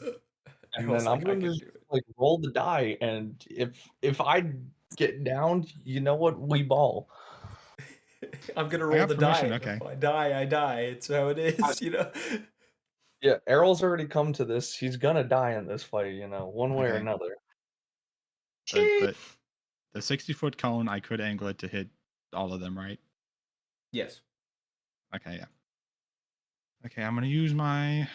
was then I'm like, I going can to do it. like roll the die, and if I get downed, you know what? We ball. I'm gonna I roll got the permission, die. okay. If I die, I die. It's how it is, you know. Yeah, Errol's already come to this. He's gonna die in this fight, you know, one way or Okay. another. The 60-foot cone, I could angle it to hit all of them, right? Yes. Okay, yeah. Okay, I'm gonna use my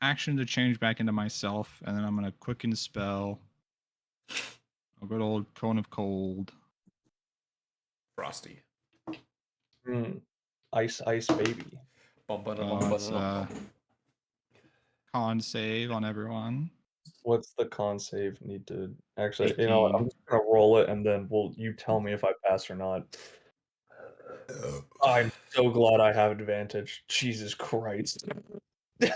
action to change back into myself, and then I'm gonna quicken spell. I'll go to old Cone of Cold. Frosty. Ice, ice, baby. It's con save on everyone. What's the con save? Need to actually, you know what? 18. I'm just gonna roll it, and then you tell me if I pass or not. I'm so glad I have advantage. Jesus Christ. So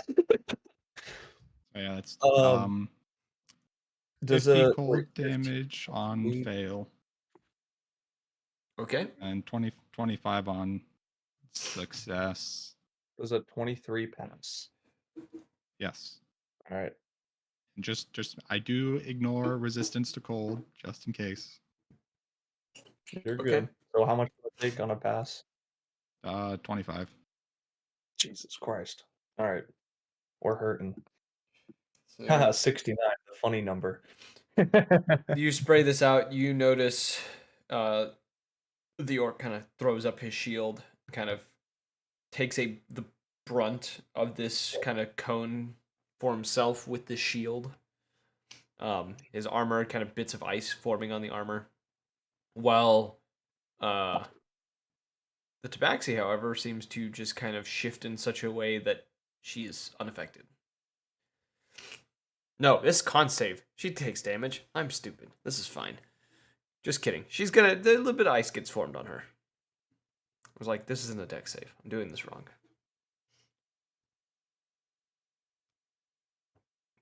yeah, that's Does 50 a cold damage on fail Okay. and 25 on success. does a 23 pass? Yes. All right. And just I do ignore resistance to cold just in case. You're Okay. good. So how much do I take on a pass? 25. Jesus Christ. All right. We're hurting. So 69, the funny number. you spray this out. You notice the orc kind of throws up his shield, kind of takes the brunt of this kind of cone for himself with the shield. His armor, kind of bits of ice forming on the armor. While the Tabaxi, however, seems to just kind of shift in such a way that she is unaffected. No, this is con save. She takes damage. I'm stupid. This is fine. Just kidding. She's gonna. A little bit of ice gets formed on her. I was like, this isn't a deck save. I'm doing this wrong.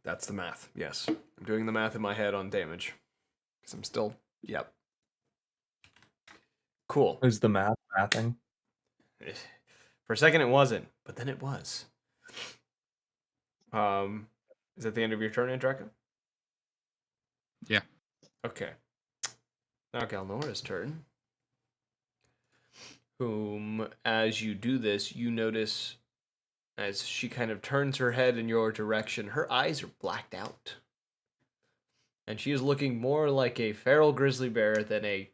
That's the math. Yes. I'm doing the math in my head on damage. Because I'm still. Yep. Cool. Is the mathing? For a second, it wasn't, but then it was. Is that the end of your turn, Andraka? Yeah. Okay. Now Galnora's turn. Whom, as you do this, you notice as she kind of turns her head in your direction, her eyes are blacked out. And she is looking more like a feral grizzly bear than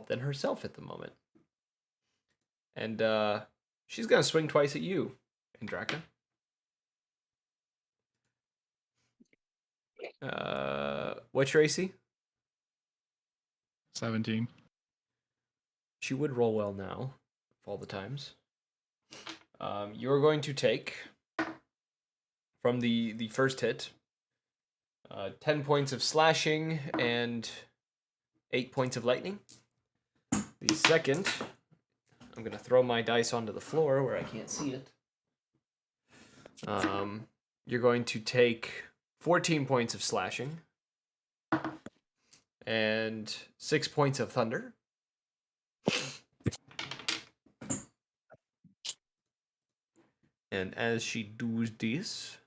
than herself at the moment. And she's gonna swing twice at you, Andraka. What's your AC? 17. She would roll well now, of all the times. You're going to take, from the first hit, 10 points of slashing and 8 points of lightning. The second, I'm going to throw my dice onto the floor where I can't see it. You're going to take 14 points of slashing and 6 points of thunder. And as she does this,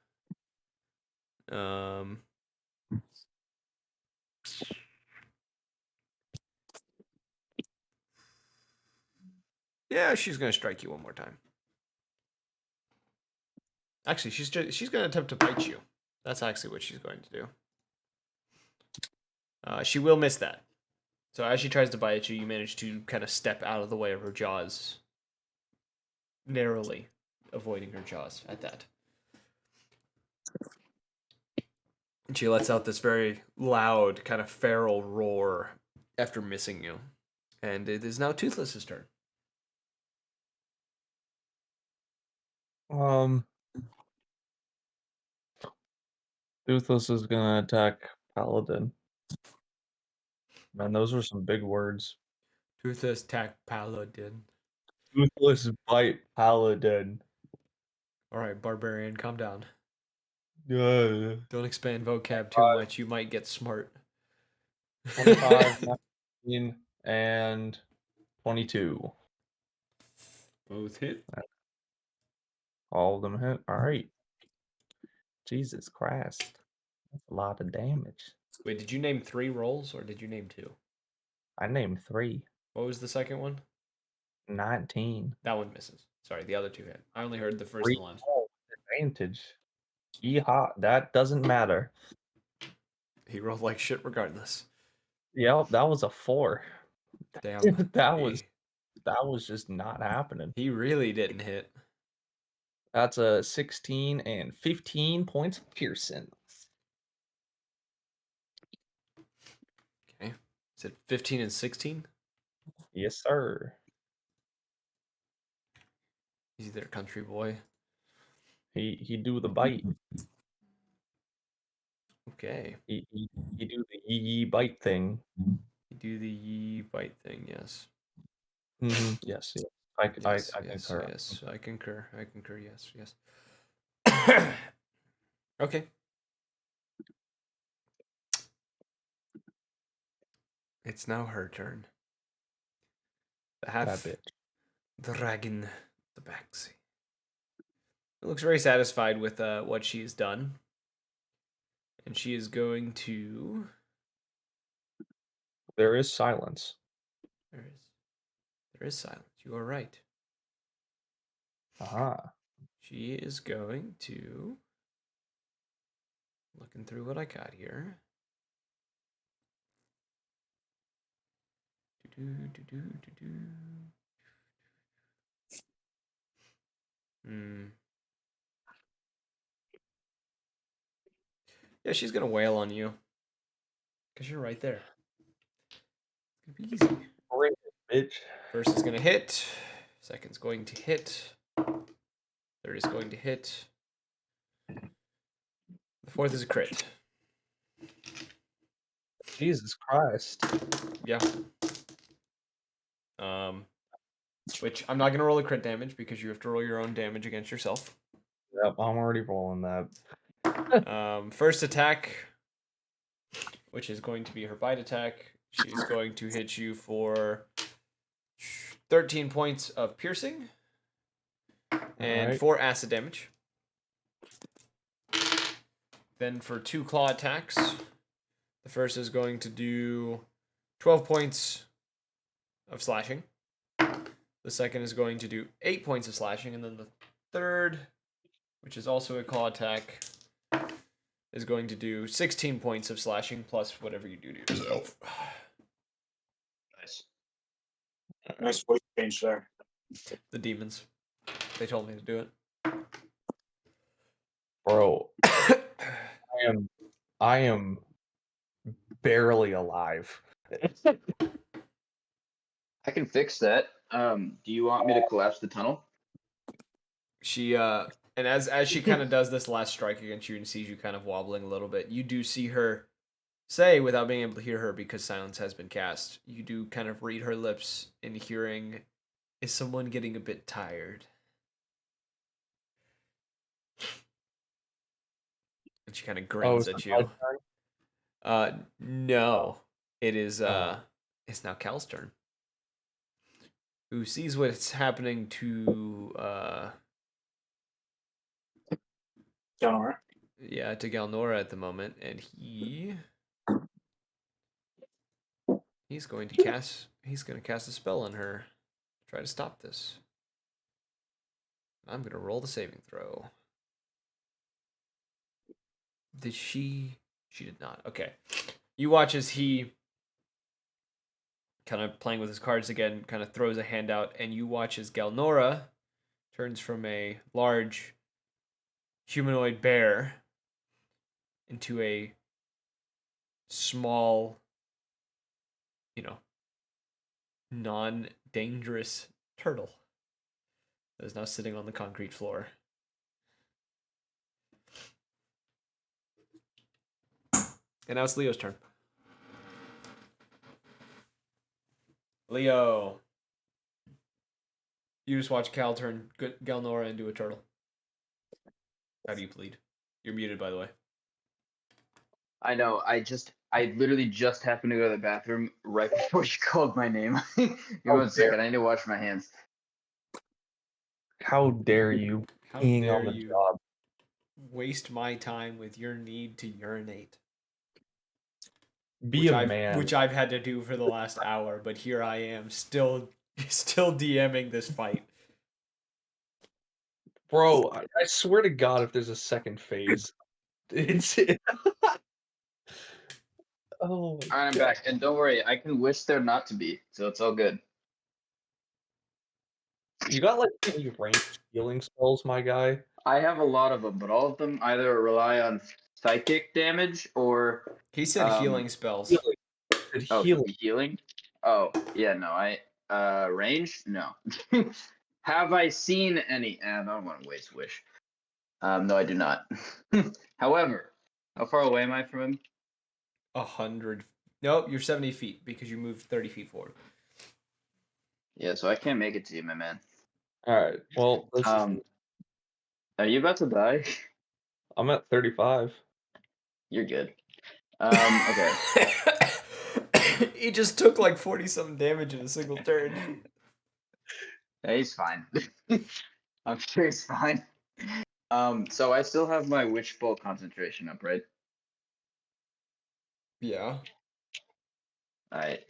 yeah, she's gonna strike you one more time. Actually, she's gonna attempt to bite you. That's actually what she's going to do. She will miss that. So as she tries to bite you, you manage to kind of step out of the way of her jaws, narrowly avoiding her jaws at that. And she lets out this very loud, kind of feral roar after missing you. And it is now Toothless's turn. Toothless is gonna attack Paladin. Man, those were some big words. Toothless attack Paladin. Toothless bite Paladin. Alright, Barbarian, calm down. Yeah. Don't expand vocab too much. You might get smart. 25, 19, and 22. Both hit. All of them hit. All right. Jesus Christ. That's a lot of damage. Wait, did you name 3 rolls or did you name 2? I named 3. What was the second one? 19. That one misses. Sorry, the other 2 hit. I only heard the first 3 and last. advantage. Yeehaw. That doesn't matter. He rolled like shit regardless. Yep, that was a 4. Damn. that was just not happening. He really didn't hit. That's a 16 and 15 points of piercing. Okay. Is it 15 and 16? Yes, sir. Easy there, country boy. He do the bite. Okay. He do the yee bite thing. You do the yee bite thing, yes. Yes, yes. I Yes, yes, concur. yes. I concur. I concur, yes, yes. Okay. It's now her turn. The That half bitch. dragon, the backsy. Looks very satisfied with what she's done. And she is going to. There is silence. There is silence. You are right. Aha. She is going to. Looking through what I got here. Yeah, she's gonna wail on you. Because you're right there. It's gonna be easy. Bring it, bitch. First is gonna hit. Second's going to hit. Third is going to hit. The fourth is a crit. Jesus Christ. Yeah. Which I'm not gonna roll a crit damage because you have to roll your own damage against yourself. Yep, I'm already rolling that. First attack, which is going to be her bite attack. She's going to hit you for 13 points of piercing and 4 acid damage. Then for 2 claw attacks, the first is going to do 12 points of slashing. The second is going to do 8 points of slashing, and then the third, which is also a claw attack, is going to do 16 points of slashing plus whatever you do to yourself. Nice. Nice voice change there. The demons. They told me to do it. Bro, I am barely alive. I can fix that. Do you want me to collapse the tunnel? She and as she kind of does this last strike against you and sees you kind of wobbling a little bit, you do see her say, without being able to hear her because silence has been cast, you do kind of read her lips in hearing, is someone getting a bit tired? And she kind of grins at you. No. It is it's now Cal's turn. Who sees what's happening to Galnora. Yeah, to Galnora at the moment, and he's going to cast a spell on her. Try to stop this. I'm gonna roll the saving throw. Did she? She did not. Okay. You watch as he, kind of playing with his cards again, kind of throws a hand out, and you watch as Galnora turns from a large humanoid bear into a small, non-dangerous turtle that is now sitting on the concrete floor. And now it's Leo's turn. Leo. You just watch Cal turn Galnora into a turtle. How do you plead? You're muted, by the way. I know. I literally just happened to go to the bathroom right before you called my name. Give me 1 second. I need to wash my hands. How dare you? How Being dare on the you job. waste my time with your need to urinate? Be a man. Which I've had to do for the last hour, but here I am, still DMing this fight. Bro, I swear to God, if there's a second phase, it's. Oh my All right, I'm God. back. And don't worry, I can wish there not to be, so it's all good. You got like any range healing spells, my guy? I have a lot of them, but all of them either rely on psychic damage or He said healing spells. Healing. Said oh, healing. healing. Oh, yeah, no, range? No. Have I seen any? I don't want to waste wish. No, I do not. However, how far away am I from him? 100. Nope, you're 70 feet because you moved 30 feet forward. Yeah, so I can't make it to you, my man. All right. Well, this is, Are you about to die? I'm at 35. You're good. Okay. He just took like 40 something damage in a single turn. Yeah, he's fine. I'm sure he's fine. So I still have my Witch Bolt concentration up, right? Yeah. Alright.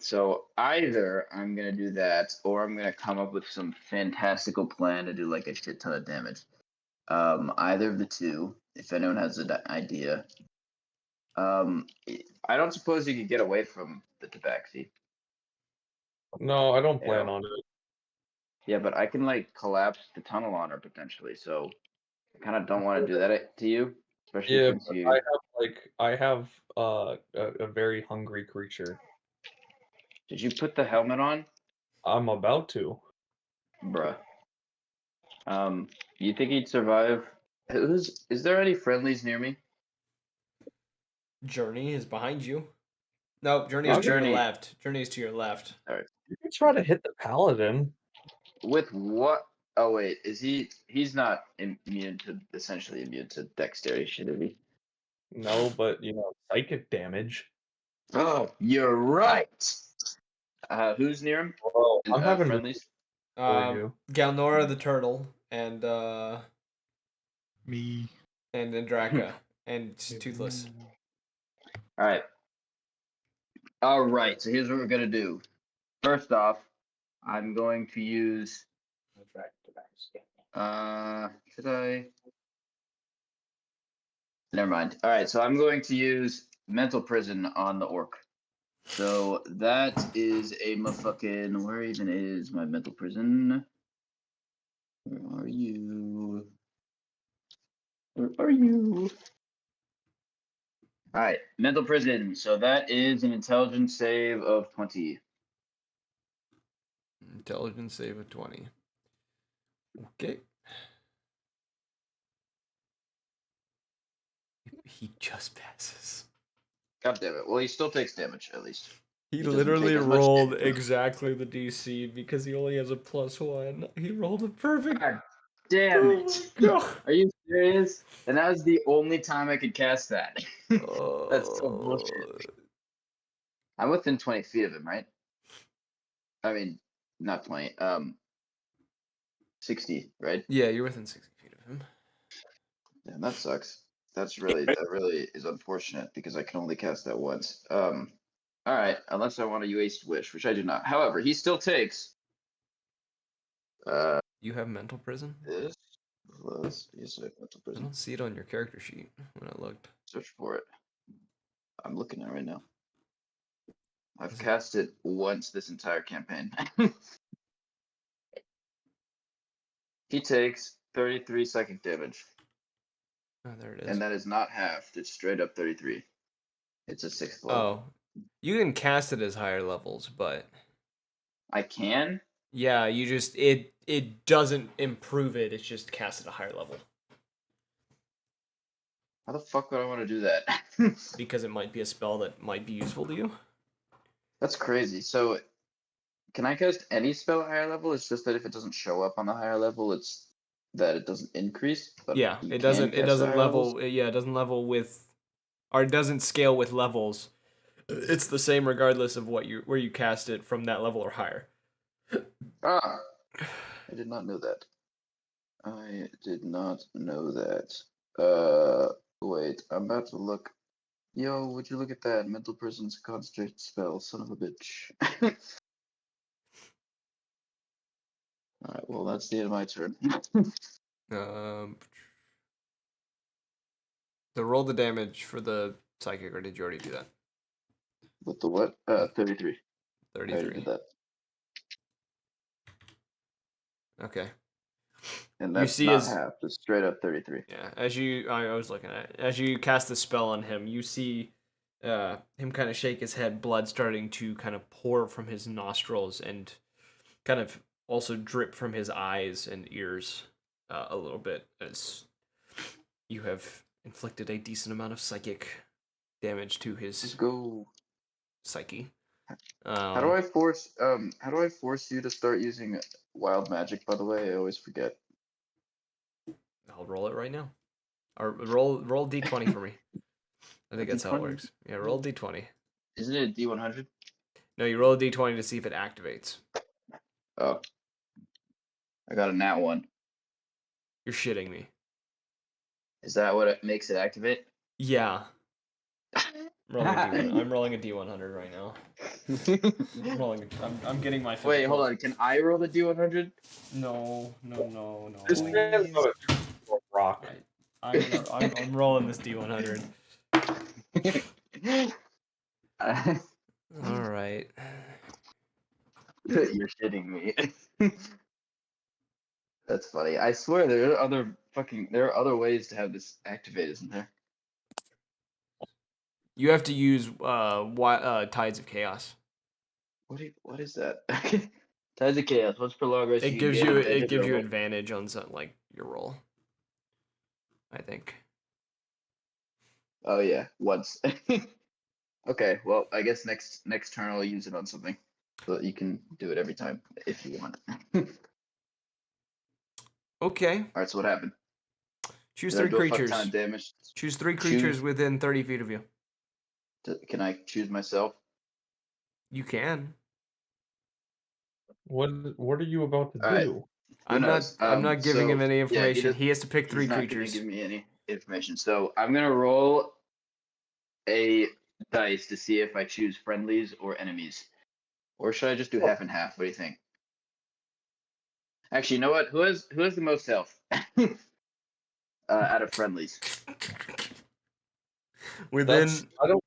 So either I'm gonna do that, or I'm gonna come up with some fantastical plan to do like a shit ton of damage. Either of the two, if anyone has an idea. I don't suppose you could get away from the tabaxi. No, I don't plan Yeah. on it. Yeah, but I can like collapse the tunnel on her potentially, so I kind of don't want to do that to you, especially Yeah, since but you. I have a very hungry creature. Did you put the helmet on, I'm about to. bruh? You think he'd survive? Is there any friendlies near me? Journey is behind you. Nope, Journey Is is to your Journey- left. Journey is to your left. You can try to hit the paladin. With what? Oh wait, is he? He's not essentially immune to dexterity, should he? No, but psychic damage. Oh, you're right. Who's near him? Well, I'm having to Friendlies. for you. Galnora the turtle and Me. Andraka and Toothless. All right. All right. So here's what we're gonna do. First off, I'm going to use. Should I? Never mind. All right. So I'm going to use mental prison on the orc. So that is a motherfucking. Where even is my mental prison? Where are you? Where are you? All right, mental prison. So that is an intelligence save of 20. Intelligence save of 20. Okay. He just passes. God damn it. Well, he still takes damage, at least. He doesn't literally take as much rolled damage. exactly the DC because he only has a +1. He rolled a perfect. God damn Oh it. my god. Are you serious? And that was the only time I could cast that. That's so bullshit. I'm within 20 feet of him, right? I mean, not 20. 60, right? Yeah, you're within 60 feet of him. Damn, that sucks. That really is unfortunate because I can only cast that once. All right, unless I want to waste wish, which I do not. However, he still takes. You have mental prison? This plus yes, I have mental I prison. don't see it on your character sheet when I looked. Search for it. I'm looking at it right now. I've Is it- cast it once this entire campaign. He takes 33 psychic damage, Oh, there it is. and that is not halved. It's straight up 33. It's a 6th level. Oh, you can cast it as higher levels, but I can. yeah, you just it doesn't improve it. It's just cast at a higher level How the fuck would I want to do that? because it might be a spell that might be useful to you. That's crazy. So, can I cast any spell at higher level? It's just that if it doesn't show up on the higher level, it's that it doesn't increase. But Yeah, you it can doesn't cast at higher levels? level. Yeah, it doesn't level with, or it doesn't scale with levels. It's the same regardless of where you cast it from that level or higher. Ah, I did not know that. I did not know that. Wait, I'm about to look. Yo, would you look at that? Mental prison's concentrate spell, son of a bitch. Alright, well, that's the end of my turn. So roll the damage for the psychic, or did you already do that? With the what? 33. I already 33. did that. Okay. And You that's see not his- half, just straight up 33. Yeah, I was looking at it. As you cast the spell on him, you see him kind of shake his head, blood starting to kind of pour from his nostrils and kind of also drip from his eyes and ears a little bit as you have inflicted a decent amount of psychic damage to Let's his go. psyche. How do I force you to start using wild magic, by the way? I always forget. I'll roll it right now. Or roll d20 for me. I think A that's how it D20? works. Yeah, roll d20. Isn't it a D100? No, you roll a d20 to see if it activates. Oh. I got a nat 1. You're shitting me. Is that what it makes it activate? Yeah. I'm rolling a d100 right now. I'm getting my physical. Wait, hold on. Can I roll the D100? No. This man's got a rock. I'm rolling this d100. All right. You're shitting me. That's funny. I swear there are other ways to have this activate, isn't there? You have to use Tides of Chaos. What is that? Tides of Chaos. Once per long rest, It you gives gain you advantage over- advantage on like your roll. I think. Oh yeah, once. Okay, well I guess next turn I'll use it on something, so that you can do it every time if you want. Okay. All right, so what happened? Choose Did I 3 do a fuck creatures. ton of damage? Choose 3 creatures within 30 feet of you. Can I choose myself? You can. What are you about to All right. do? Who I'm knows? not giving him any Yeah, information. He has to pick 3 he's not gonna creatures. give me any information. So I'm gonna roll a dice to see if I choose friendlies or enemies, or should I just do half and half? What do you think? Actually, you know what? Who has the most health out of friendlies? Within I don't.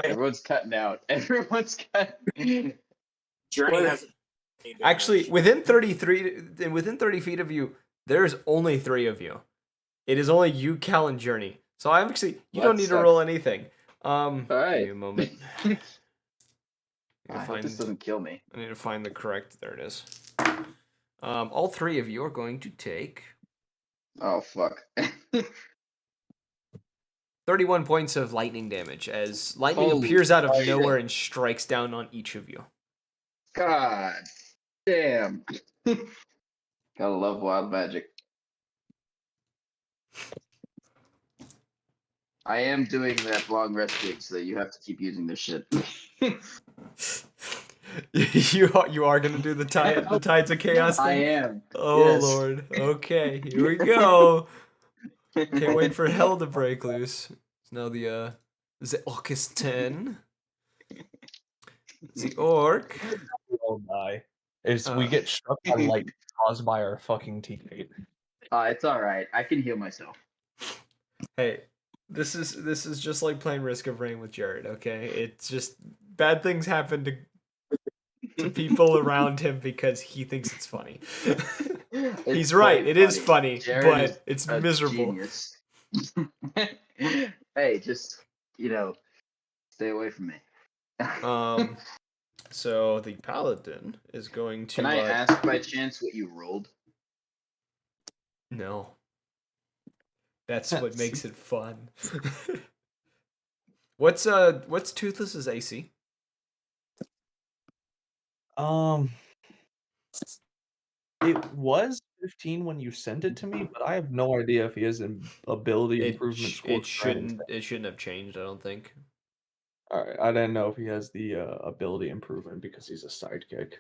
Everyone's cutting out. Everyone's cutting. Journey What? has any Actually, damage. within 30 feet of you, there's only 3 of you. It is only you, Cal, and Journey. So I'm actually you Well, don't that need to sucks. roll anything. All Give right. me a moment. I hope this doesn't kill me. I need to find the correct. There it is. All 3 of you are going to take Oh fuck. 31 points of lightning damage as lightning Holy appears out of shit. nowhere and strikes down on each of you. God damn. Gotta love wild magic. I am doing that long rest gig so that you have to keep using this shit. you are gonna do the tides of chaos thing. I am. Oh Yes. Lord. Okay, here we go. Can't wait for hell to break loose. It's now the Orcus 10. The orc. We all die. Is we Uh. get struck by lightning caused by our fucking teammate. It's all right. I can heal myself. Hey, this is just like playing Risk of Rain with Jared, okay? It's just bad things happen to people around him because he thinks it's funny. He's right, it is funny, Jared but is it's a miserable. Genius. Hey, just stay away from me. So the paladin is going to Can I ask by chance what you rolled? No. That's what makes it fun. What's Toothless's AC? It was 15 when you sent it to me, but I have no idea if he has an ability improvement score. It shouldn't have changed, I don't think. All right, I didn't know if he has the ability improvement because he's a sidekick.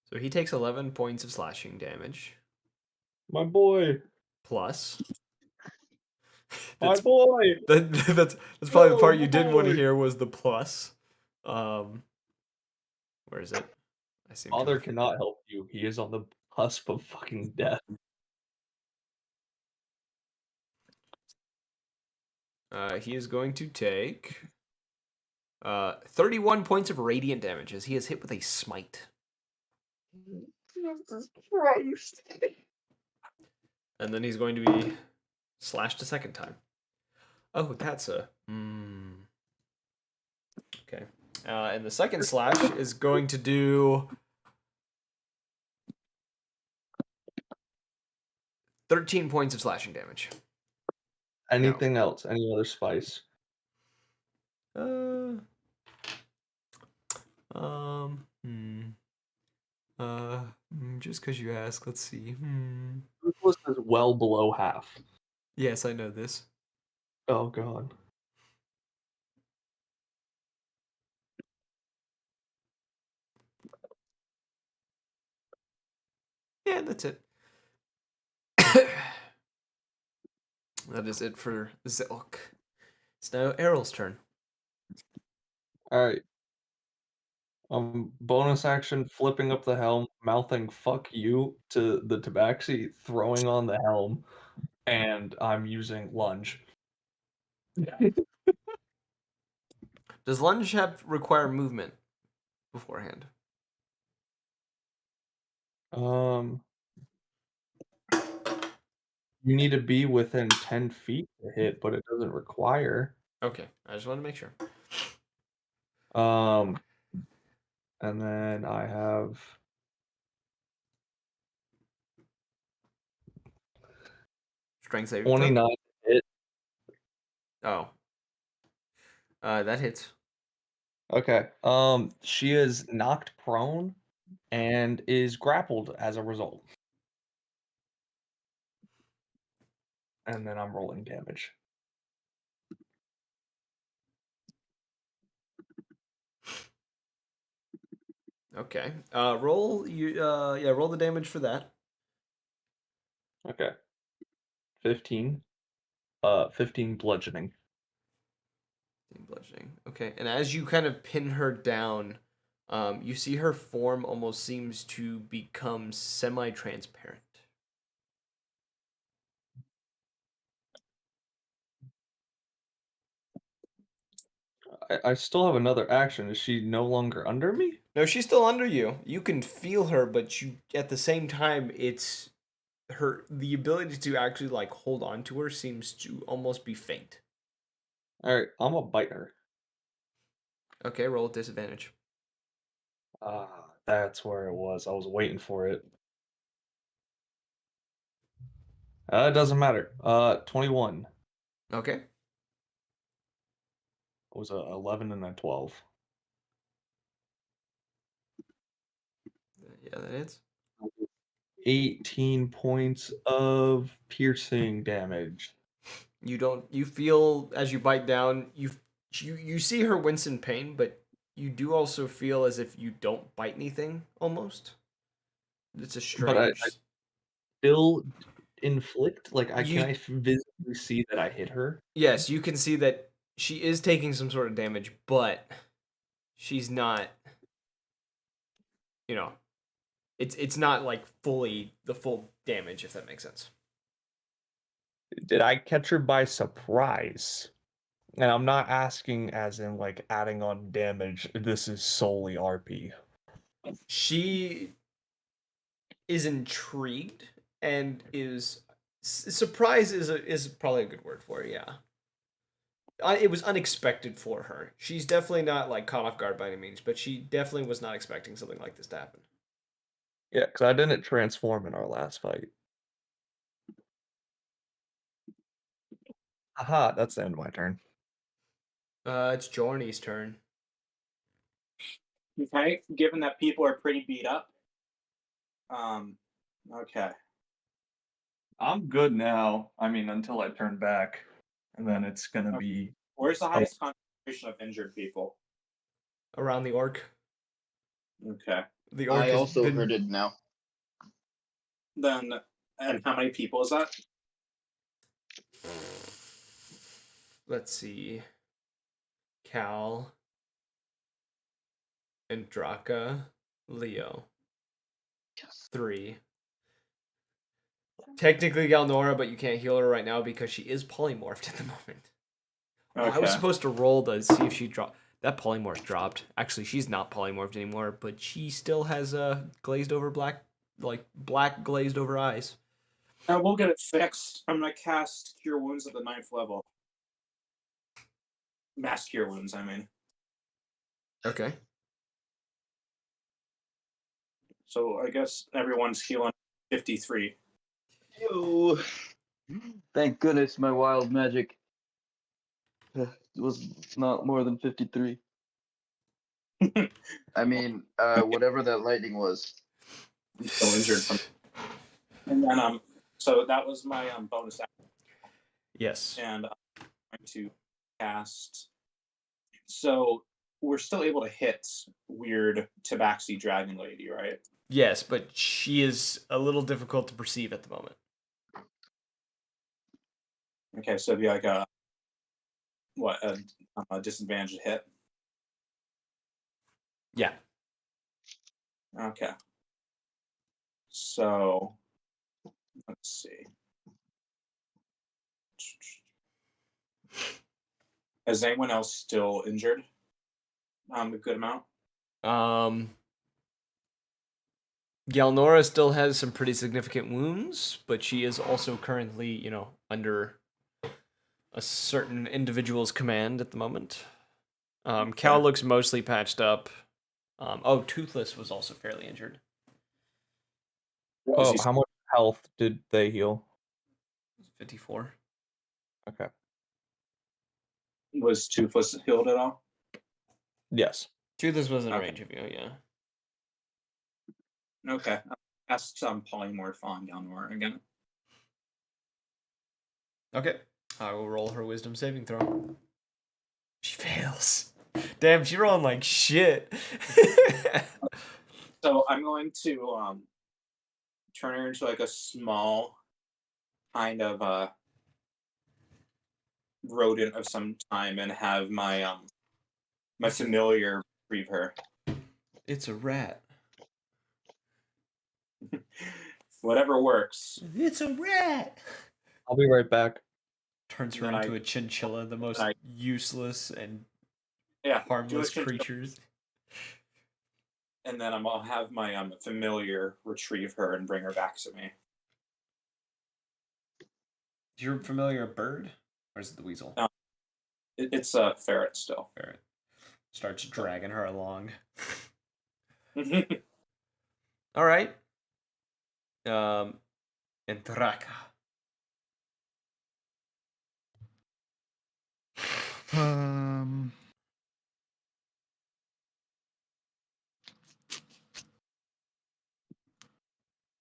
So he takes 11 points of slashing damage. My boy. Plus. My boy. That's probably the part you didn't want to boy. hear was the plus. Where is it? I seem Father cannot help you. He is on the cusp of fucking death. He is going to take 31 points of radiant damage as he is hit with a smite. And then he's going to be slashed a second time. Oh, that's a... Okay. And the second slash is going to do 13 points of slashing damage. Anything else? Any other spice? Uh, um, hmm. Just because you ask, let's see. This list is well below half. Yes, I know this. Oh god. Yeah, that's it. That is it for Zilk. It's now Errol's turn. All right. Bonus action, flipping up the helm, mouthing "fuck you" to the tabaxi, throwing on the helm, and I'm using lunge. Does lunge require movement beforehand? You need to be within 10 feet to hit, but it doesn't require. Okay, I just want to make sure. And then I have Strength saving throw? 29 to hit. Oh. That hits. Okay. She is knocked prone and is grappled as a result. And then I'm rolling damage. Okay. Roll the damage for that. Okay. 15. 15 bludgeoning. Bludgeoning. Okay, and as you kind of pin her down, you see her form almost seems to become semi-transparent. I still have another action. Is she no longer under me? No, she's still under you. You can feel her, but you at the same time, it's the ability to actually like hold on to her seems to almost be faint. All right, I'm gonna bite her. Okay, roll at disadvantage. That's where it was. I was waiting for it. It doesn't matter. 21. Okay. It was a 11 and a 12. Yeah, that is. 18 points of piercing damage. You feel as you bite down, you see her wince in pain, but you do also feel as if you don't bite anything almost. It's a But I strange. still inflict? Like, You can I visibly see that I hit her? Yes, you can see that she is taking some sort of damage, but she's not, you know, it's not like fully the full damage, if that makes sense. Did I catch her by surprise? And I'm not asking as in like adding on damage. This is solely RP. She is intrigued and is surprise is probably a good word for it, yeah. It was unexpected for her. She's definitely not like caught off guard by any means, but she definitely was not expecting something like this to happen. Yeah, because I didn't transform in our last fight. Aha, that's the end of my turn. It's Jorny's turn. Okay, given that people are pretty beat up. Okay. I'm good now. I mean, until I turn back. And then it's gonna be... Where's the highest concentration of injured people? Around the orc. Okay. The orc I has also been... heard it now. Then, and how many people is that? Let's see. Cal, Andraka, Leo. 3. Technically Galnora, but you can't heal her right now because she is polymorphed at the moment. Oh, I was Okay. supposed to roll to see if she dropped. that polymorph dropped. Actually, she's not polymorphed anymore, but she still has glazed over black, like black glazed over eyes. We'll get it fixed. I'm gonna cast Cure Wounds at the 9th level. Mass Cure Wounds, I mean. Okay. So I guess everyone's healing 53. Yo. Thank goodness my wild magic was not more than 53. I mean, whatever that lightning was. I'm still injured from. And then so that was my bonus action, Yes. and I'm going to cast. So we're still able to hit weird Tabaxi Dragon Lady, right? Yes, but she is a little difficult to perceive at the moment. Okay, so it'd be like a disadvantaged hit. Yeah. Okay. So let's see. Is anyone else still injured? A good amount. Galnora still has some pretty significant wounds, but she is also currently, under a certain individual's command at the moment. Cal looks mostly patched up. Toothless was also fairly injured. Oh, how much health did they heal? 54. Okay. Was Toothless healed at all? Yes. Toothless was in Okay. range of you, yeah. Okay. Cast some polymorph on Galnor again. Okay. I will roll her wisdom saving throw. She fails. Damn, she rolling like shit. So I'm going to turn her into like a small kind of rodent of some time and have my my familiar retrieve her. It's a rat. Whatever works. It's a rat. I'll be right back. Turns her Then into a chinchilla, the most useless and Yeah, harmless do a chinchilla. creatures. And then I'll have my familiar retrieve her and bring her back to me. Is your familiar a bird? Or is it the weasel? No. It's a ferret still. Ferret. Starts dragging her along. All right. Entraka.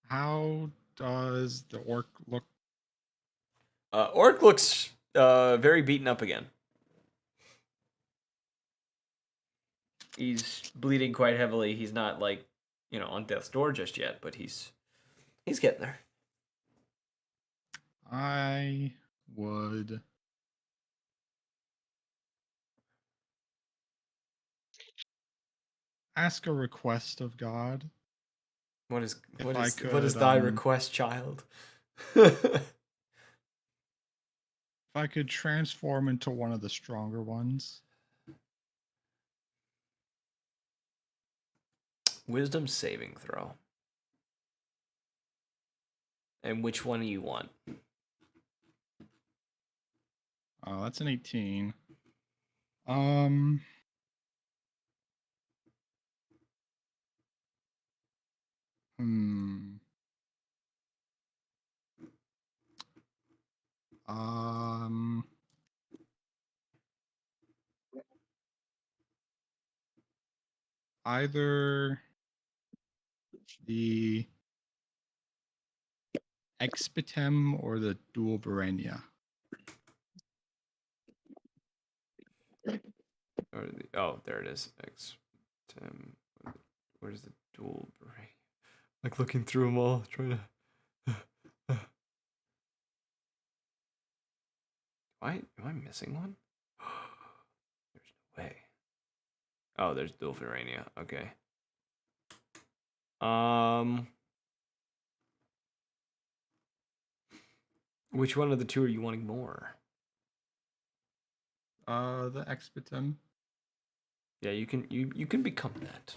How does the orc look? Orc looks very beaten up again. He's bleeding quite heavily. He's not on death's door just yet, but he's getting there. I would ask a request of God. What is If what I is what is could, thy request, child? If I could transform into one of the stronger ones. Wisdom saving throw. And which one do you want? Oh, that's an 18. Hmm. Either the Expitem or the Dual Barenia. There it is. Where's the dual brain? Like looking through them all, trying to. Am I missing one? There's no way. Oh, there's dual Virania. Okay. Which one of the two are you wanting more? The Expitem. Yeah, you can become that.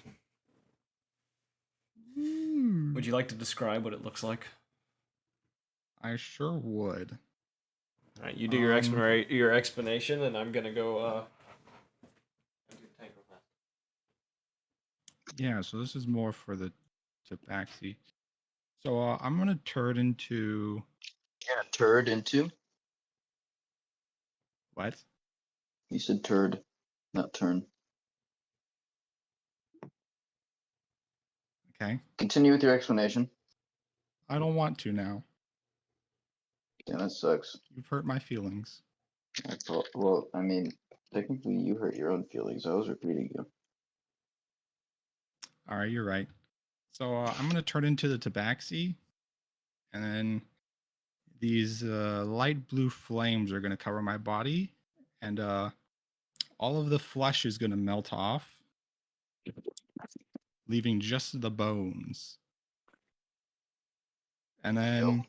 Would you like to describe what it looks like? I sure would. All right, you do your explanation, and I'm gonna go. Yeah, so this is more for the tabaxi. So I'm gonna turn into Yeah, turd into. what? You said turd, not turn. Okay. Continue with your explanation. I don't want to now. Yeah, that sucks. You've hurt my feelings. Well, I mean, technically, you hurt your own feelings. I was repeating you. All right, you're right. So I'm gonna turn into the tabaxi, and then these light blue flames are gonna cover my body, and all of the flesh is gonna melt off, leaving just the bones. And then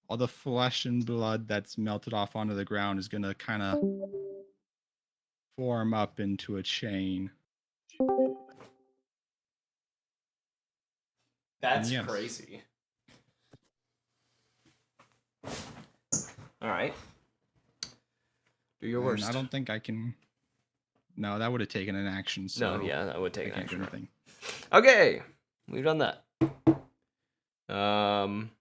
all the flesh and blood that's melted off onto the ground is gonna kind of form up into a chain. That's Yes. crazy. All right. Do your And worst. I don't think I can. No, that would have taken an action. So No, yeah, that would I take an can't do action. anything. Okay, we've done that. Um.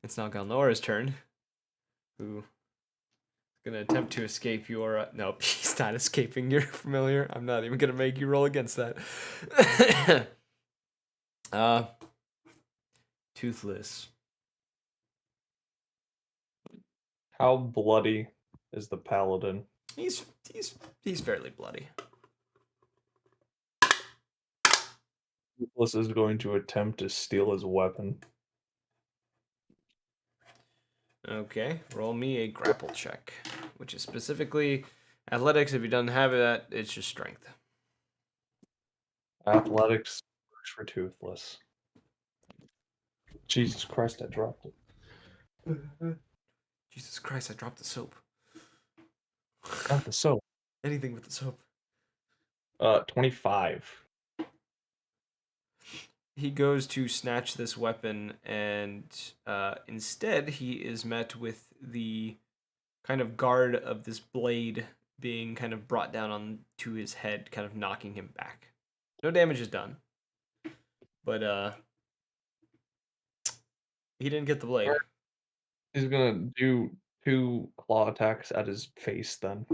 It's now Galnora's turn. Who is gonna attempt to escape your? Nope, he's not escaping your familiar. I'm not even gonna make you roll against that. Toothless. How bloody is the paladin? He's he's fairly bloody. Toothless is going to attempt to steal his weapon. Okay, roll me a grapple check, which is specifically athletics. If he doesn't have that, it's just strength. Athletics works for Toothless. Jesus Christ, I dropped it. Jesus Christ, I dropped the soap. Not the soap. Anything with the soap. 25. He goes to snatch this weapon, and instead he is met with the kind of guard of this blade being kind of brought down onto his head, kind of knocking him back. No damage is done, but he didn't get the blade. He's gonna do 2 claw attacks at his face then.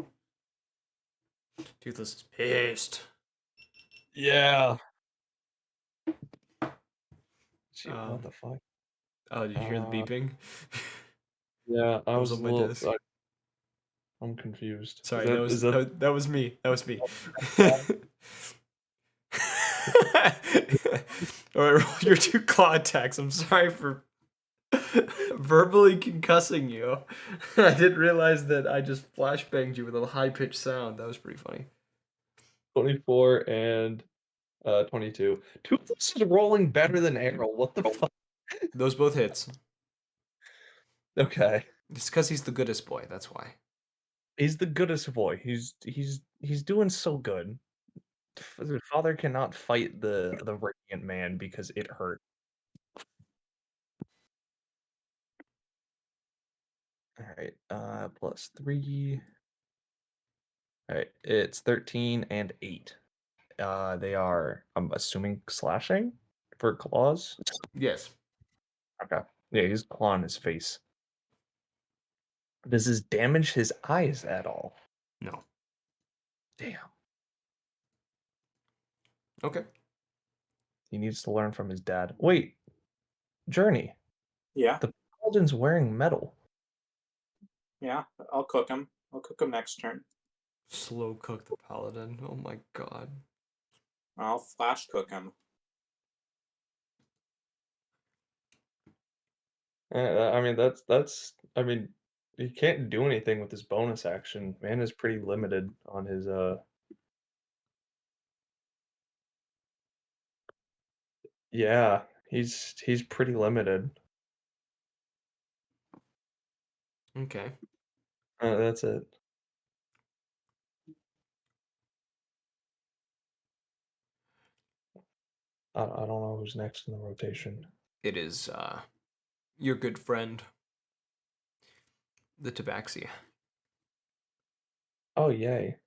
Toothless is pissed. Yeah. Gee, what the fuck? Oh, did you hear the beeping? Yeah, I That was was on a my little. desk. I'm confused. Sorry, Is that that was me. That was me. All right, roll your 2 claw attacks. I'm sorry for verbally concussing you. I didn't realize that I just flashbanged you with a high pitched sound. That was pretty funny. 24 and 22? Toothless is rolling better than Errol. What the fuck? Those both hits. Okay. It's because he's the goodest boy. That's why. He's the goodest boy. He's doing so good. The father cannot fight the radiant man because it hurt. All right. Plus 3. All right. It's 13 and 8. They are, I'm assuming, slashing for claws. Yes. Okay. Yeah, he's clawing his face. Does this damage his eyes at all? No. Damn. Okay. He needs to learn from his dad. Wait, Journey. Yeah, The paladin's wearing metal. yeah. I'll cook him. I'll cook him next turn. Slow cook the paladin. Oh my god. I'll flash cook him. I mean, that's. I mean, he can't do anything with his bonus action. Man is pretty limited on his. Yeah, he's pretty limited. Okay. That's it. I don't know who's next in the rotation. It is your good friend, the Tabaxi. Oh, yay.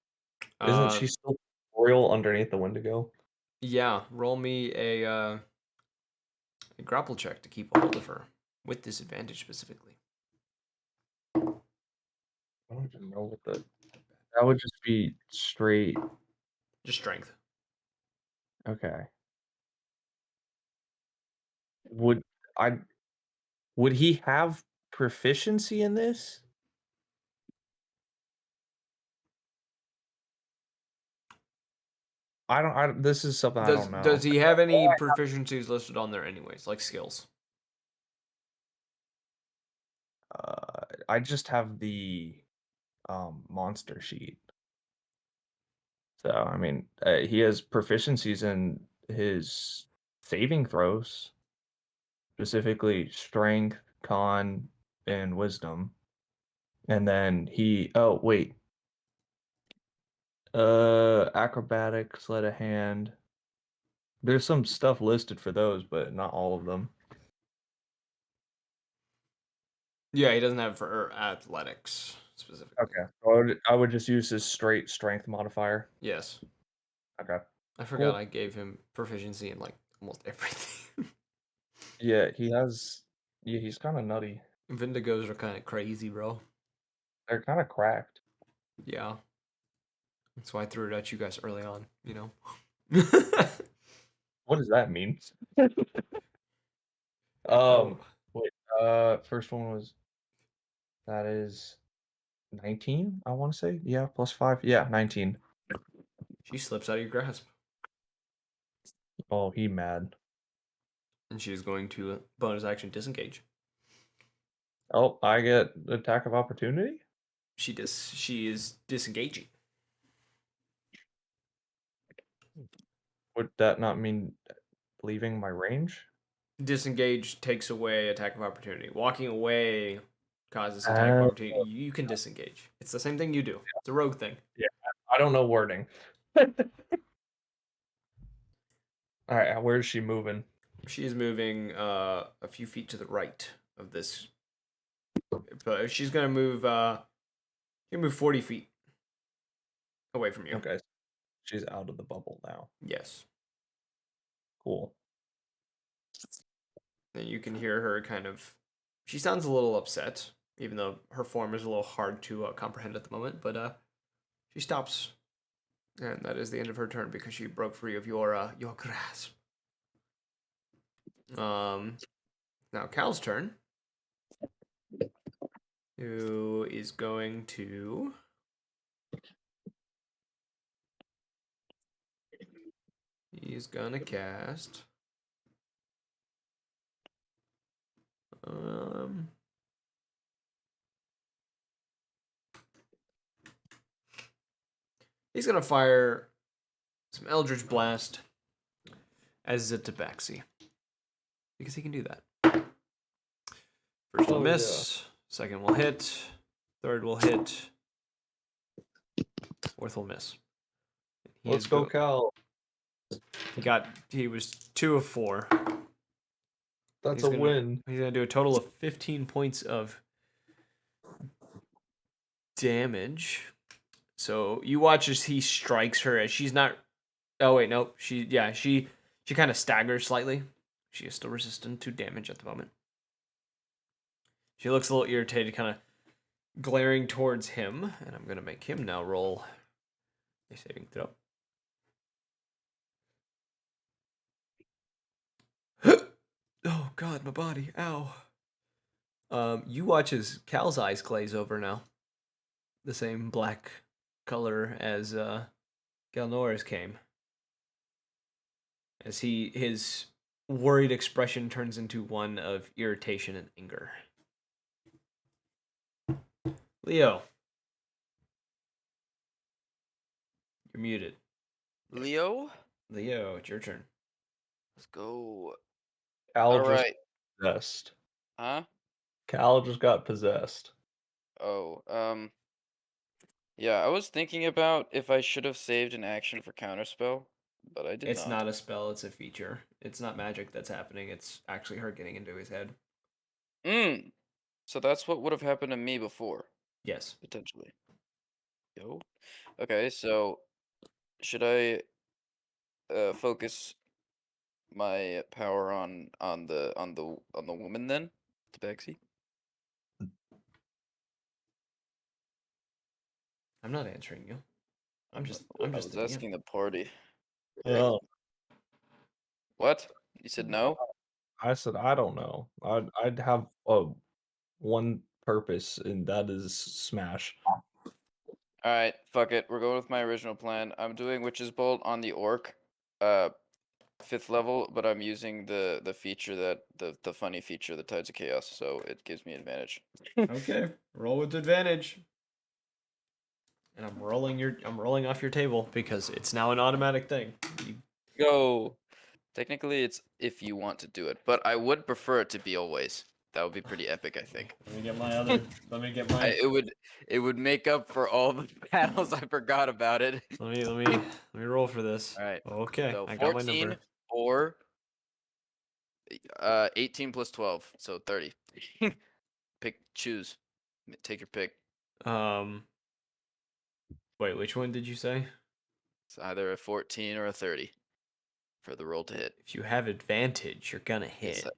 Isn't she still royal underneath the Wendigo? Yeah, roll me a grapple check to keep a hold of her with disadvantage specifically. I don't even know what the. That would just be straight. Just strength. Okay. Would I? Would he have proficiency in this? I don't. This is something I don't know. Does he have any proficiencies listed on there anyways, like skills? I just have the monster sheet. So I mean, he has proficiencies in his saving throws, specifically strength, con, and wisdom. And then he. Oh wait. Acrobatics, sleight of hand. There's some stuff listed for those, but not all of them. Yeah, he doesn't have for athletics specifically. Okay. I would just use his straight strength modifier. Yes. Okay. I forgot Cool. I gave him proficiency in like almost everything. Yeah, he has. Yeah, he's kind of nutty. Vindigos are kind of crazy, bro. They're kind of cracked. Yeah. That's why I threw it at you guys early on, you know? What does that mean? Oh. Wait. First one was that is 19. I want to say yeah, +5. Yeah, 19. She slips out of your grasp. Oh, he mad. And she is going to bonus action disengage. Oh, I get attack of opportunity. She is disengaging. Would that not mean leaving my range? Disengage takes away attack of opportunity. Walking away causes attack of Uh, opportunity. You can disengage. It's the same thing you do. It's a rogue thing. yeah, I don't know wording. All right, where's she moving? She is moving a few feet to the right of this. But she's gonna move she can move 40 feet away from you. Okay, she's out of the bubble now. Yes. Cool. And you can hear her kind of. She sounds a little upset, even though her form is a little hard to comprehend at the moment. But she stops, and that is the end of her turn because she broke free of your grasp. Now Cal's turn. Who is going to? He's gonna cast. Um. He's gonna fire some Eldritch Blast as a Tabaxi. Because he can do that. First will miss, second will hit, third will hit, fourth will miss. Let's go, Cal. He was 2 of 4. That's a win. He's gonna do a total of 15 points of damage. So you watch as he strikes her as she's not. Oh wait, nope. She kind of staggers slightly. She is still resistant to damage at the moment. She looks a little irritated, kind of glaring towards him, and I'm gonna make him now roll a saving throw. Oh God, my body! Ow. You watch as Cal's eyes glaze over now. The same black color as Galnora's came. As his worried expression turns into one of irritation and anger. Leo, you're muted. Leo, Leo, it's your turn. let's go. Cal All just right. possessed. Huh? Cal just got possessed. Oh, yeah, I was thinking about if I should have saved an action for counterspell, but I did It's not. not a spell, it's a feature. It's not magic that's happening, it's actually her getting into his head. So that's what would have happened to me before, Yes. potentially. Yo. Okay, so should I focus my power on the woman then? Tabaxi? I'm not answering you. I'm I just was the DM. asking the party. Oh, What? You said no? I said I don't know. I'd have one purpose, and that is smash. Alright, fuck it. We're going with my original plan. I'm doing Witch's Bolt on the orc, 5th level, but I'm using the feature that the funny feature, the Tides of Chaos, so it gives me advantage. Okay, roll with advantage. And I'm rolling off your table because it's now an automatic thing. You, Go. Technically, it's if you want to do it, but I would prefer it to be always. That would be pretty epic, I think. let me get my other. Let me get my. It would make up for all the battles I forgot about it. Let me roll for this. All right. Okay, So I got my 14 number. or 18 plus 12, so 30. Choose. Take your pick. Wait, which one did you say? It's either a 14 or a 30 for the roll to hit. If you have advantage, you're gonna Yes, hit.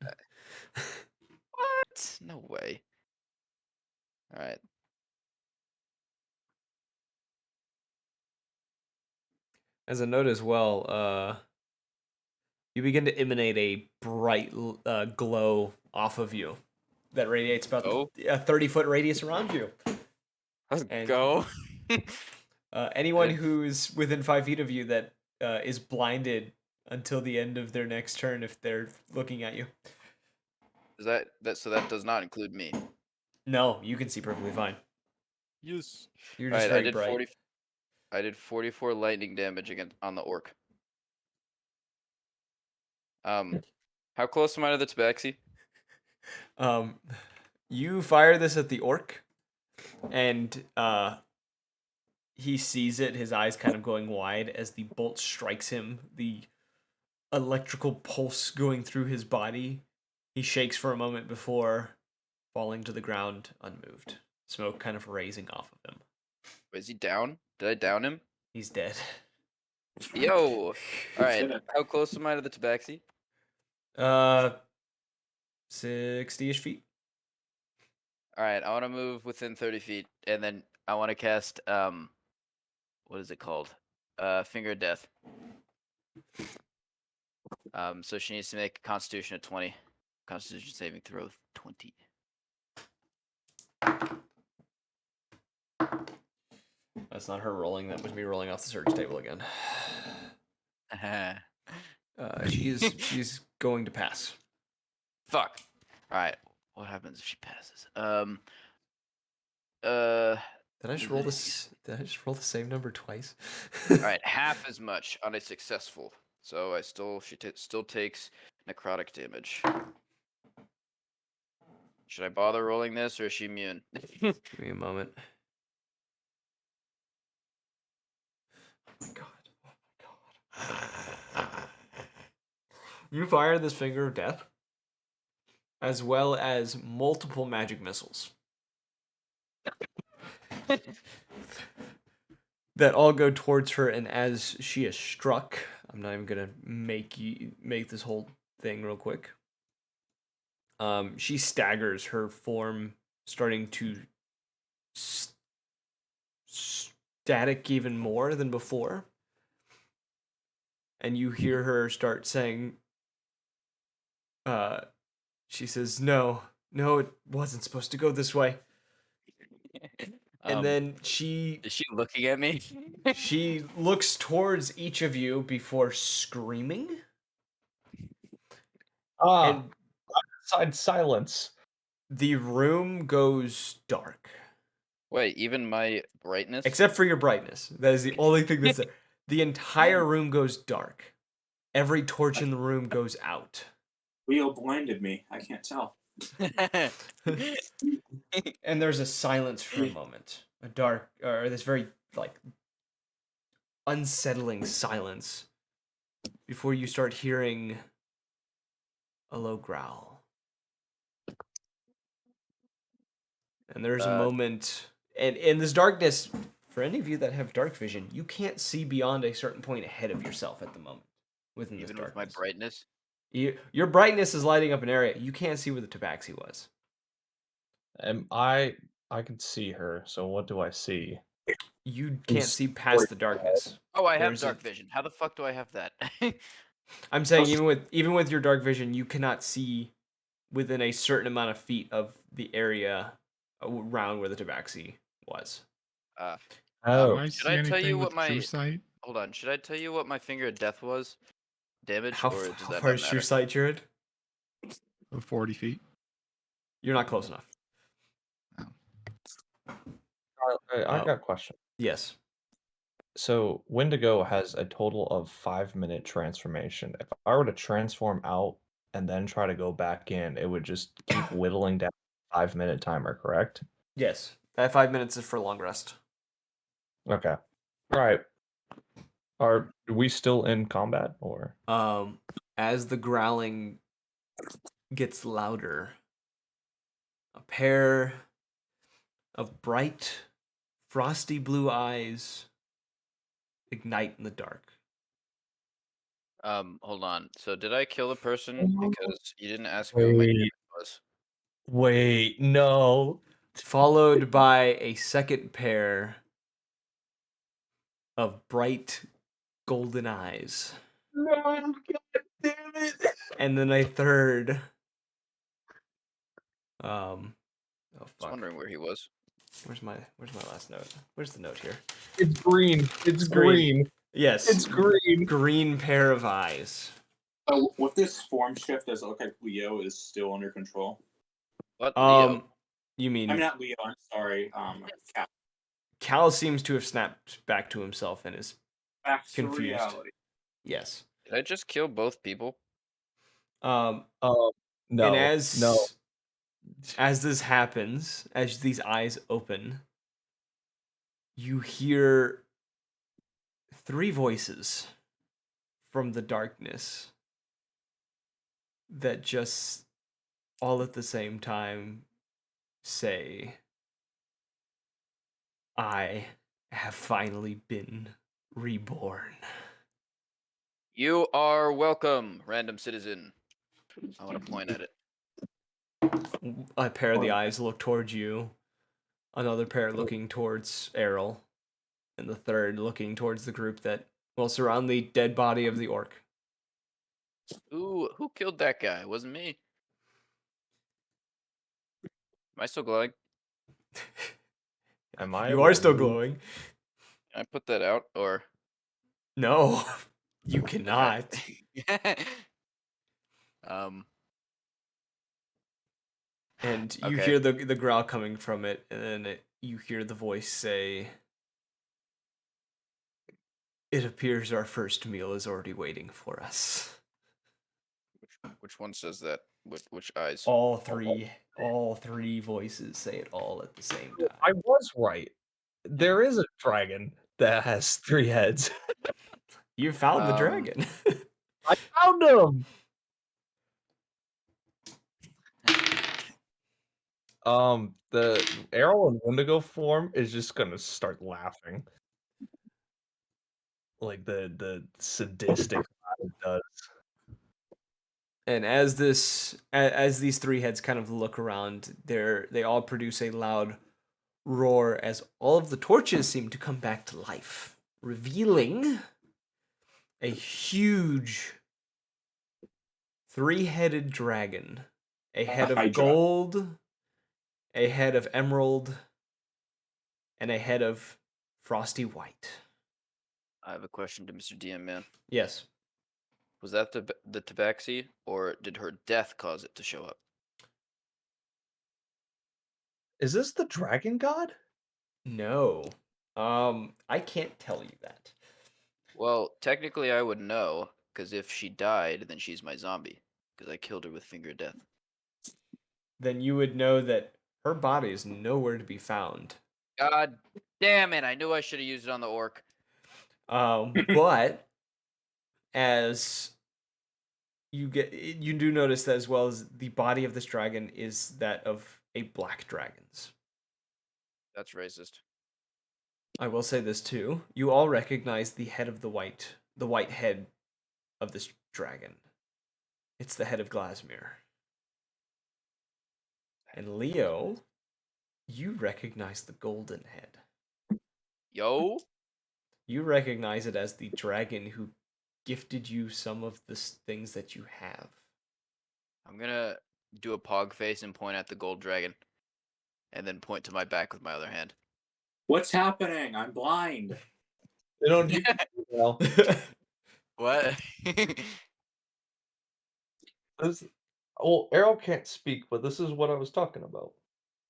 What? No way. All right. As a note as well, you begin to emanate a bright glow off of you that radiates about Go. a 30-foot radius around you. Let's And go. anyone And- who's within 5 feet of you that is blinded until the end of their next turn if they're looking at you. Is that so that does not include me. No, you can see perfectly fine. Yes. You're All just right, very bright. I did 44 lightning damage on the orc. How close am I to the tabaxi? You fire this at the orc, and he sees it, his eyes kind of going wide as the bolt strikes him, the electrical pulse going through his body. He shakes for a moment before falling to the ground unmoved, smoke kind of raising off of him. Wait, is he down? Did I down him? He's dead. Yo! Alright, Should've. how close am I to the tabaxi? 60-ish feet. Alright, I want to move within 30 feet, and then I want to cast, what is it called? Finger of Death. So she needs to make a Constitution of 20. Constitution saving throw of 20. That's not her rolling. That was me rolling off the search table again. She's going to pass. Fuck. Alright, what happens if she passes? Did I just roll this? Did I just roll the same number twice? Alright, half as much on a successful. So she still takes necrotic damage. Should I bother rolling this, or is she immune? Give me a moment. Oh my god. Oh my god. You fire this finger of death, as well as multiple magic missiles. That all go towards her, and as she is struck, I'm not even gonna make this whole thing real quick. She staggers, her form starting to static even more than before, and you hear her start saying, she says, no, it wasn't supposed to go this way. And then is she looking at me? she looks towards each of you before screaming. And Silence. the room goes dark. Wait, even my brightness? Except for your brightness. That is the only thing that's there. The entire room goes dark. Every torch in the room goes out. Leo blinded me. I can't tell. And there's a silence for a moment, a dark, or this very like unsettling silence before you start hearing a low growl. And there's a moment, and in this darkness, for any of you that have dark vision, you can't see beyond a certain point ahead of yourself at the moment within this Even with my darkness. brightness. Your brightness is lighting up an area. You can't see where the tabaxi was. I can see her, so what do I see? You can't He's see past the darkness. Oh, I have There's dark vision. How the fuck do I have that? I'm saying even with your dark vision, you cannot see within a certain amount of feet of the area around where the tabaxi was. uh, Oh, Do I should see I tell anything you with what true my sight? hold on? Should I tell you what my finger of death was? Damage, or does How that far not is matter? true sight, Jared? 40 feet. You're not close enough. I got a question. Yes. So Wendigo has a total of 5-minute transformation. If I were to transform out and then try to go back in, it would just keep whittling down the 5-minute timer, correct? Yes. That 5 minutes is for long rest. Okay. All right. Are we still in combat or? As the growling gets louder, a pair of bright, frosty blue eyes ignite in the dark. Hold on. So did I kill a person because you didn't ask me what my Wait, damage was? wait, no. Followed by a second pair of bright golden eyes. No, god damn it. And then a third. Oh I was fuck. wondering where he was. Where's my last note? Where's the note here? It's green. It's Green. green. Yes. It's green. Green pair of eyes. So with this form shift, does it look like Leo is still under control? What Leo? You mean I mean, not Leo. I'm sorry. Cal. Cal seems to have snapped back to himself and is Back to confused. reality. Yes. Did I just kill both people? No. And No. as this happens, as these eyes open, you hear three voices from the darkness that just all at the same time say, I have finally been reborn. You are welcome, random citizen. I want to point at it. A pair of the eyes look towards you, another pair looking towards Errol, and the third looking towards the group that will surround the dead body of the orc. Ooh, who killed that guy? It wasn't me. Am I still glowing? Am I You able are to still move? glowing. Can I put that out, or No, you cannot. um? And you Okay. hear the growl coming from it, and then you hear the voice say, it appears our first meal is already waiting for us. Which one says that? Which eyes? All three voices say it all at the same time. I was right. There is a dragon that has 3 heads. You found the Um, dragon. I found him. The Errol and Wendigo form is just gonna start laughing. Like the sadistic laugh it does. And as these three heads kind of look around, they all produce a loud roar as all of the torches seem to come back to life, revealing a huge three-headed dragon, a head of Hydra. gold, a head of emerald, and a head of frosty white. I have a question to Mr. DM, man. Yes. Was that the tabaxi, or did her death cause it to show up? Is this the dragon god? No. I can't tell you that. Well, technically, I would know, because if she died, then she's my zombie, because I killed her with finger of death. then you would know that her body is nowhere to be found. God damn it! I knew I should have used it on the orc. But as you do notice that as well as the body of this dragon is that of a black dragon's. That's racist. I will say this too. You all recognize the head of the white head of this dragon. It's the head of Glasmere. And Leo, you recognize the golden head. Yo. You recognize it as the dragon who gifted you some of the things that you have. I'm gonna do a pog face and point at the gold dragon, and then point to my back with my other hand. What's happening? I'm blind. They don't do well. What? Well, Arrow can't speak, but this is what I was talking about.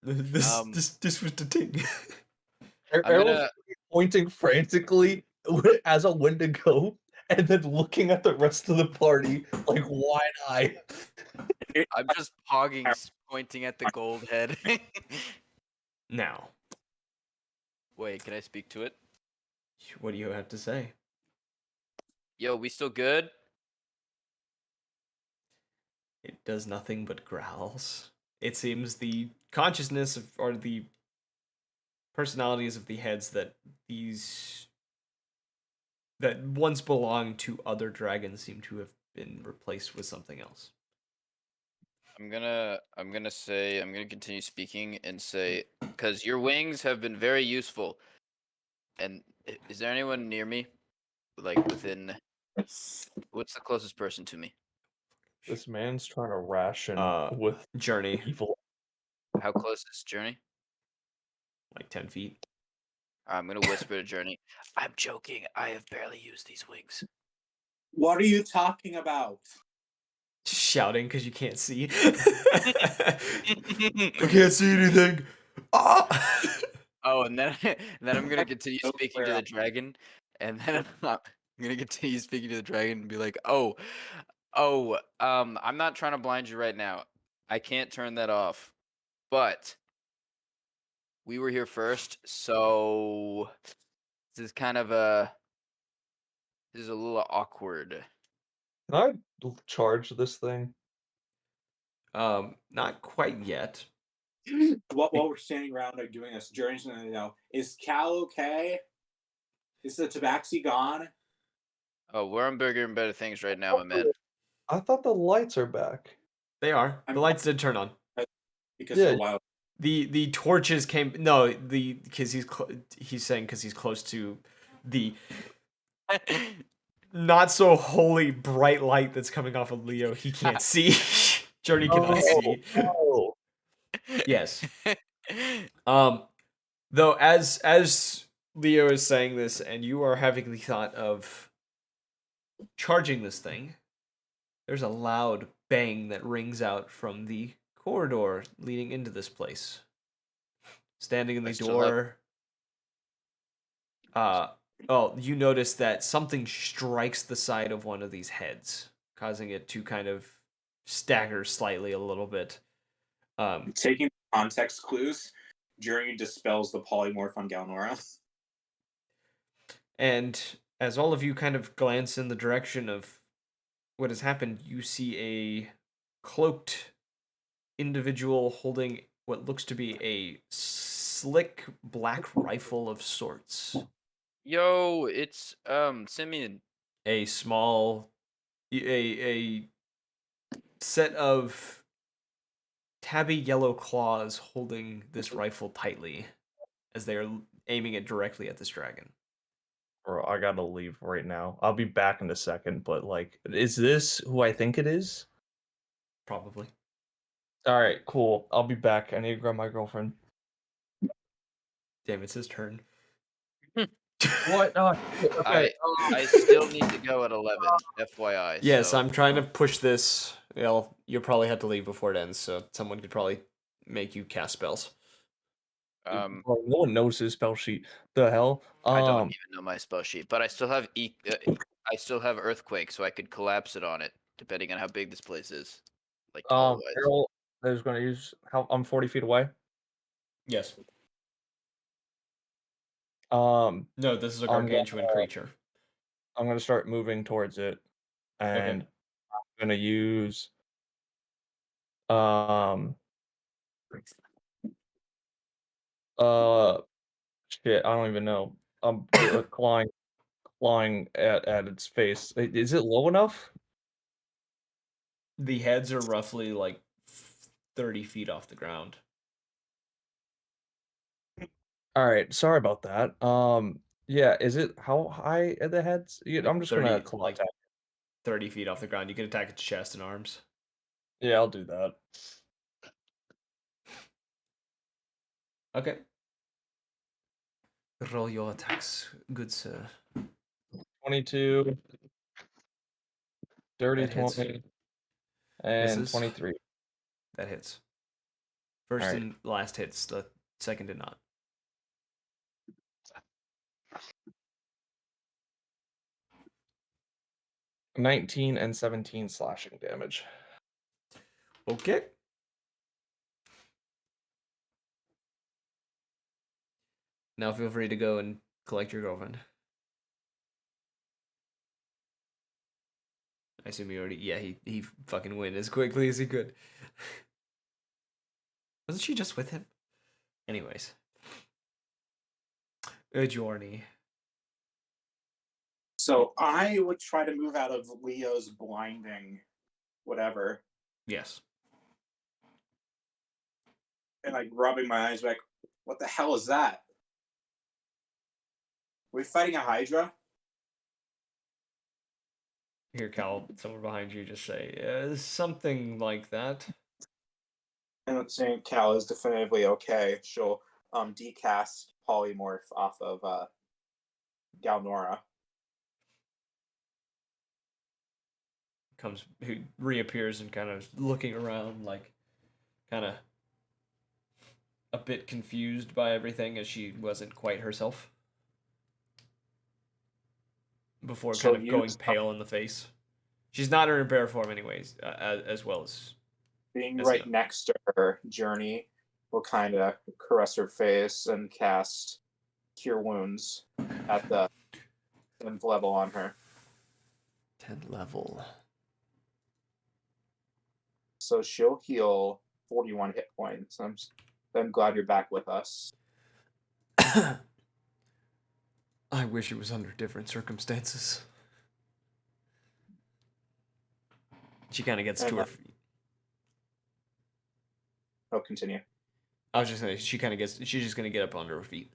This was the thing. Arrow's pointing frantically as a Wendigo, and then looking at the rest of the party like wide-eyed. I'm just pogging, pointing at the gold head. Now, Wait, can I speak to it? what do you have to say? Yo, we still good? It does nothing but growls. It seems the consciousness of, or the personalities of the heads that once belonged to other dragons seem to have been replaced with something else. I'm gonna continue speaking and say, because your wings have been very useful. And is there anyone near me? Like within, what's the closest person to me? This man's trying to ration with Journey, evil. How close is Journey? like 10 feet. I'm gonna whisper to Journey. I'm joking. I have barely used these wings. What are you talking about? Shouting because you can't see. I can't see anything. Ah! Oh, and then I'm gonna continue speaking to the dragon, and then I'm gonna continue speaking to the dragon and be like, I'm not trying to blind you right now. I can't turn that off, but we were here first, so this is kind of this is a little awkward. Can I charge this thing? Not quite yet. While we're standing around like doing this, Journey's gonna know, is Cal okay? Is the tabaxi gone? Oh, we're on bigger and better things right now, my man. I thought the lights are back. They are. The lights did turn on. Because Yeah. of the wild. The torches came. No, because he's saying because he's close to the not so holy bright light that's coming off of Leo. He can't see. Journey cannot see. Oh. Yes. Though as Leo is saying this, and you are having the thought of charging this thing, there's a loud bang that rings out from the corridor leading into this place. Standing in the door. You notice that something strikes the side of one of these heads, causing it to kind of stagger slightly a little bit. Taking context clues, Journey dispels the polymorph on Galnora. And as all of you kind of glance in the direction of what has happened, you see a cloaked individual holding what looks to be a slick black rifle of sorts. Yo, it's Simeon. A small, a set of tabby yellow claws holding this rifle tightly as they are aiming it directly at this dragon. Bro, I gotta leave right now. I'll be back in a second, but like, is this who I think it is? Probably. Alright, cool. I'll be back. I need to grab my girlfriend. Damn, it's his turn. What? Okay. I still need to go at 11, FYI. Yes, so. I'm trying to push this. Well, you'll probably have to leave before it ends, so someone could probably make you cast spells. Bro, no one knows his spell sheet. The hell? I don't even know my spell sheet, but I still have I still have earthquake, so I could collapse it on it, depending on how big this place is. Like total wise. I was going to use how I'm 40 feet away. Yes. Um, No, this is a I'm gargantuan creature. I'm gonna start moving towards it, and Okay. I'm gonna use um uh shit. I don't even know. I'm clawing at its face. Is it low enough? The heads are roughly like 30 feet off the ground. All right. Sorry about that. Yeah. Is it how high are the heads? Yeah, I'm just gonna 30, claw like attack. 30 feet off the ground. You can attack its chest and arms. Yeah, I'll do that. Okay. Roll your attacks, good sir. 22, dirty That hits. 20, and Misses. 23. That hits. First Alright. and last hits. The second did not. – 19 and 17 slashing damage. Okay. Now feel free to go and collect your girlfriend. I assume he already. Yeah, he fucking went as quickly as he could. Wasn't she just with him? Anyways. A journey. So I would try to move out of Leo's blinding whatever. Yes. And like rubbing my eyes like, what the hell is that? Are we fighting a Hydra? Here, Cal, somewhere behind you, just say something like that. And saying Cal is definitively okay. She'll decast polymorph off of Galnora. Who reappears and kind of looking around, like, kind of a bit confused by everything as she wasn't quite herself. Before She'll kind of going use pale in the face. She's not in her bear form, anyways, as well as being as right him. next to her. Journey will kind of caress her face and cast Cure Wounds at the 10th level on her. 10th level. So she'll heal 41 hit points. I'm glad you're back with us. I wish it was under different circumstances. She kind of gets to her feet. Oh, continue. I was just gonna. She's just gonna get up onto her feet.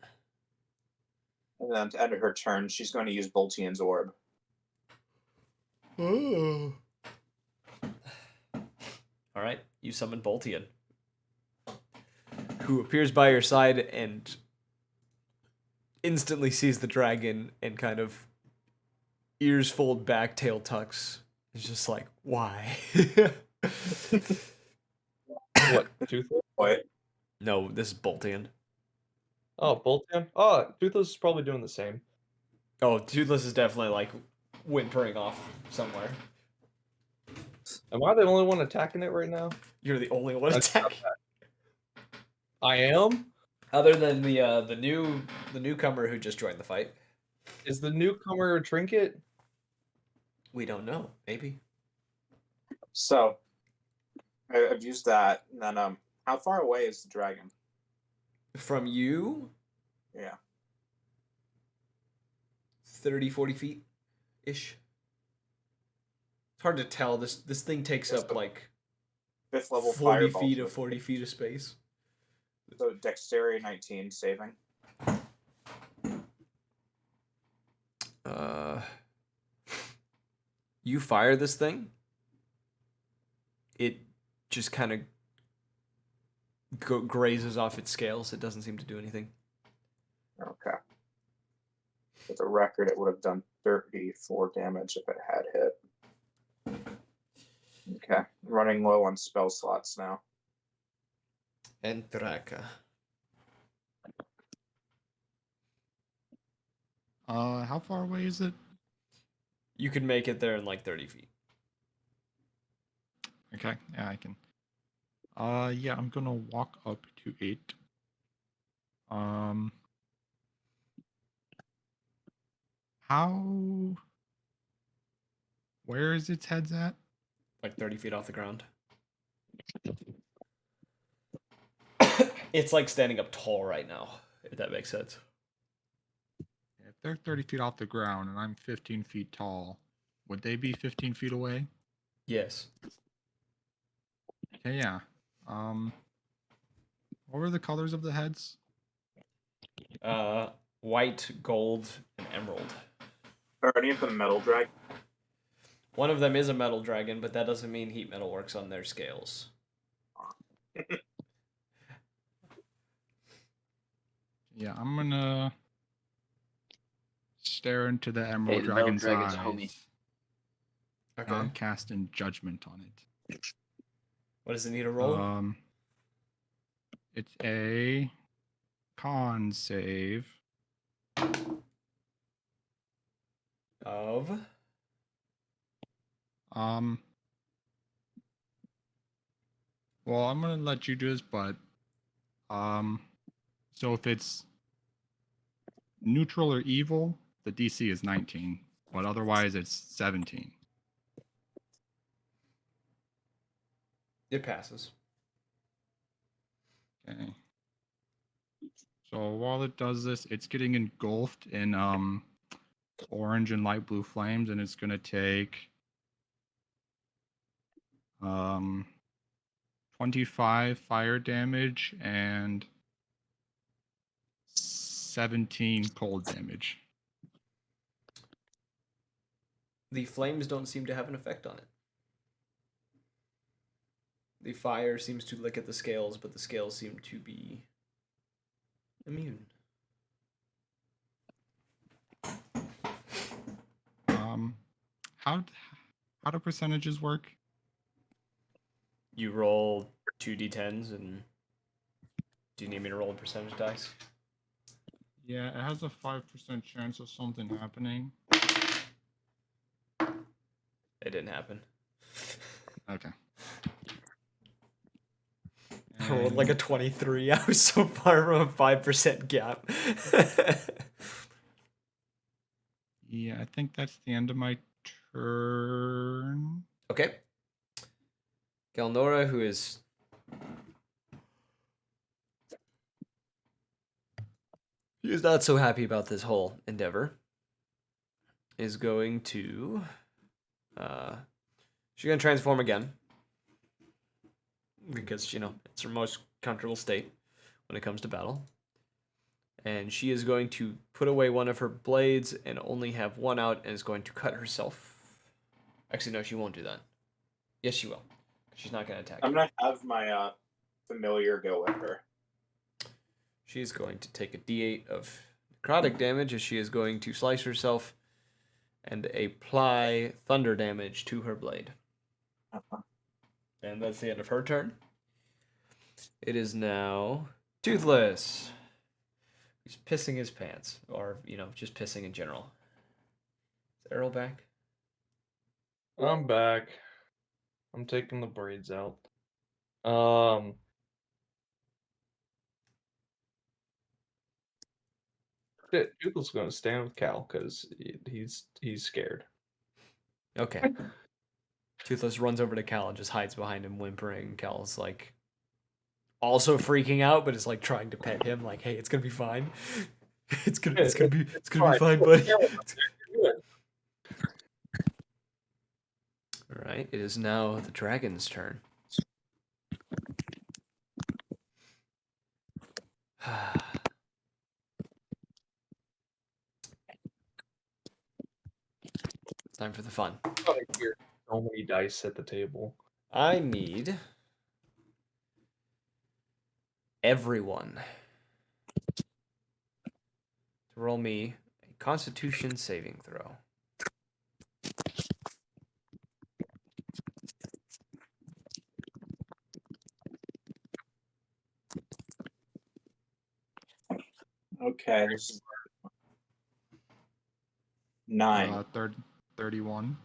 And then to end her turn, she's going to use Boltian's Orb. Oh. All right, you summon Boltian, who appears by your side and instantly sees the dragon and kind of ears fold back, tail tucks. It's just like, why? What? Toothless? What? No, this is Boltian. Oh, Boltian? Oh, Toothless is probably doing the same. Oh, Toothless is definitely like whimpering off somewhere. Am I the only one attacking it right now? You're the only one attacking. I am? Other than the newcomer who just joined the fight. Is the newcomer a trinket? We don't know. Maybe. So I've used that. And then how far away is the dragon? From you, Yeah. 30, 40 feet ish. It's hard to tell. This thing takes up like 5th level 40 fireball. feet of 40 feet of space. So dexterity 19 saving. You fire this thing, it just kind of grazes off its scales. It doesn't seem to do anything. Okay. With a record, it would have done 34 damage if it had hit. Okay. Running low on spell slots now. Entraka. How far away is it? You could make it there in like 30 feet. Okay, yeah, I can Yeah, I'm gonna walk up to it. How? Where is its heads at? Like 30 feet off the ground. It's like standing up tall right now, if that makes sense. If they're 30 feet off the ground and I'm 15 feet tall, would they be 15 feet away? Yes. Okay, yeah. What were the colors of the heads? White, gold, and emerald. Are any of them metal dragon? One of them is a metal dragon, but that doesn't mean heat metal works on their scales. Yeah, I'm gonna stare into the Emerald Hey, the metal Dragon's dragon's eyes. homie. Okay. I'm casting Judgment on it. What does it need to roll? It's a con save. Of? Well, I'm gonna let you do this, but so if it's neutral or evil, the DC is 19, but otherwise it's 17. It passes. Okay. So while it does this, it's getting engulfed in orange and light blue flames, and it's gonna take 25 fire damage and 17 cold damage. The flames don't seem to have an effect on it. The fire seems to lick at the scales, but the scales seem to be immune. How do percentages work? You roll 2d10s, and do you need me to roll a percentage dice? Yeah, it has a 5% chance of something happening. It didn't happen. Okay. I rolled like a 23. I was so far from a 5% gap. Yeah, I think that's the end of my turn. Okay. Galnora, who is not so happy about this whole endeavor, is going to she's gonna transform again. Because, it's her most comfortable state when it comes to battle. And she is going to put away one of her blades and only have one out, and is going to cut herself. Actually, no, she won't do that. Yes, she will. She's not going to attack. I'm going to have my familiar go with her. She's going to take a d8 of necrotic damage as she is going to slice herself and apply thunder damage to her blade. And that's the end of her turn. It is now Toothless. He's pissing his pants, or, just pissing in general. Is Errol back? I'm back. I'm taking the braids out. Toothless gonna stand with Cal because he's scared. Okay. Toothless runs over to Cal and just hides behind him, whimpering. Cal's like also freaking out, but is like trying to pet him, like, "Hey, it's gonna be fine. It's gonna be fine, buddy." All right. It is now the dragon's turn. It's time for the fun. I hear so many dice at the table. I need everyone to roll me a Constitution saving throw. Okay. This is 9. 31.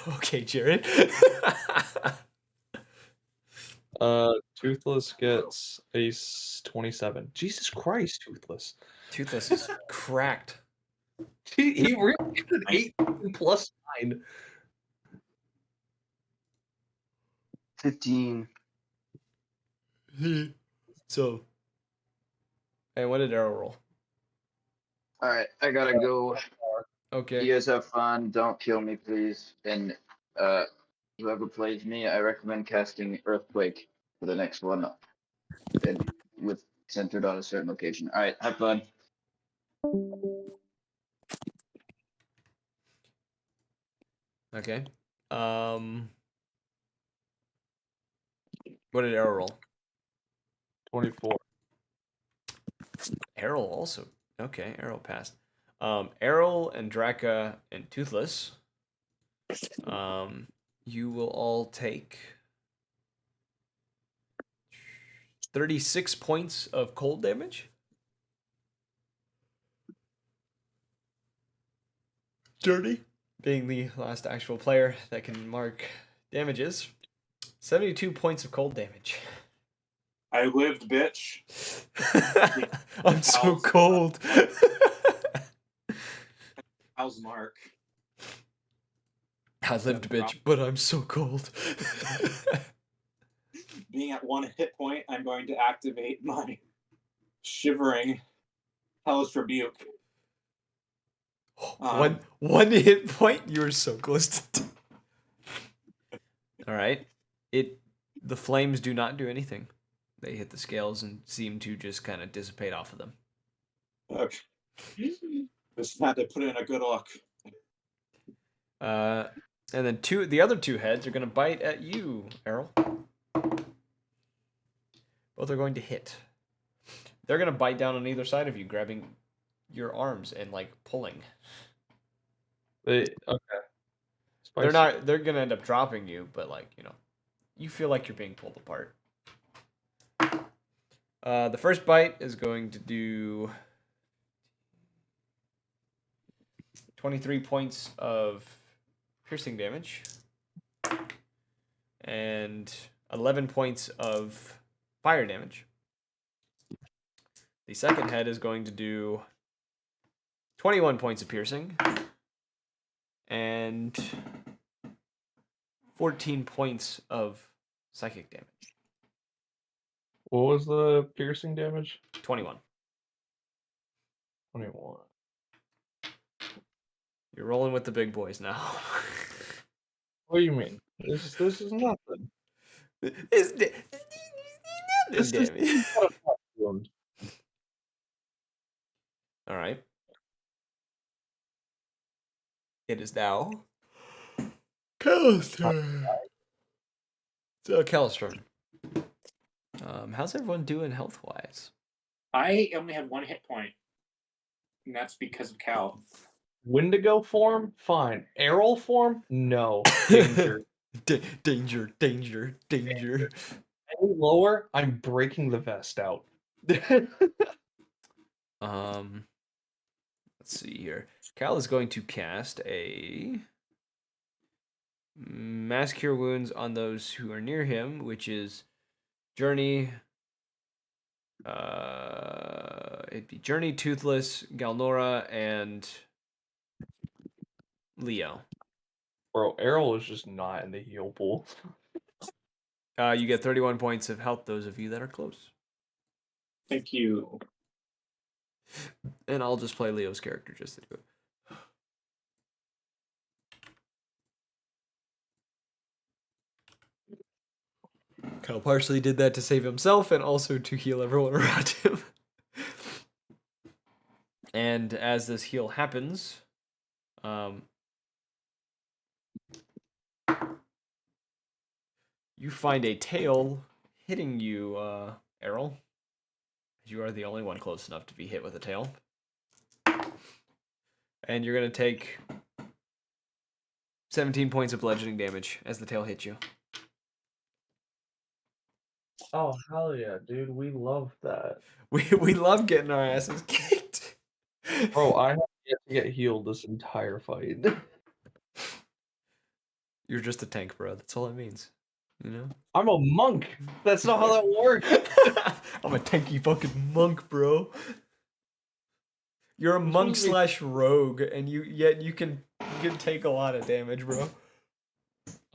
Okay, Jared. Toothless gets a 27. Jesus Christ, Toothless. Toothless is cracked. He really got an 8 plus 9. 15. So, and what did Arrow roll? All right, I gotta go. Okay. You guys have fun. Don't kill me, please. And whoever plays me, I recommend casting Earthquake for the next one, and with centered on a certain location. All right, have fun. Okay. What did Arrow roll? 24. Errol also. Okay, Errol passed. Errol and Draka and Toothless. You will all take 36 points of cold damage. Dirty, being the last actual player that can mark damages. 72 points of cold damage. I lived, bitch. I'm so How's- cold. How's Mark? I lived, bitch, but I'm so cold. Being at 1 hit point, I'm going to activate my shivering Hellish Rebuke. One hit point. You were so close to. All right. The flames do not do anything. They hit the scales and seem to just kind of dissipate off of them. Okay. Just had to put in a good look. And then the other two heads are going to bite at you, Errol. Both are going to hit. They're going to bite down on either side of you, grabbing your arms and like pulling. Okay. They're not. They're going to end up dropping you, but like you feel like you're being pulled apart. The first bite is going to do 23 points of piercing damage and 11 points of fire damage. The second head is going to do 21 points of piercing and 14 points of psychic damage. What was the piercing damage? 21. 21. You're rolling with the big boys now. What do you mean? This is nothing. This This damn is it. not a problem. All right. It is now Kel's turn. It's Kel's turn. How's everyone doing health-wise? I only have 1 hit point, and that's because of Cal. Wendigo form? Fine. Errol form? No. Danger. Danger. Any lower, I'm breaking the vest out. Let's see here. Cal is going to cast a Mass Cure Wounds on those who are near him, which is Journey. It'd be Journey, Toothless, Galnora, and Leo. Bro, Errol is just not in the heal pool. You get 31 points of health, those of you that are close. Thank you. And I'll just play Leo's character just to do it. Kyle partially did that to save himself and also to heal everyone around him. And as this heal happens, you find a tail hitting you, Errol. You are the only one close enough to be hit with a tail. And you're going to take 17 points of bludgeoning damage as the tail hits you. Oh, hell yeah, dude. We love that. We love getting our asses kicked. Bro, I have yet to get healed this entire fight. You're just a tank, bro. That's all it means. You know? I'm a monk. That's not how that works. I'm a tanky fucking monk, bro. You're a You're monk supposed / to rogue, and you can take a lot of damage, bro.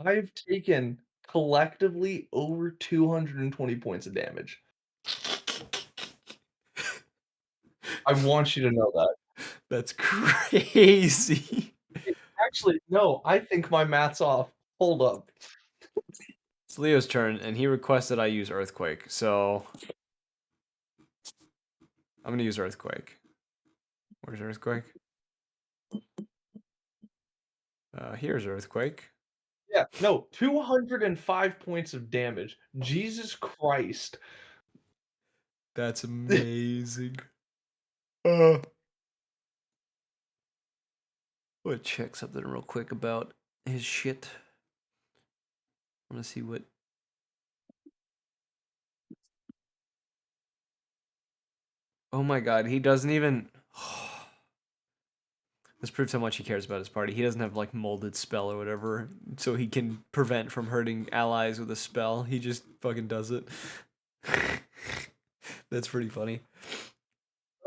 I've taken collectively over 220 points of damage. I want you to know that. That's crazy. Actually, no, I think my math's off. Hold up. It's Leo's turn, and he requested I use Earthquake, so I'm gonna use Earthquake. Where's Earthquake? Here's Earthquake. Yeah, no, 205 points of damage. Jesus Christ. That's amazing. I'm gonna check something real quick about his shit. I wanna see what. Oh my god, he doesn't even. This proves how much he cares about his party. He doesn't have like molded spell or whatever, so he can prevent from hurting allies with a spell. He just fucking does it. That's pretty funny.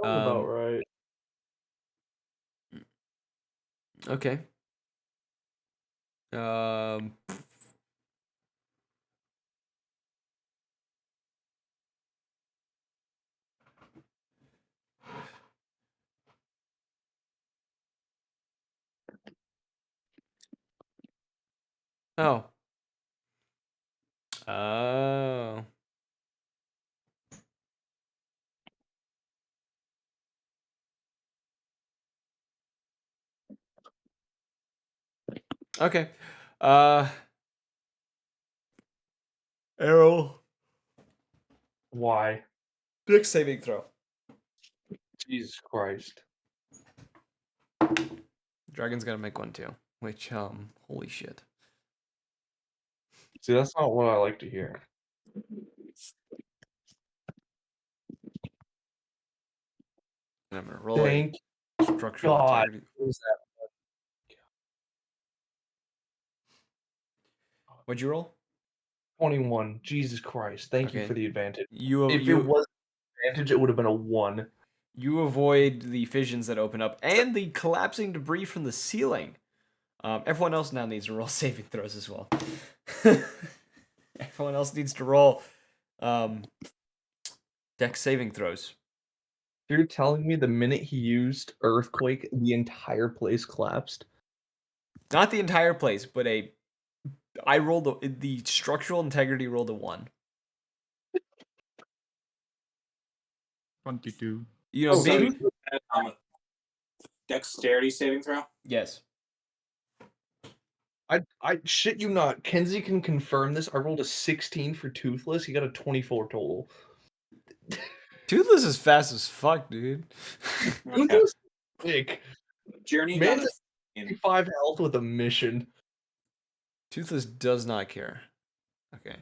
Sounds about right. Okay. Oh. Oh. Okay. Errol. Why? Dex saving throw. Jesus Christ. Dragon's gotta make one too. Which, holy shit. See, that's not what I like to hear. And I'm gonna roll Thank a structural God. integrity. What was that? What'd you roll? 21. Jesus Christ. Thank you Okay. for the advantage. You If it was an advantage, it would have been a 1. You avoid the fissions that open up and the collapsing debris from the ceiling. Everyone else now needs to roll saving throws as well. Everyone else needs to roll dex saving throws. You're telling me the minute he used Earthquake, the entire place collapsed? Not the entire place, but I rolled the structural integrity rolled a 1. 22. You know, Oh, so being Dexterity saving throw. yes. I shit you not. Kenzie can confirm this. I rolled a 16 for Toothless. He got a 24 total. Toothless is fast as fuck, dude. Toothless, sick. Journey Man, got a 55 health with a mission. Toothless does not care. Okay.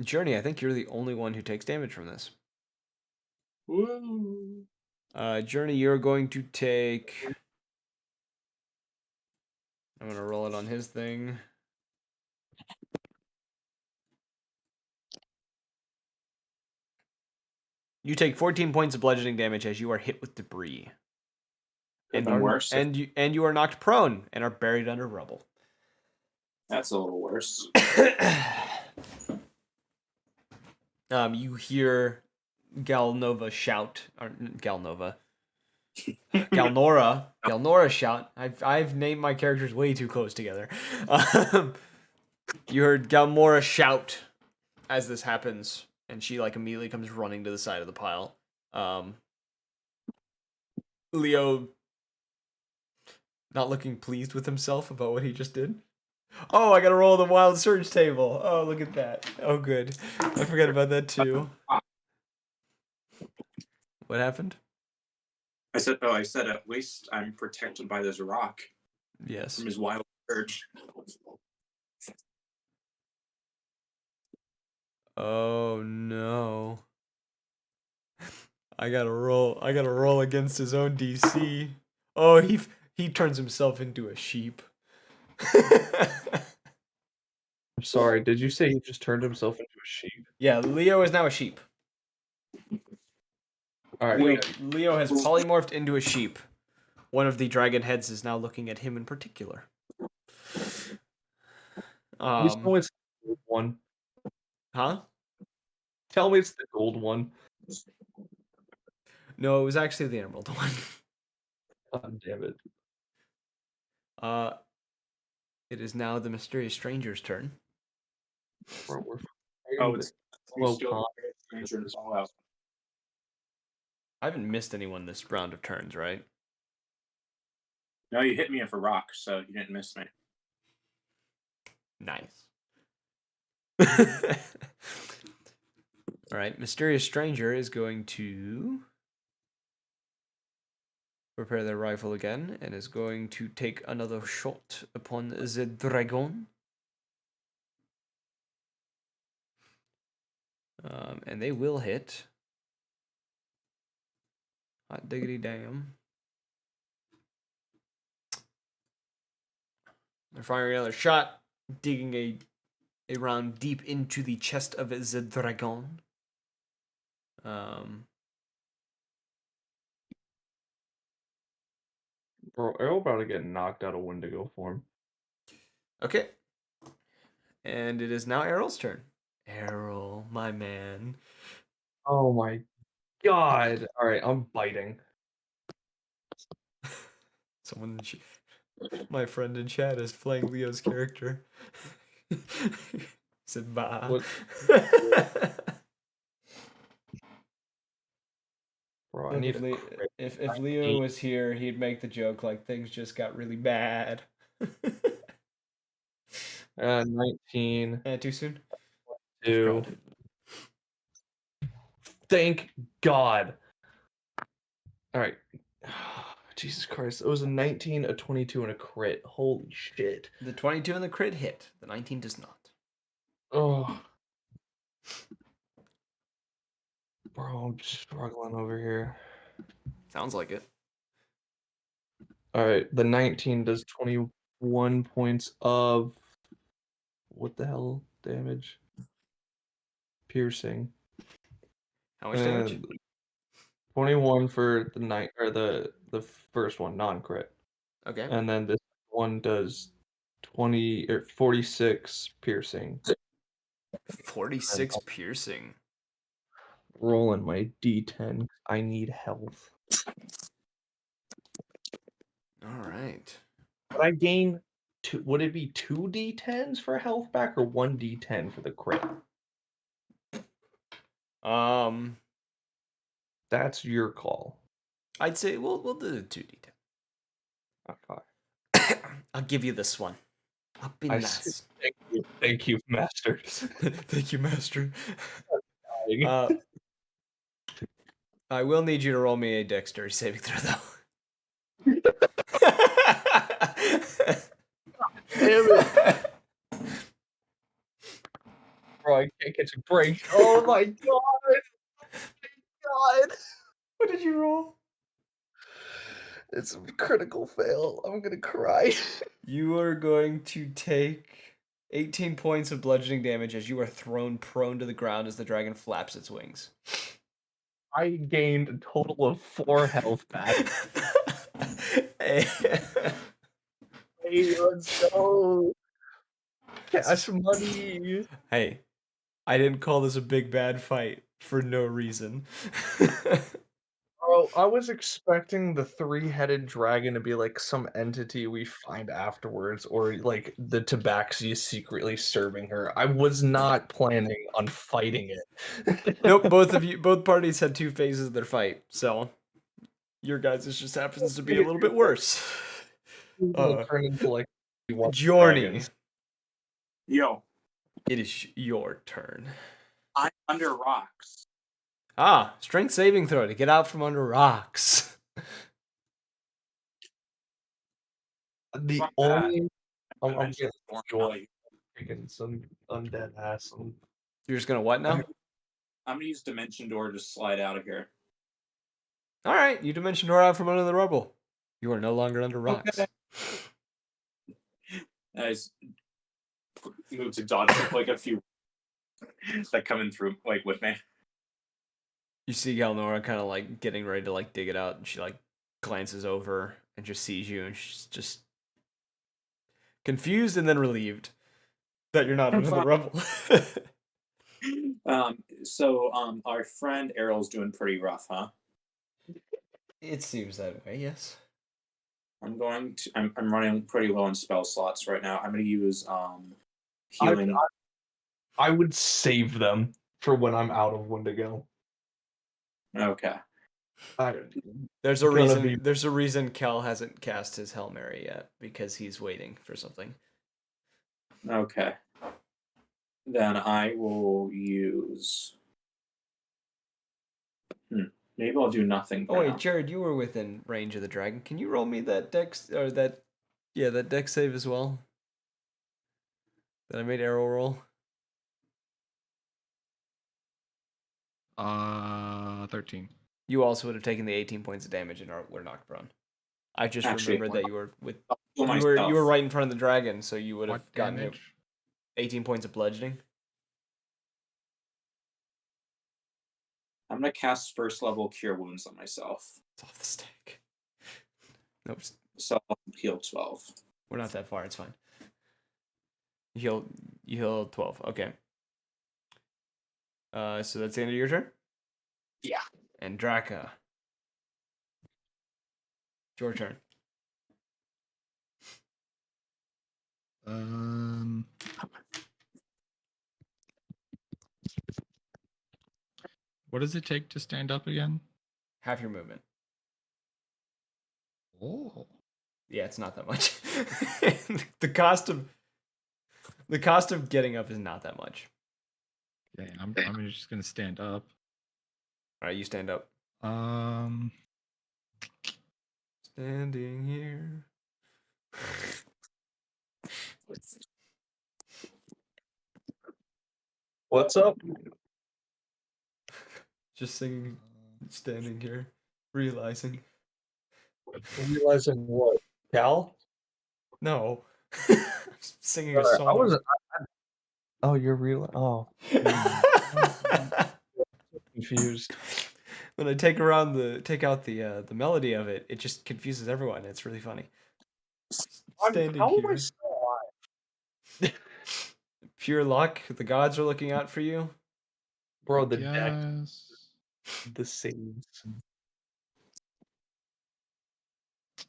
Journey, I think you're the only one who takes damage from this. Woo. Journey, you're going to take. I'm gonna roll it on his thing. You take 14 points of bludgeoning damage as you are hit with debris. Could've been worse. And you are knocked prone and are buried under rubble. That's a little worse. You hear Galnova shout, or Galnora shout. I've named my characters way too close together. You heard Galmora shout as this happens, and she like immediately comes running to the side of the pile. Leo, not looking pleased with himself about what he just did. Oh, I gotta roll the wild surge table. Oh, look at that. Oh, good. I forgot about that too. What happened? I said at least I'm protected by this rock Yes. from his wild surge. Oh no. I gotta roll against his own DC. Oh, he turns himself into a sheep. Sorry, did you say he just turned himself into a sheep? Yeah, Leo is now a sheep. All right, Leo has polymorphed into a sheep. One of the dragon heads is now looking at him in particular. please tell me it's the gold one. Huh? Tell me it's the gold one. No, it was actually the emerald one. God damn it. It is now the mysterious stranger's turn. Bro, we're Oh, fighting it's the slow still con. Stranger in Fallout. I haven't missed anyone this round of turns, right? No, you hit me for rocks, so you didn't miss me. Nice. All right, mysterious stranger is going to prepare their rifle again and is going to take another shot upon the dragon. And they will hit. Hot diggity damn. They're firing another shot, digging a round deep into the chest of the dragon. Bro, Errol about to get knocked out of Wendigo form. Okay. And it is now Errol's turn. Errol, my man. Oh my god. All right, I'm biting. Someone, my friend in chat is playing Leo's character. Said bah. What? Bro, I need a crit. If Leo was here, he'd make the joke like things just got really bad. 19. Too soon? 2. Thank God. All right. Jesus Christ. It was a 19, a 22, and a crit. Holy shit. The 22 and the crit hit. The 19 does not. Oh. Bro, I'm struggling over here. Sounds like it. All right. The 19 does 21 points of. What the hell damage? Piercing. How much damage? 21 for the night or the first one, non-crit. Okay. And then this one does 20 or 46 piercing. 46 piercing. Rolling my D10. I need health. All right. Would I gain two? Would it be 2 D10s for health back or 1 D10 for the crit? That's your call. I'd say we'll do the 2d10. Okay. I'll give you this one. I'll be nice. Thank you, master. Thank you, master. I will need you to roll me a dexterity saving throw, though. Damn it. Bro, I can't catch a break. Oh my god. God. What did you roll? It's a critical fail. I'm gonna cry. You are going to take 18 points of bludgeoning damage as you are thrown prone to the ground as the dragon flaps its wings. I gained a total of 4 health back. Hey, let's go. Cash money. Hey, I didn't call this a big bad fight for no reason. Bro, I was expecting the 3-headed dragon to be like some entity we find afterwards, or like the Tabaxi is secretly serving her. I was not planning on fighting it. Nope, both parties had 2 phases of their fight, so your guys' just happens to be a little bit worse. Turn into like Jorny, Yo, it is your turn. I'm under rocks. Ah, strength saving throw to get out from under rocks. The Fuck only I'm Eventually, getting joy freaking some undead ass. You're just gonna what now? I'm gonna use Dimension Door to slide out of here. All right, you dimension door out from under the rubble. You are no longer under rocks. Okay. Nice. move to dodge like a few that coming through like with me. You see Galnora kind of like getting ready to like dig it out, and she like glances over and just sees you, and she's just confused and then relieved that you're not another rebel. So our friend Errol's doing pretty rough, huh? It seems that way, yes. I'm running pretty low on spell slots right now. I'm gonna use healing. I would save them for when I'm out of Wendigo. Okay. There's a Gonna reason. be- There's a reason Cal hasn't cast his Hail Mary yet, because he's waiting for something. Okay. Then I will use. Maybe I'll do nothing. Oh For wait, now. Jared, you were within range of the dragon. Can you roll me that dex or that dex save as well? That I made arrow roll. 13. You also would have taken the 18 points of damage and were knocked prone. I just Actually, remembered that you were with I'll heal you were myself. right in front of the dragon, so you would have What gotten hit. damage? 18 points of bludgeoning. I'm gonna cast first level Cure Wounds on myself. It's off the stick. Nope, So I'll heal 12. we're not that far. It's fine. You heal 12. Okay. So that's the end of your turn? Yeah. And Draka. It's your turn. What does it take to stand up again? Half your movement. Oh. Yeah, it's not that much. the cost of getting up is not that much. Yeah, I'm just gonna stand up. All right, you stand up. Standing here. What's up? Just singing, standing here, realizing. Realizing what? Cal? No. Singing a Sorry, song. I wasn't. Oh, you're real. Oh, confused. When I take out the melody of it, it just confuses everyone. It's really funny. Standing How am I here. still alive? Pure luck. The gods are looking out for you. Bro, the deck, Yes. the saves. I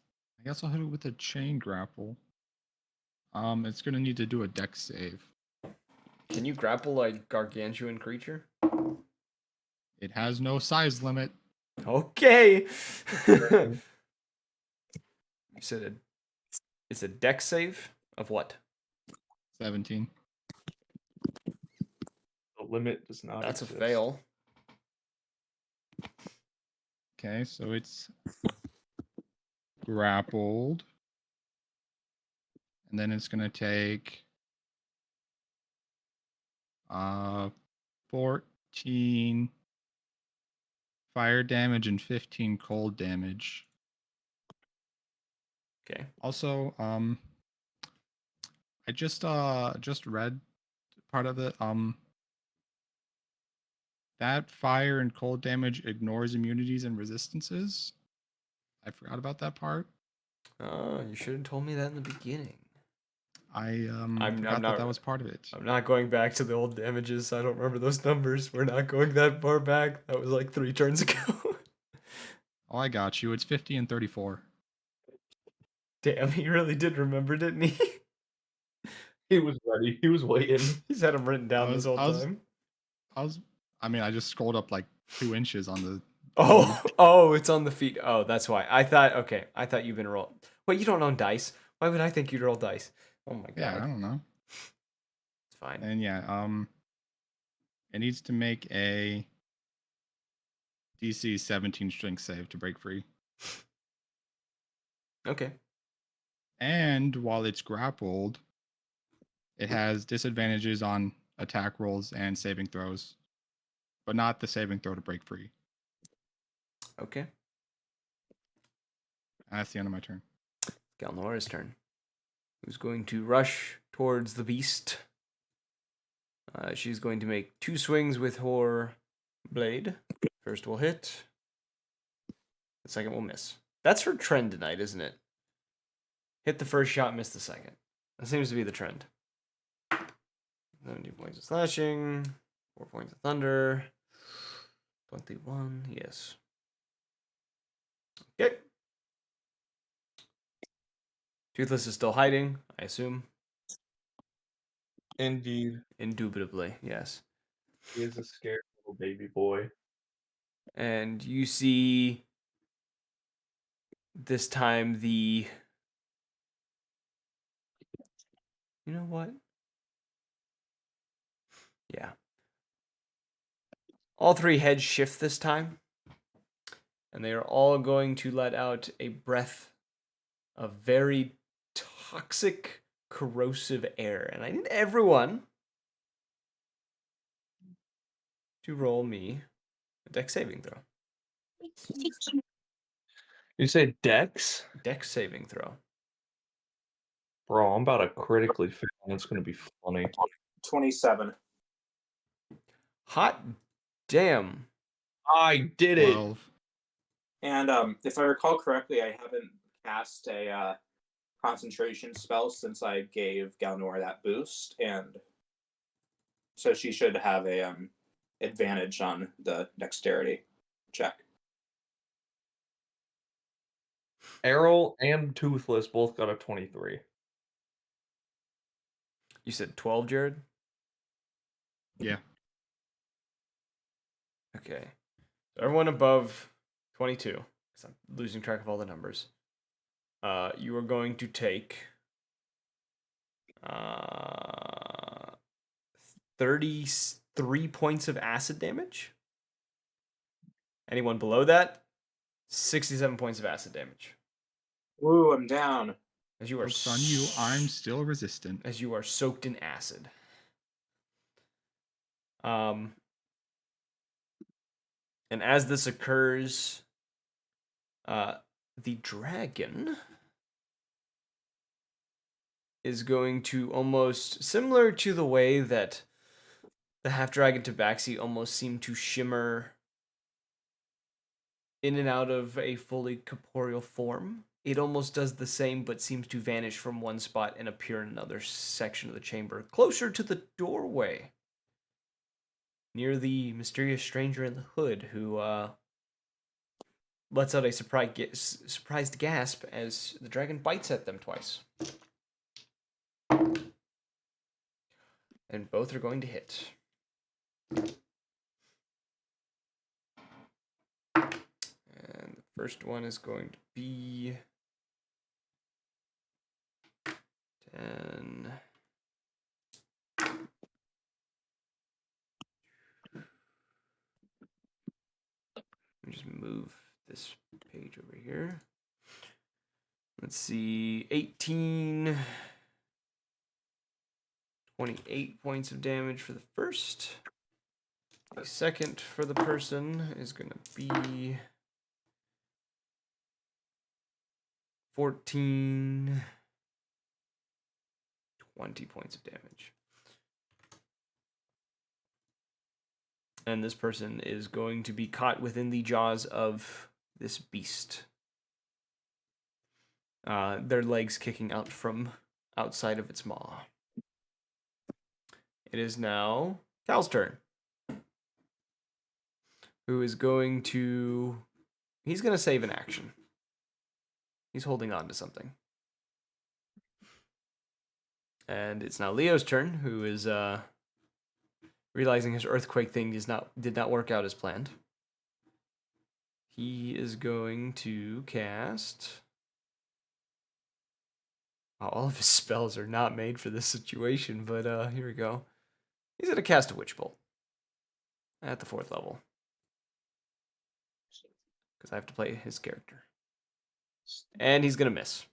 guess I'll hit it with a chain grapple. It's gonna need to do a dex save. Can you grapple a gargantuan creature? It has no size limit. Okay. You said it's a dex save of what? 17. The limit does not That's exist. a fail. Okay, so it's grappled. And then it's gonna take 14 fire damage and 15 cold damage. Okay. Also, I just read part of it. That fire and cold damage ignores immunities and resistances. I forgot about that part. You should have told me that in the beginning. I I'm forgot not- that was part of it. I'm not going back to the old damages. I don't remember those numbers. We're not going that far back. That was like 3 turns ago. Oh, I got you. It's 50 and 34. Damn, he really did remember, didn't he? He was ready. He was waiting. He's had them written down this whole time. I just scrolled up like 2 inches on the. Oh, it's on the feet. Oh, that's why. I thought you've been rolled. Wait, you don't own dice. Why would I think you'd roll dice? Oh my god. Yeah, I don't know. It's fine. And yeah, it needs to make a DC 17 strength save to break free. Okay. And while it's grappled, it has disadvantages on attack rolls and saving throws, but not the saving throw to break free. Okay. And that's the end of my turn. Galnora's turn. who's going to rush towards the beast. She's going to make 2 swings with her blade. First will hit. The second will miss. That's her trend tonight, isn't it? Hit the first shot, miss the second. That seems to be the trend. 70 points of slashing, 4 points of thunder, 21, yes. Okay. Toothless is still hiding, I assume. Indeed. Indubitably, yes. He is a scared little baby boy. And you see this time the... You know what? Yeah. All 3 heads shift this time. And they are all going to let out a breath of very toxic, corrosive air. And I need everyone to roll me a dex saving throw. You say Dex? Dex saving throw. Bro, I'm about to critically fail, and it's gonna be funny. 27. Hot damn. I did it! 12. And if I recall correctly, I haven't cast a concentration spell since I gave Galnor that boost, and so she should have a advantage on the dexterity check. Errol and Toothless both got a 23. You said 12, Jared? Yeah. Okay. So everyone above 22, because I'm losing track of all the numbers. You are going to take 33 points of acid damage. Anyone below that, 67 points of acid damage. Woo, I'm down. As you are Joke's on you. I'm still resistant. as you are soaked in acid. And as this occurs, the dragon is going to, almost similar to the way that the half dragon tabaxi almost seemed to shimmer in and out of a fully corporeal form. It almost does the same, but seems to vanish from one spot and appear in another section of the chamber, closer to the doorway, near the mysterious stranger in the hood, who lets out a surprised gasp as the dragon bites at them twice. And both are going to hit. And the first one is going to be 10. Let me just move this page over here. Let's see, 18, 28 points of damage for the first. The second for the person is going to be 14, 20 points of damage. And this person is going to be caught within the jaws of this beast. Their legs kicking out from outside of its maw. It is now Cal's turn. Who is going to... He's going to save an action. He's holding on to something. And it's now Leo's turn, who is realizing his earthquake thing did not work out as planned. He is going to cast... Oh, all of his spells are not made for this situation, but here we go. He's going to cast a Witch Bolt at the 4th level. Because I have to play his character. And he's going to miss.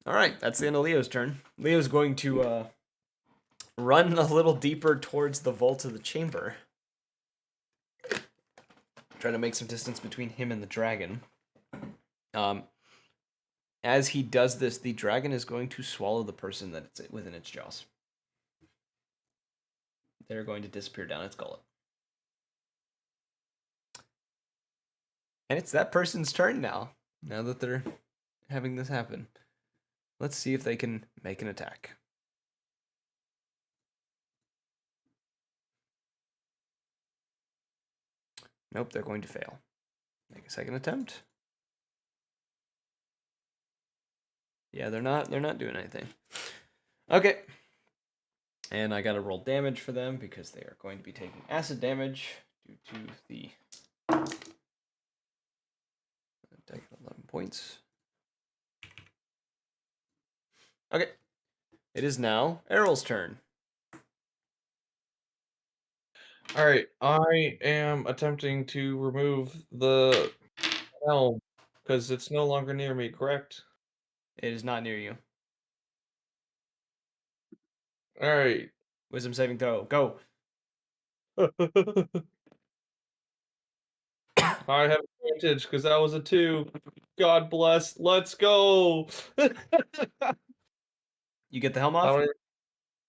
Alright, that's the end of Leo's turn. Leo's going to run a little deeper towards the vault of the chamber. Trying to make some distance between him and the dragon. As he does this, the dragon is going to swallow the person that's within its jaws. They're going to disappear down its gullet. And it's that person's turn now that they're having this happen. Let's see if they can make an attack. Nope, they're going to fail. Make a second attempt. Yeah, they're not doing anything. Okay. And I gotta roll damage for them because they are going to be taking acid damage due to the take 11 points. Okay. It is now Errol's turn. All right, I am attempting to remove the helm because it's no longer near me, correct? It is not near you. All right. Wisdom saving throw. Go. I have advantage because that was a 2. God bless. Let's go. You get the helm I off? don't even-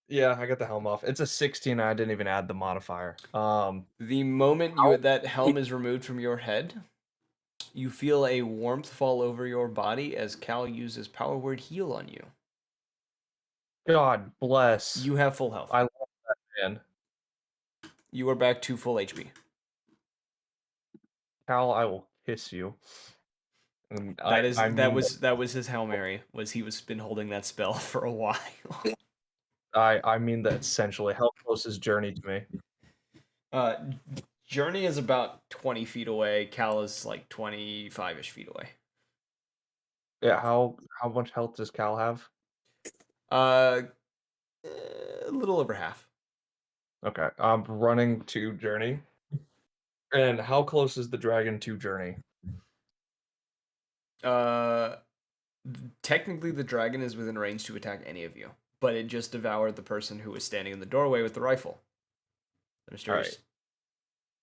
yeah, I got the helm off. It's a 16. I didn't even add the modifier. The moment that helm is removed from your head, you feel a warmth fall over your body as Cal uses power word heal on you. God bless. You have full health. I love that man. You are back to full HP. Cal, I will kiss you. And That was his Hail Mary. He was been holding that spell for a while. I mean that essentially. How close is Journey to me? Journey is about 20 feet away. Cal is like 25-ish feet away. Yeah, how much health does Cal have? A little over half. Okay, I'm running to Journey. And how close is the dragon to Journey? Technically the dragon is within range to attack any of you, but it just devoured the person who was standing in the doorway with the rifle. The mysterious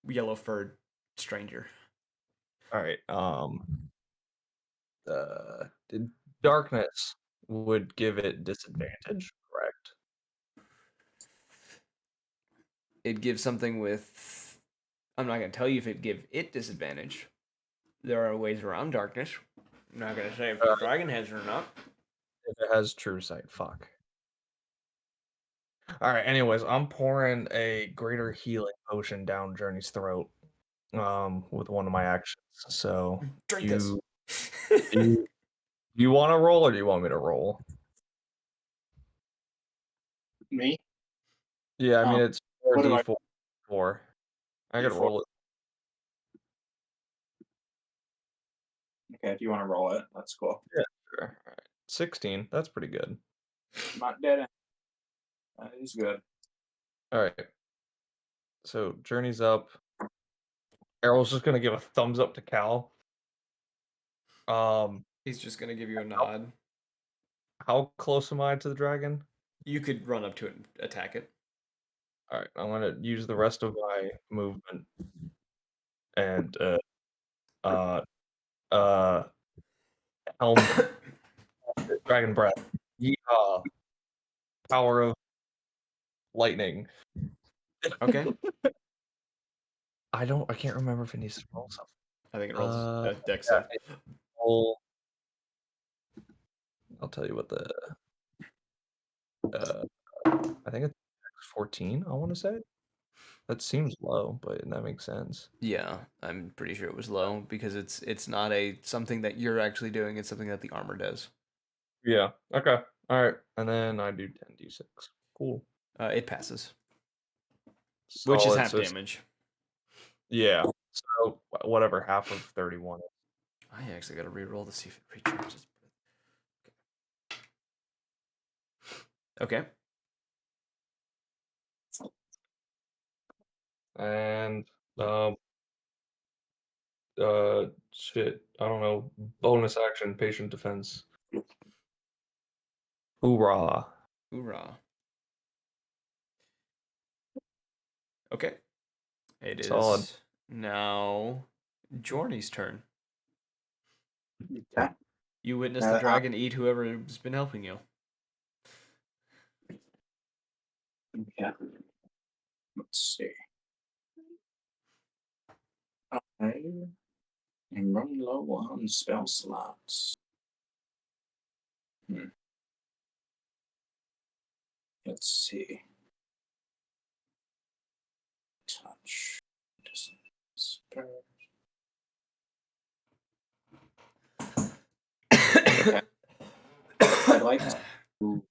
yellow-furred stranger. All right. Darkness would give it disadvantage, correct? It'd give something with. I'm not going to tell you if it'd give it disadvantage. There are ways around darkness. I'm not going to say if the dragon has it or not. If it has true sight, fuck. All right. Anyways, I'm pouring a greater healing potion down Journey's throat, with one of my actions. So Drink this. do you want to roll or do you want me to roll? Me? Yeah, I mean it's what do I- 4d4. 4. I could D4. roll it. Okay, if you want to roll it, that's cool. Yeah, sure. All right. 16. That's pretty good. I'm not dead. That is good. All right. So Journey's up. Errol's just gonna give a thumbs up to Cal. He's just going to give you a nod. How close am I to the dragon? You could run up to it and attack it. All right, I'm gonna use the rest of my movement and helm dragon breath. Yeehaw! Power of lightning. Okay. I can't remember if it needs to roll something. I think it rolls a dex Yeah, save. roll. I'll tell you what the I think it's 14. I want to say that seems low, but that makes sense. Yeah, I'm pretty sure it was low because it's not something that you're actually doing. It's something that the armor does. Yeah. Okay. All right. And then I do 10d6. Cool. It passes, which is Solid, half so it's- damage. Yeah. So whatever half of 31. I actually got to re-roll to see if it recharges. Okay. And shit. I don't know. Bonus action, patient defense. Hoorah. Hoorah. Okay. It is Solid. now Journey's turn. Okay. You witness the dragon eat whoever's been helping you. Yeah. Let's see. I am running low on spell slots. Let's see. Touch. Spell. Okay. I'd like to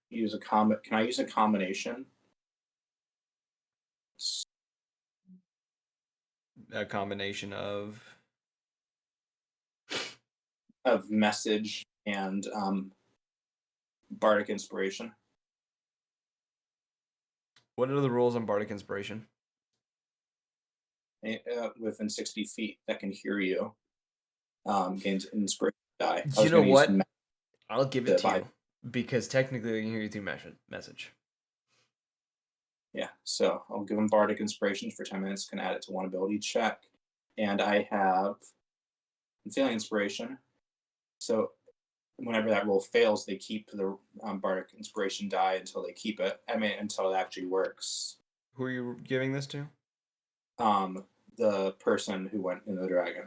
use a Can I use a combination? A combination of Message and bardic inspiration. What are the rules on bardic inspiration? Within 60 feet that can hear you gains inspiration die. You know what? I'll give it to you because technically they can hear you through message. Yeah, so I'll give them bardic inspirations for 10 minutes. Can add it to one ability check, and I have feeling inspiration. So whenever that roll fails, they keep the bardic inspiration die until they keep it. I mean, until it actually works. Who are you giving this to? The person who went in the dragon.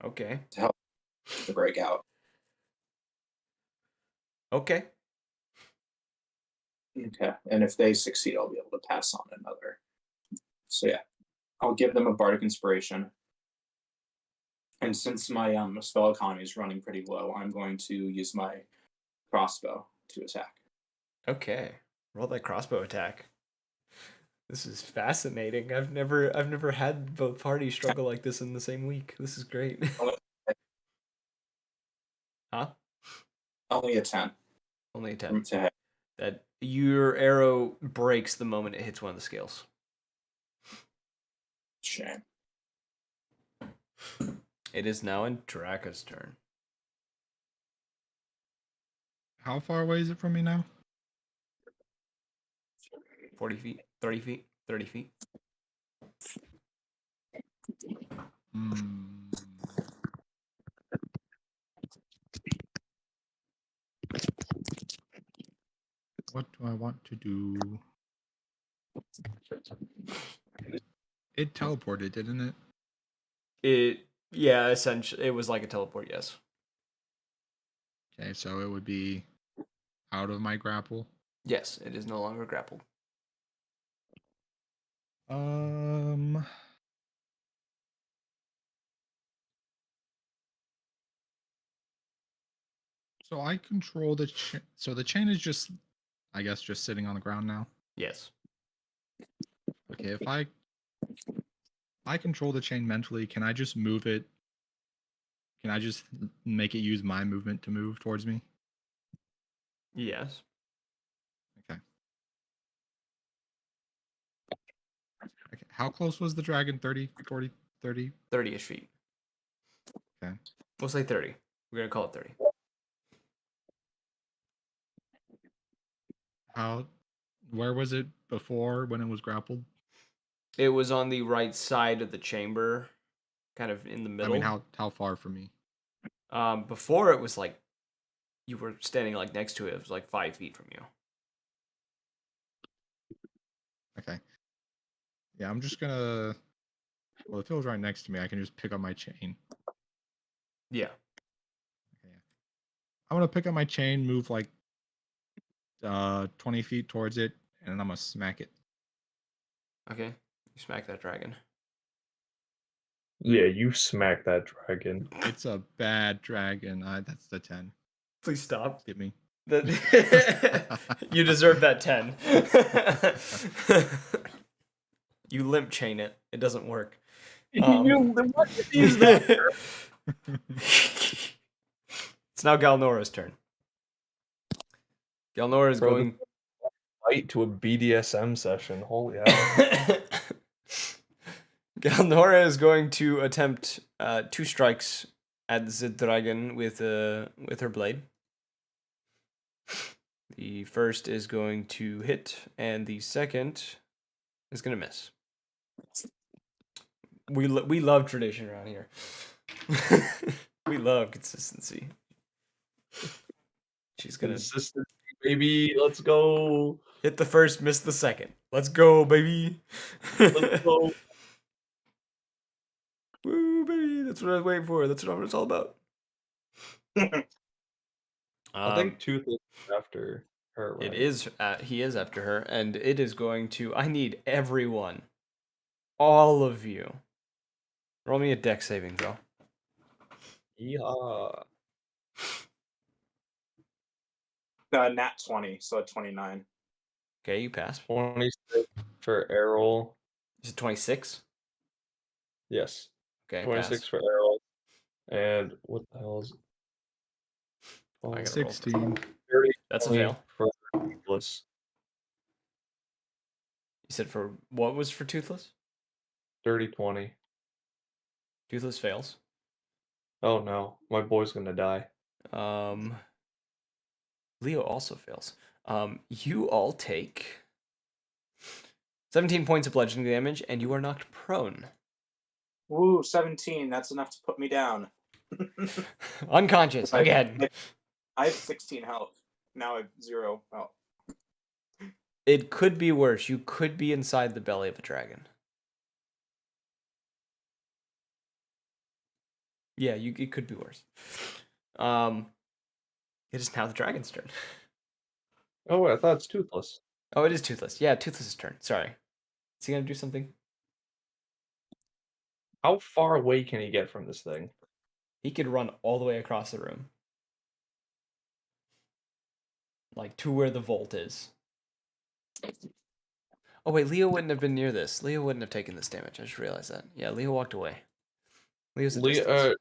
Okay. To help the breakout. Okay. Okay, and if they succeed, I'll be able to pass on another. So yeah, I'll give them a bardic inspiration. And since my spell economy is running pretty low, I'm going to use my crossbow to attack. Okay. Roll that crossbow attack. This is fascinating. I've never had both parties struggle like this in the same week. This is great. Huh? Only a 10. Only a 10. To hit. That your arrow breaks the moment it hits one of the scales. Shame. It is now in Draka's turn. How far away is it from me now? 40 feet, 30 feet, 30 feet. What do I want to do? It teleported, didn't it? Yeah, essentially, it was like a teleport, yes. Okay, so it would be out of my grapple. Yes, it is no longer grappled. So I control the so the chain is just, I guess, just sitting on the ground now. Yes. Okay, if I control the chain mentally, can I just move it? Can I just make it use my movement to move towards me? Yes. Okay. Okay. How close was the dragon? 30, 40, 30? 30-ish feet. Okay. We'll say 30. We're going to call it 30. Where was it before when it was grappled? It was on the right side of the chamber, kind of in the middle. I mean, how far from me? Before it was like you were standing like next to it. It was like 5 feet from you. Okay. Yeah, I'm just gonna. Well, if it was right next to me, I can just pick up my chain. Yeah. Okay. I'm gonna pick up my chain, move like 20 feet towards it, and I'm gonna smack it. Okay. You smack that dragon. Yeah, you smack that dragon. It's a bad dragon. That's the 10. Please stop. Get me. You deserve that 10. You limp chain it. It doesn't work. Use that. It's now Galnora's turn. Galnora is going fight to a BDSM session. Holy hell. Galnora is going to attempt 2 strikes at the dragon with her blade. The first is going to hit, and the second is going to miss. We love tradition around here. We love consistency. She's gonna Consistency, baby. Let's go. hit the first, miss the second. Let's go, baby. Let's go. Woo, baby. That's what I was waiting for. That's what it's all about. I think Toothless is after her, right? It is. He is after her, and it is going to. I need everyone, all of you. Roll me a dex saving throw. Yeah. Nat 20, so 29. Okay, you pass. 26 for Errol. Is it 26? Yes. Okay, 26 pass. for Errol. And what the hell is it? I gotta roll. 16. 30, That's a 20 fail. for Toothless. You said for what was for Toothless? 30, 20. Toothless fails. Oh no, my boy's gonna die. Leo also fails. You all take 17 points of bludgeoning damage, and you are knocked prone. Woo, 17. That's enough to put me down. Unconscious again. I have 16 health. Now I have 0 health. It could be worse. You could be inside the belly of a dragon. Yeah, it could be worse. It is now the dragon's turn. Oh, I thought it's Toothless. Oh, it is Toothless. Yeah, Toothless's turn. Sorry. Is he gonna do something? How far away can he get from this thing? He could run all the way across the room. Like to where the vault is. Oh wait, Leo wouldn't have been near this. Leo wouldn't have taken this damage. I just realized that. Yeah, Leo walked away. Leo's a distance.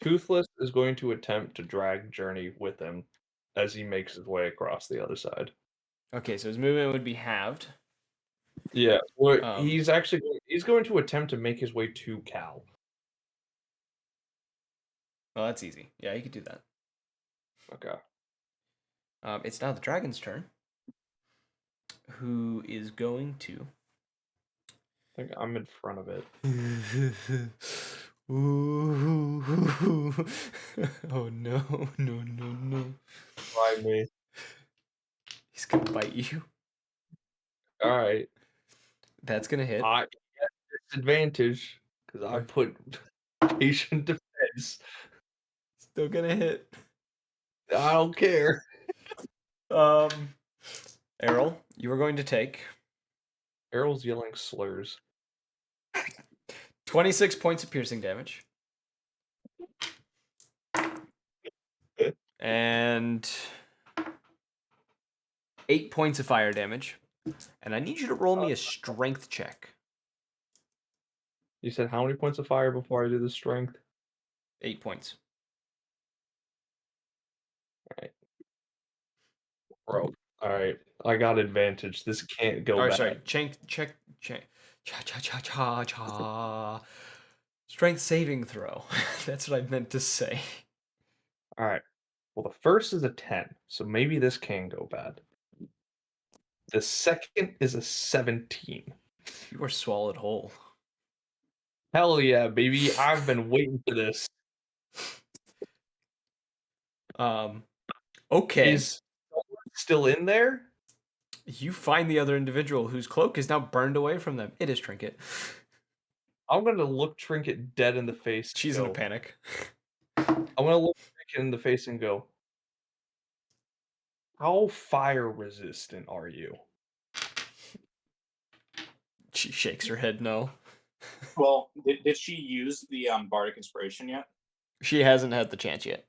Toothless is going to attempt to drag Journey with him as he makes his way across the other side. Okay, so his movement would be halved. Yeah, well, Um, he's going to attempt to make his way to Cal. Well, that's easy. Yeah, he could do that. Okay. It's now the dragon's turn. Who is going to? I think I'm in front of it. Oh no, no. Try me. He's gonna bite you. All right. That's gonna hit. I get disadvantage because I put patient defense. Still gonna hit. I don't care. Errol, you are going to take Errol's yelling slurs. 26 points of piercing damage. And 8 points of fire damage. And I need you to roll me a strength check. You said how many points of fire before I do the strength? 8 points. Bro. All right. I got advantage. This can't go Or bad. sorry, check. Cha. Strength saving throw. That's what I meant to say. All right. Well, the first is a 10, so maybe this can go bad. The second is a 17. You are swallowed whole. Hell yeah, baby. I've been waiting for this. Okay. Is someone still in there? You find the other individual whose cloak is now burned away from them. It is Trinket. I'm going to look Trinket dead in the face. and She's in a go- panic. I'm going to look Trinket in the face and go, how fire resistant are you? She shakes her head no. Well, did she use the bardic inspiration yet? She hasn't had the chance yet.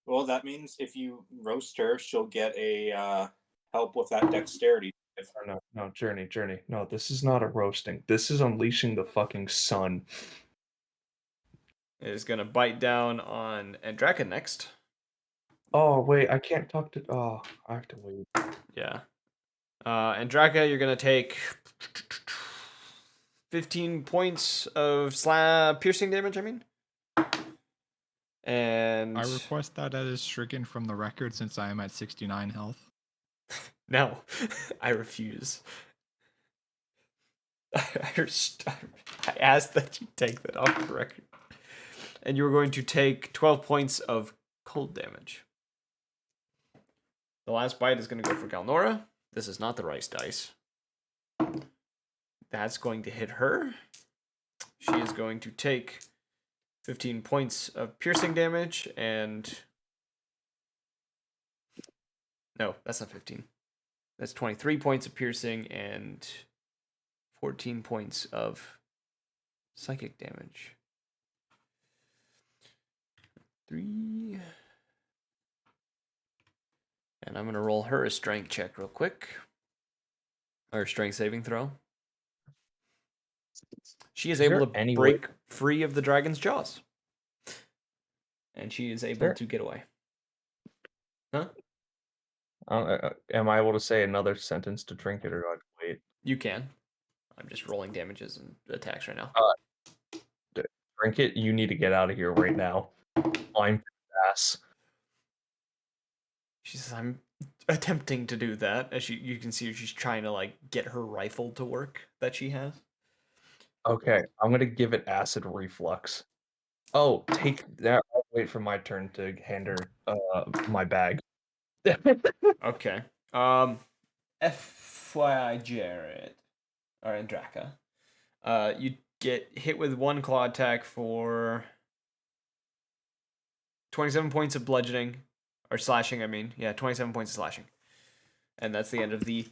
Well, that means if you roast her, she'll get a help with that dexterity. No, Journey. No, this is not a roasting. This is unleashing the fucking sun. It is going to bite down on Andraka next. Oh, wait, I can't talk to... Oh, I have to wait. Yeah. Andraka, you're going to take 15 points of piercing damage, I mean. And I request that is stricken from the record since I am at 69 health. no, I refuse. I ask that you take that off the record. and you're going to take 12 points of cold damage. The last bite is going to go for Galnora. This is not the rice dice. That's going to hit her. She is going to take 15 points of piercing damage and... No, that's not 15. That's 23 points of piercing and 14 points of psychic damage. 3. And I'm going to roll her a strength check real quick. Or strength saving throw. She is able there to any break free of the dragon's jaws. And she is able there- to get away. Huh? Am I able to say another sentence to Trinket, or do I have to wait? You can. I'm just rolling damages and attacks right now. Trinket, you need to get out of here right now. I'm ass. She says, I'm attempting to do that. As you can see, she's trying to like get her rifle to work that she has. Okay, I'm gonna give it acid reflux. Oh, take that. I'll wait for my turn to hand her my bag. Okay. FYI, Jared or Andraka. You get hit with one claw attack for 27 points of bludgeoning or slashing. I mean, yeah, 27 points of slashing, and that's the end of the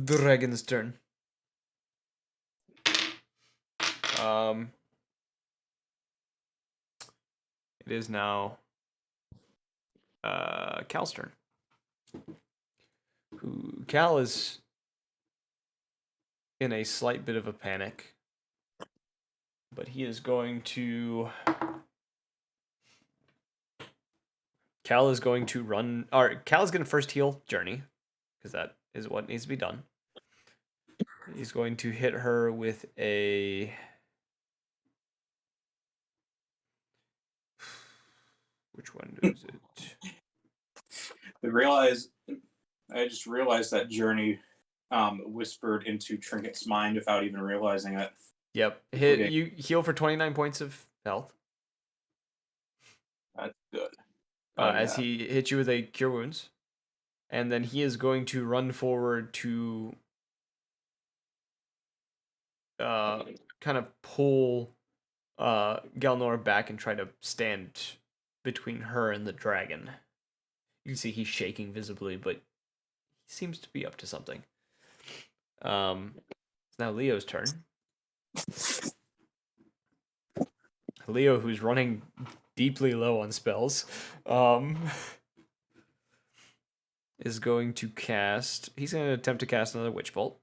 dragon's turn. It is now Cal's turn. Cal is in a slight bit of a panic, but he is going to... Cal is going to run... Cal is going to first heal Journey, because that is what needs to be done. He's going to hit her with a... Which one is it? I just realized that Journey whispered into Trinket's mind without even realizing it. Yep. Okay. You heal for 29 points of health. That's good. As he hits you with a Cure Wounds. And then he is going to run forward to kind of pull Galnor back and try to stand between her and the dragon. You can see he's shaking visibly, but he seems to be up to something. It's now Leo's turn. Leo, who's running deeply low on spells, is going to cast... He's going to attempt to cast another Witch Bolt.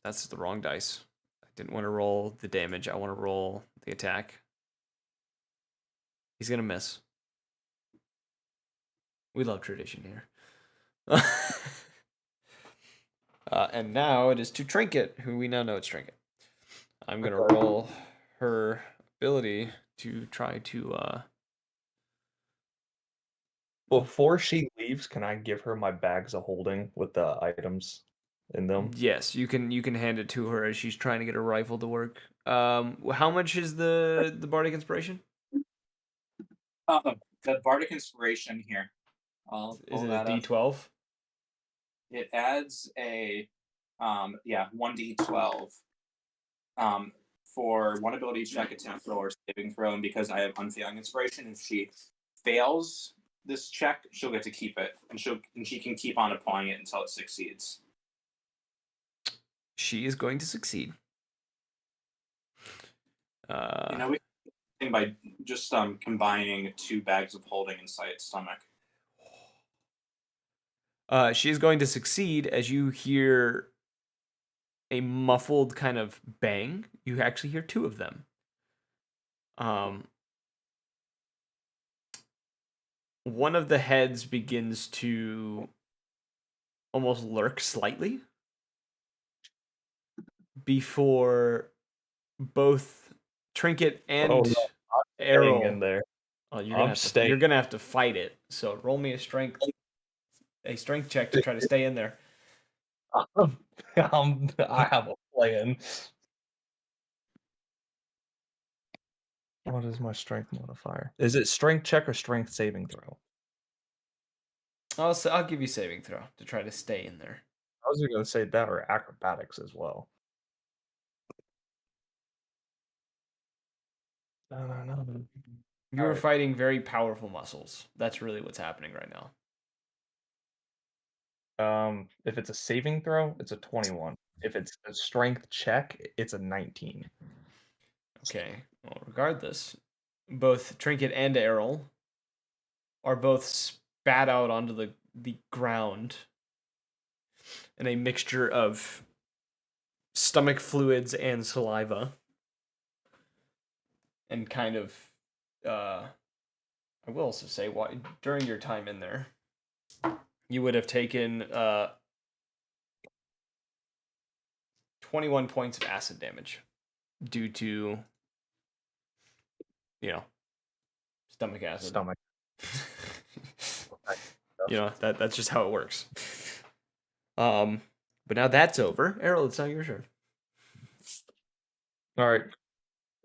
That's the wrong dice. I didn't want to roll the damage. I want to roll the attack. He's going to miss. We love tradition here. And now it is to Trinket, who we now know it's Trinket. I'm going to roll her ability to try to... Before she leaves, can I give her my bags of holding with the items in them? Yes, you can hand it to her as she's trying to get her rifle to work. How much is the Bardic Inspiration? The Bardic Inspiration here. I'll Is pull it a that up. D12? It adds a 1d12 for one ability check, attack roll, or saving throw. And because I have unfailing inspiration, if she fails this check, she'll get to keep it, and she can keep on applying it until it succeeds. She is going to succeed. We can by just combining 2 bags of holding inside its stomach. She's going to succeed as you hear a muffled kind of bang. You actually hear 2 of them. One of the heads begins to almost lurk slightly before both Trinket and Errol... in there. Oh, you're I'm staying. gonna have to fight it. So roll me a strength check to try to stay in there. I have a plan. What is my strength modifier? Is it strength check or strength saving throw? I'll give you saving throw to try to stay in there. I was going to say that or acrobatics as well. No. You were Alright. fighting very powerful muscles. That's really what's happening right now. If it's a saving throw, it's a 21. If it's a strength check, it's a 19. Okay. Well, regardless, both Trinket and Errol are both spat out onto the ground in a mixture of stomach fluids and saliva. And kind of, I will also say, during your time in there, you would have taken 21 points of acid damage due to, stomach acid. Stomach. That's just how it works. But now that's over. Errol, it's not your turn. All right.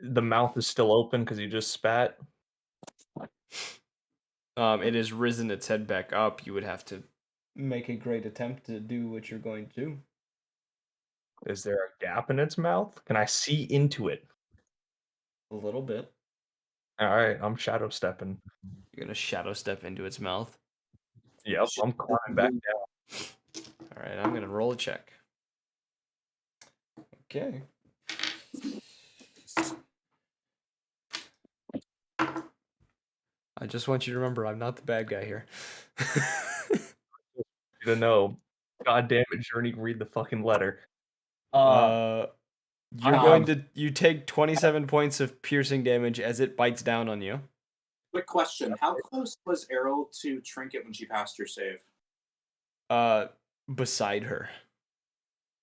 The mouth is still open because you just spat. It has risen its head back up. You would have to make a great attempt to do what you're going to do. Is there a gap in its mouth? Can I see into it? A little bit. All right, I'm shadow stepping. You're gonna shadow step into its mouth. Yep, I'm climbing back down. All right, I'm gonna roll a check. Okay. I just want you to remember, I'm not the bad guy here. You to know. God damn it, Journey, read the fucking letter. You take 27 points of piercing damage as it bites down on you. Quick question: how close was Errol to Trinket when she passed her save? Beside her.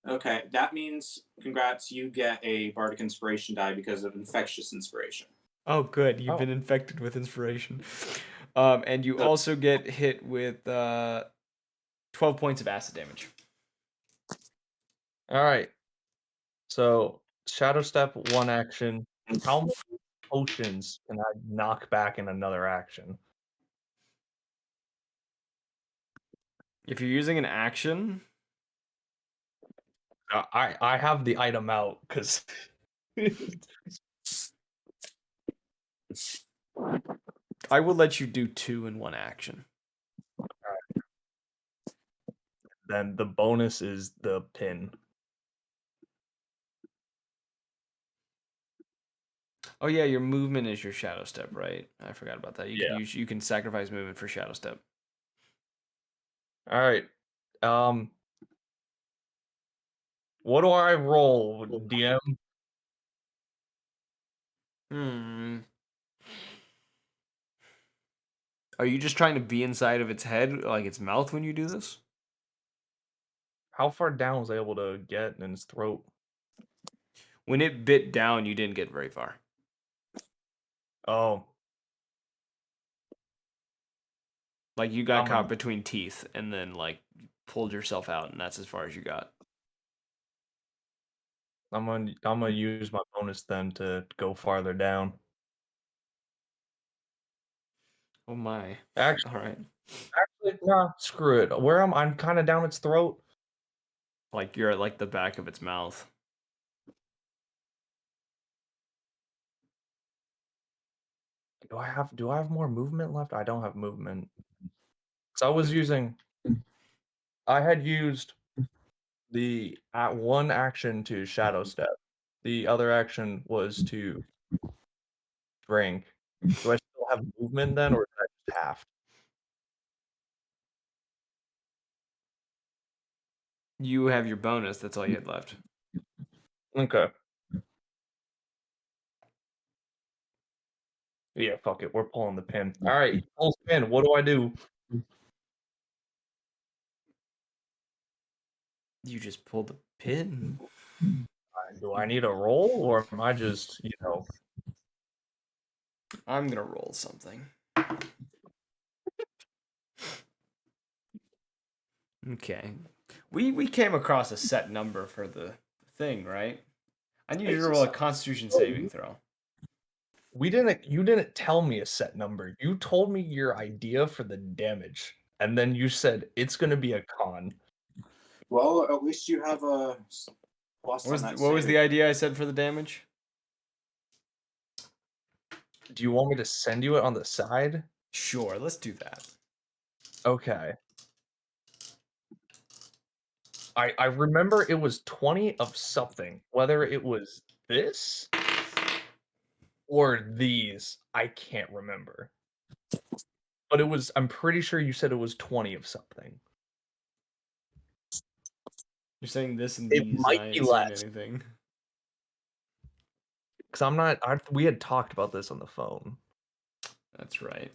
Okay, that means congrats, you get a Bardic Inspiration die because of Infectious Inspiration. Oh, good. You've been infected with inspiration. And you also get hit with 12 points of acid damage. All right. So, shadow step, one action. How many potions can I knock back in another action? If you're using an action, I have the item out because I will let you do 2 in one action. then the bonus is the pin. Oh yeah, your movement is your shadow step, right? I forgot about that. Yeah. You can sacrifice movement for shadow step. All right. What do I roll, DM? Are you just trying to be inside of its head, like its mouth, when you do this? How far down was I able to get in its throat? When it bit down, you didn't get very far. Oh. Like you got caught between teeth and then like pulled yourself out, and that's as far as you got. I'm gonna use my bonus then to go farther down. Oh my. Actually, all right. Nah, screw it. I'm kind of down its throat. Like you're at like the back of its mouth. Do I have more movement left? I don't have movement. So I had used the one action to shadow step. The other action was to drink. Do I still have movement then, or is that just half? You have your bonus. That's all you had left. Okay. Yeah, fuck it. We're pulling the pin. All right, pulls pin. What do I do? You just pulled the pin. Do I need a roll, or am I just, I'm gonna roll something. Okay. We came across a set number for the thing, right? I need you to roll a Constitution saving throw. You didn't tell me a set number. You told me your idea for the damage, and then you said it's gonna be a con. Well, at least you have a plus What was on that. what was save. the idea I said for the damage? Do you want me to send you it on the side? Sure, let's do that. Okay. I remember it was 20 of something. Whether it was this or these, I can't remember. But I'm pretty sure you said it was 20 of something. You're saying this and It these, and might I be ain't seen less. anything. Because we had talked about this on the phone. That's right.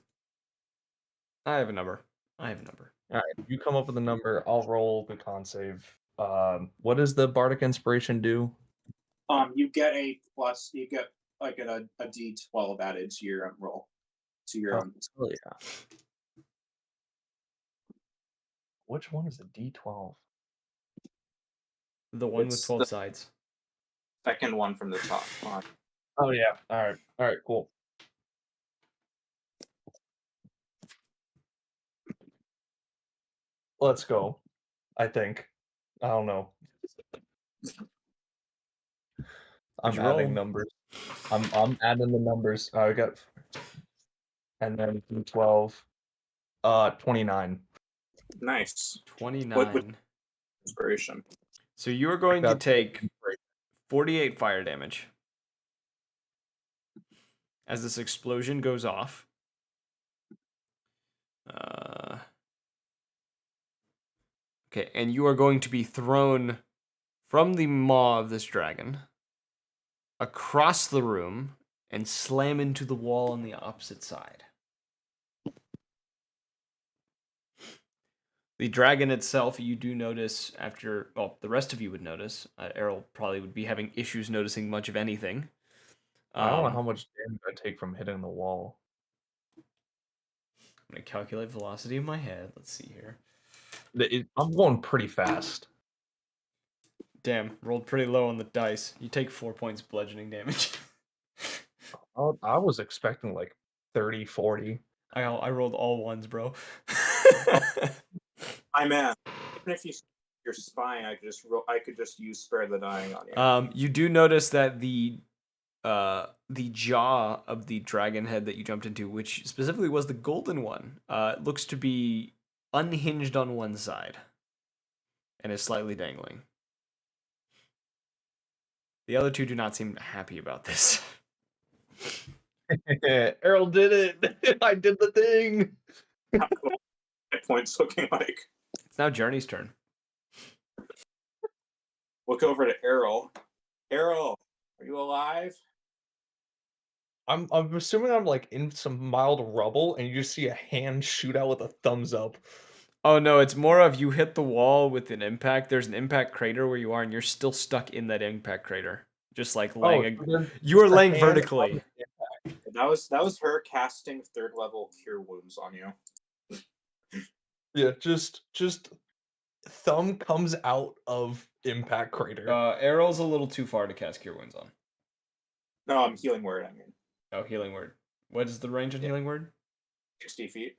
I have a number. Alright, you come up with a number, I'll roll the con save. What does the Bardic Inspiration do? You get a plus. You get like a D12 added to your roll, to your own. Oh, yeah. Which one is the D12? The one with It's 12 the sides. second one from the top. Oh, yeah. Alright, cool. Let's go. I think. I don't know. I'm What'd you adding roll? numbers. I'm adding the numbers. I got, and then D12. 29. Nice. 29. Inspiration. So you are going to That's take 48 fire damage as this explosion goes off. Okay, and you are going to be thrown from the maw of this dragon across the room and slam into the wall on the opposite side. The dragon itself, you do notice after, well, the rest of you would notice. Errol probably would be having issues noticing much of anything. I don't know how much damage I take from hitting the wall. I'm going to calculate velocity in my head. Let's see here. I'm going pretty fast. Damn, rolled pretty low on the dice. You take 4 points bludgeoning damage. I was expecting like 30, 40. I rolled all ones, bro. I man, even if you your spine, I could just use spare the dying on you. You do notice that the jaw of the dragon head that you jumped into, which specifically was the golden one, looks to be unhinged on one side and is slightly dangling. The other two do not seem happy about this. Errol did it. I did the thing. Hit points looking like. It's now Journey's turn. Look over to Errol. Errol, are you alive? I'm assuming I'm like in some mild rubble, and you just see a hand shoot out with a thumbs up. Oh no, it's more of you hit the wall with an impact. There's an impact crater where you are, and you're still stuck in that impact crater. Just like laying you are laying vertically. That was her casting 3rd level cure wounds on you. Yeah, just thumb comes out of impact crater. Arrow's a little too far to cast cure wounds on. No, I'm healing word. I mean, Oh, healing word. What is the range on healing word? 60 feet.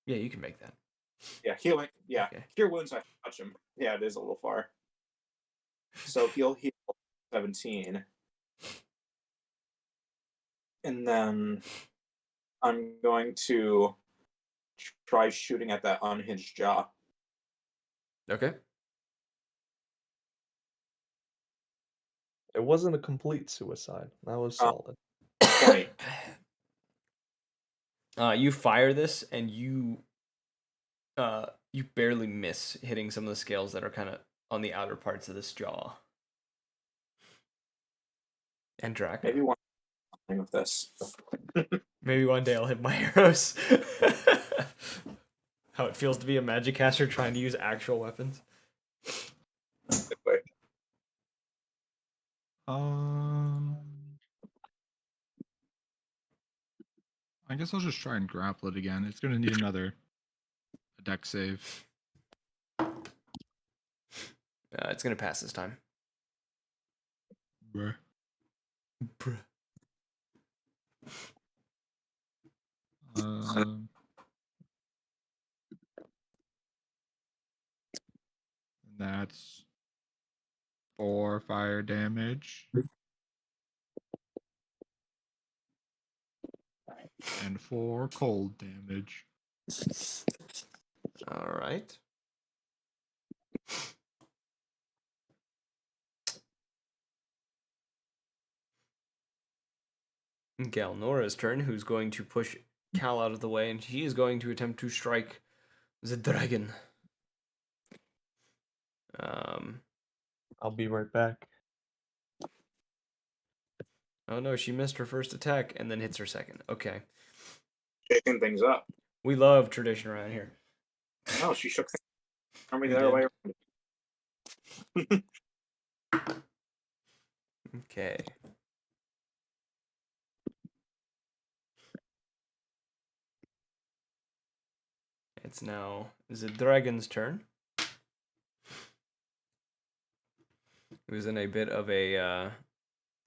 Yeah, you can make that. Yeah, healing. Yeah, Okay. cure wounds. I touch him. Yeah, it is a little far. So he'll heal 17, and then I'm going to try shooting at that unhinged jaw. Okay. It wasn't a complete suicide. That was solid. 20. You fire this, and you barely miss hitting some of the scales that are kind of on the outer parts of this jaw. And Drac. Maybe one thing with this. Maybe one day I'll hit my arrows. How it feels to be a magic caster trying to use actual weapons. Wait. I guess I'll just try and grapple it again. It's gonna need another deck save. It's gonna pass this time. Bruh. Bruh. That's 4 fire damage. And 4 cold damage. All right. Galnora's turn, who's going to push Cal out of the way, and he is going to attempt to strike the dragon. I'll be right back. Oh no, she missed her first attack and then hits her second. Okay. Shaking things up. We love tradition around here. No, she shook things. Tell me We the other did. way around. Okay. It's now the dragon's turn. Who's in a bit of a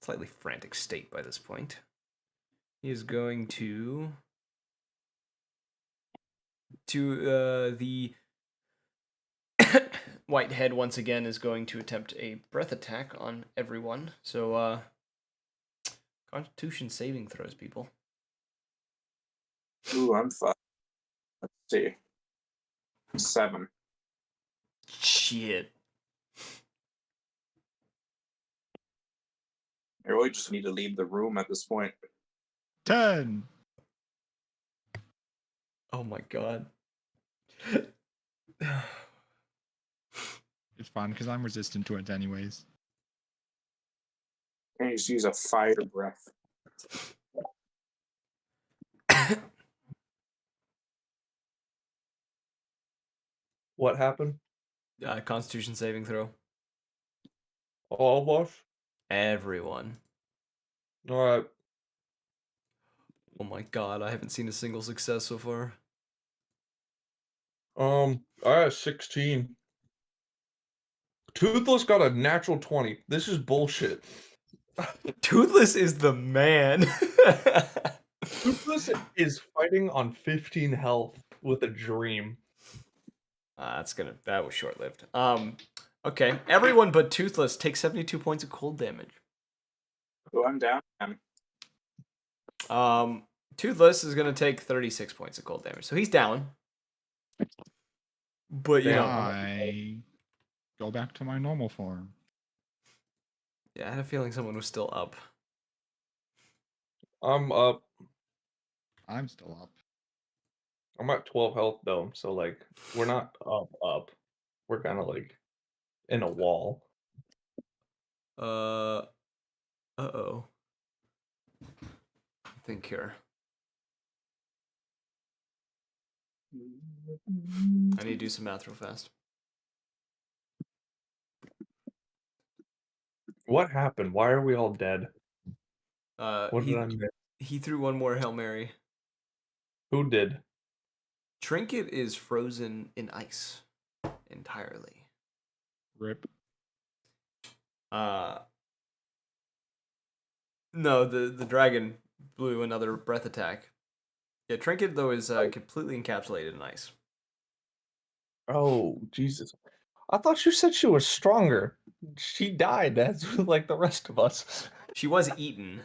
slightly frantic state by this point. He is going to the Whitehead once again is going to attempt a breath attack on everyone. So Constitution saving throws, people. Ooh, I'm fine. Let's see. 7. Shit. I really just need to leave the room at this point. 10. Oh my god. It's fine because I'm resistant to it anyways. Can you just use a fire breath? What happened? Constitution saving throw. All of us? Everyone. Alright. Oh my god, I haven't seen a single success so far. I have 16. Toothless got a natural 20. This is bullshit. Toothless is the man. Toothless is fighting on 15 health with a dream. That was short lived. Okay. Everyone but Toothless takes 72 points of cold damage. Oh, I'm down. Toothless is gonna take 36 points of cold damage. So he's down. But you know, I go back to my normal form. yeah, I had a feeling someone was still up. I'm up. I'm still up. I'm at 12 health though, so like we're not up. We're kind of like in a wall. Uh-oh. I think here. I need to do some math real fast. What happened? Why are we all dead? What He did I miss? he threw one more Hail Mary. Who did? Trinket is frozen in ice entirely. Rip. No, the dragon blew another breath attack. Yeah, Trinket though is completely encapsulated in ice. Oh, Jesus. I thought you said she was stronger. She died. That's like the rest of us. She was eaten.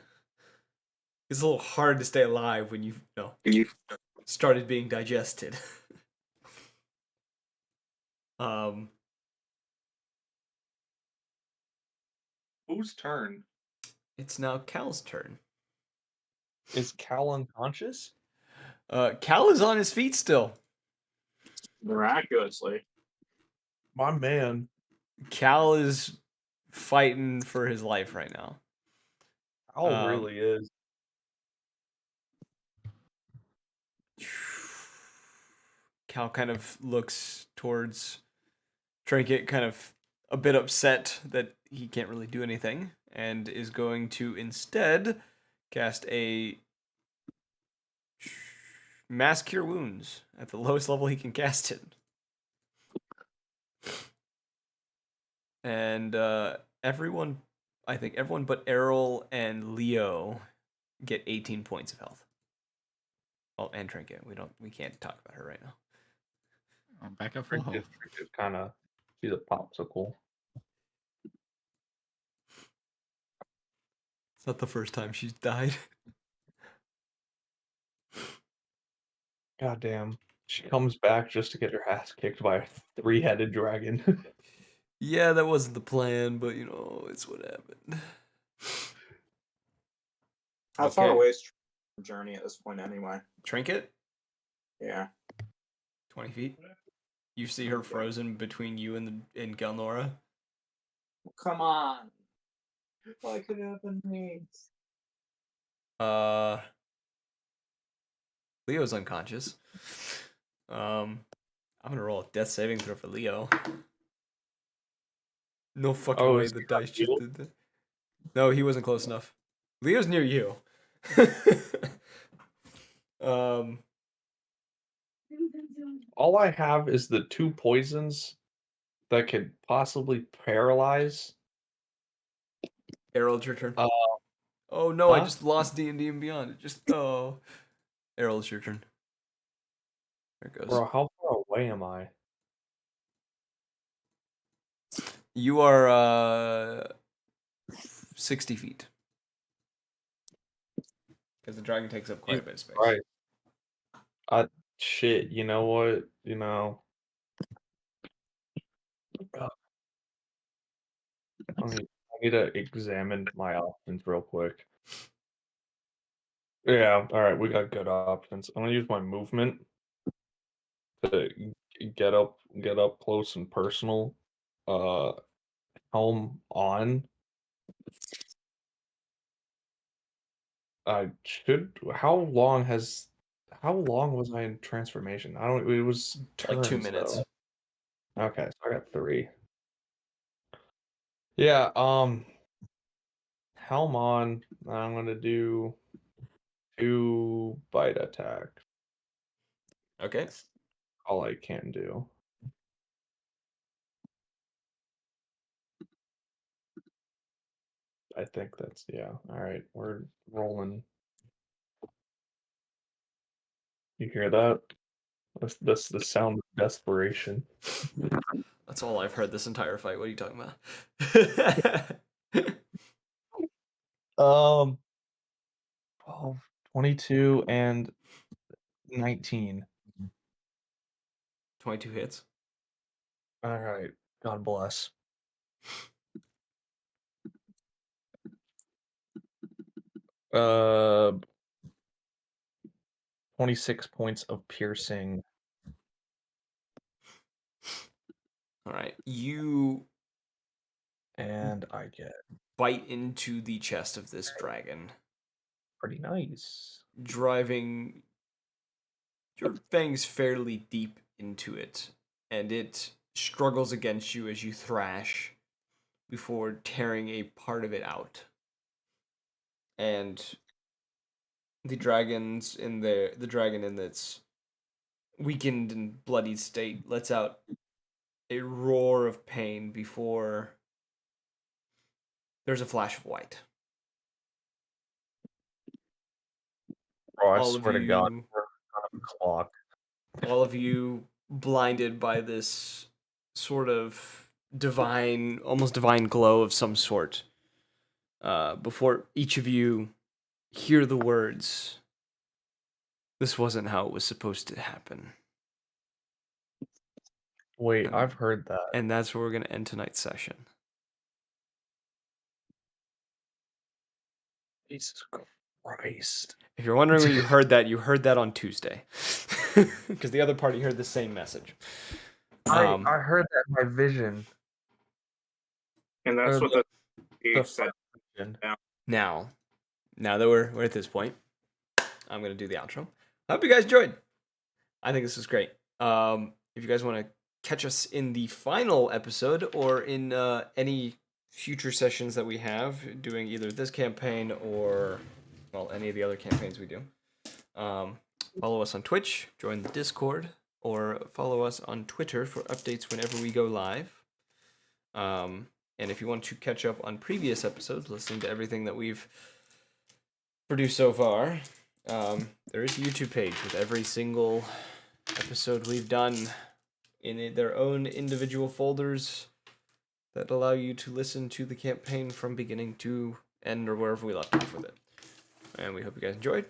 It's a little hard to stay alive when you started being digested. Whose turn? It's now Cal's turn. Is Cal unconscious? Cal is on his feet still. Miraculously. My man. Cal is fighting for his life right now. Cal really is. Cal kind of looks towards Trinket, kind of a bit upset that he can't really do anything, and is going to instead cast a Mass Cure Wounds at the lowest level he can cast it. And I think everyone but Errol and Leo get 18 points of health. Oh, and Trinket. We can't talk about her right now. Back at full health. Trinket's kind of, she's a popsicle. It's not the first time she's died. God damn. She comes back just to get her ass kicked by a 3-headed dragon. Yeah, that wasn't the plan, but it's what happened. How far Okay. away is Journey at this point anyway? Trinket? Yeah. 20 feet. You see her frozen between you and Galnora? Come on. Why could it happen to me? Leo's unconscious. I'm gonna roll a death saving throw for Leo. No fucking way is the he not dice just healed? did that. No, he wasn't close enough. Leo's near you. um, All I have is the 2 poisons that could possibly paralyze. Errol, it's your turn. Uh, Oh no, I huh? just lost D&D and Beyond. It just Errol, it's your turn. There it goes. Bro, how far away am I? You are 60 feet. Because the dragon takes up quite a bit of space. Right. Shit, you know what? I need to examine my options real quick. Yeah, alright, we got good options. I'm gonna use my movement to get up close and personal. Helm on. How long was I in transformation? It was Like 2 turns minutes. though. Okay, so I got 3. Yeah, helm on. I'm gonna do 2 bite attacks. Okay. All I can do. I think that's yeah. All right, we're rolling. You hear that? That's the sound of desperation. That's all I've heard this entire fight. What are you talking about? 12, 22, and 19. 22 hits. All right. God bless. 26 points of piercing. All right. You And I get bite into the chest of this dragon, pretty nice. driving your fangs fairly deep into it, and it struggles against you as you thrash before tearing a part of it out. And the dragon in its weakened and bloodied state lets out a roar of pain before there's a flash of white. Bro, I All of swear to God, you we're on a clock. all of you blinded by this sort of divine, almost divine glow of some sort. Before each of you hear the words, "This wasn't how it was supposed to happen." Wait, I've heard that. And that's where we're going to end tonight's session. Jesus Christ. If you're wondering where you heard that on Tuesday. Because the other party heard the same message. I heard that in my vision. And that's Or what the said. vision. Now that we're at this point, I'm going to do the outro. I hope you guys enjoyed. I think this is great. If you guys want to catch us in the final episode or in any future sessions that we have, doing either this campaign or, well, any of the other campaigns we do, follow us on Twitch, join the Discord, or follow us on Twitter for updates whenever we go live. And if you want to catch up on previous episodes, listening to everything that we've produced so far. There is a YouTube page with every single episode we've done in their own individual folders that allow you to listen to the campaign from beginning to end or wherever we left off with it. And we hope you guys enjoyed.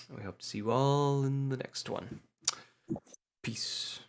And we hope to see you all in the next one. Peace.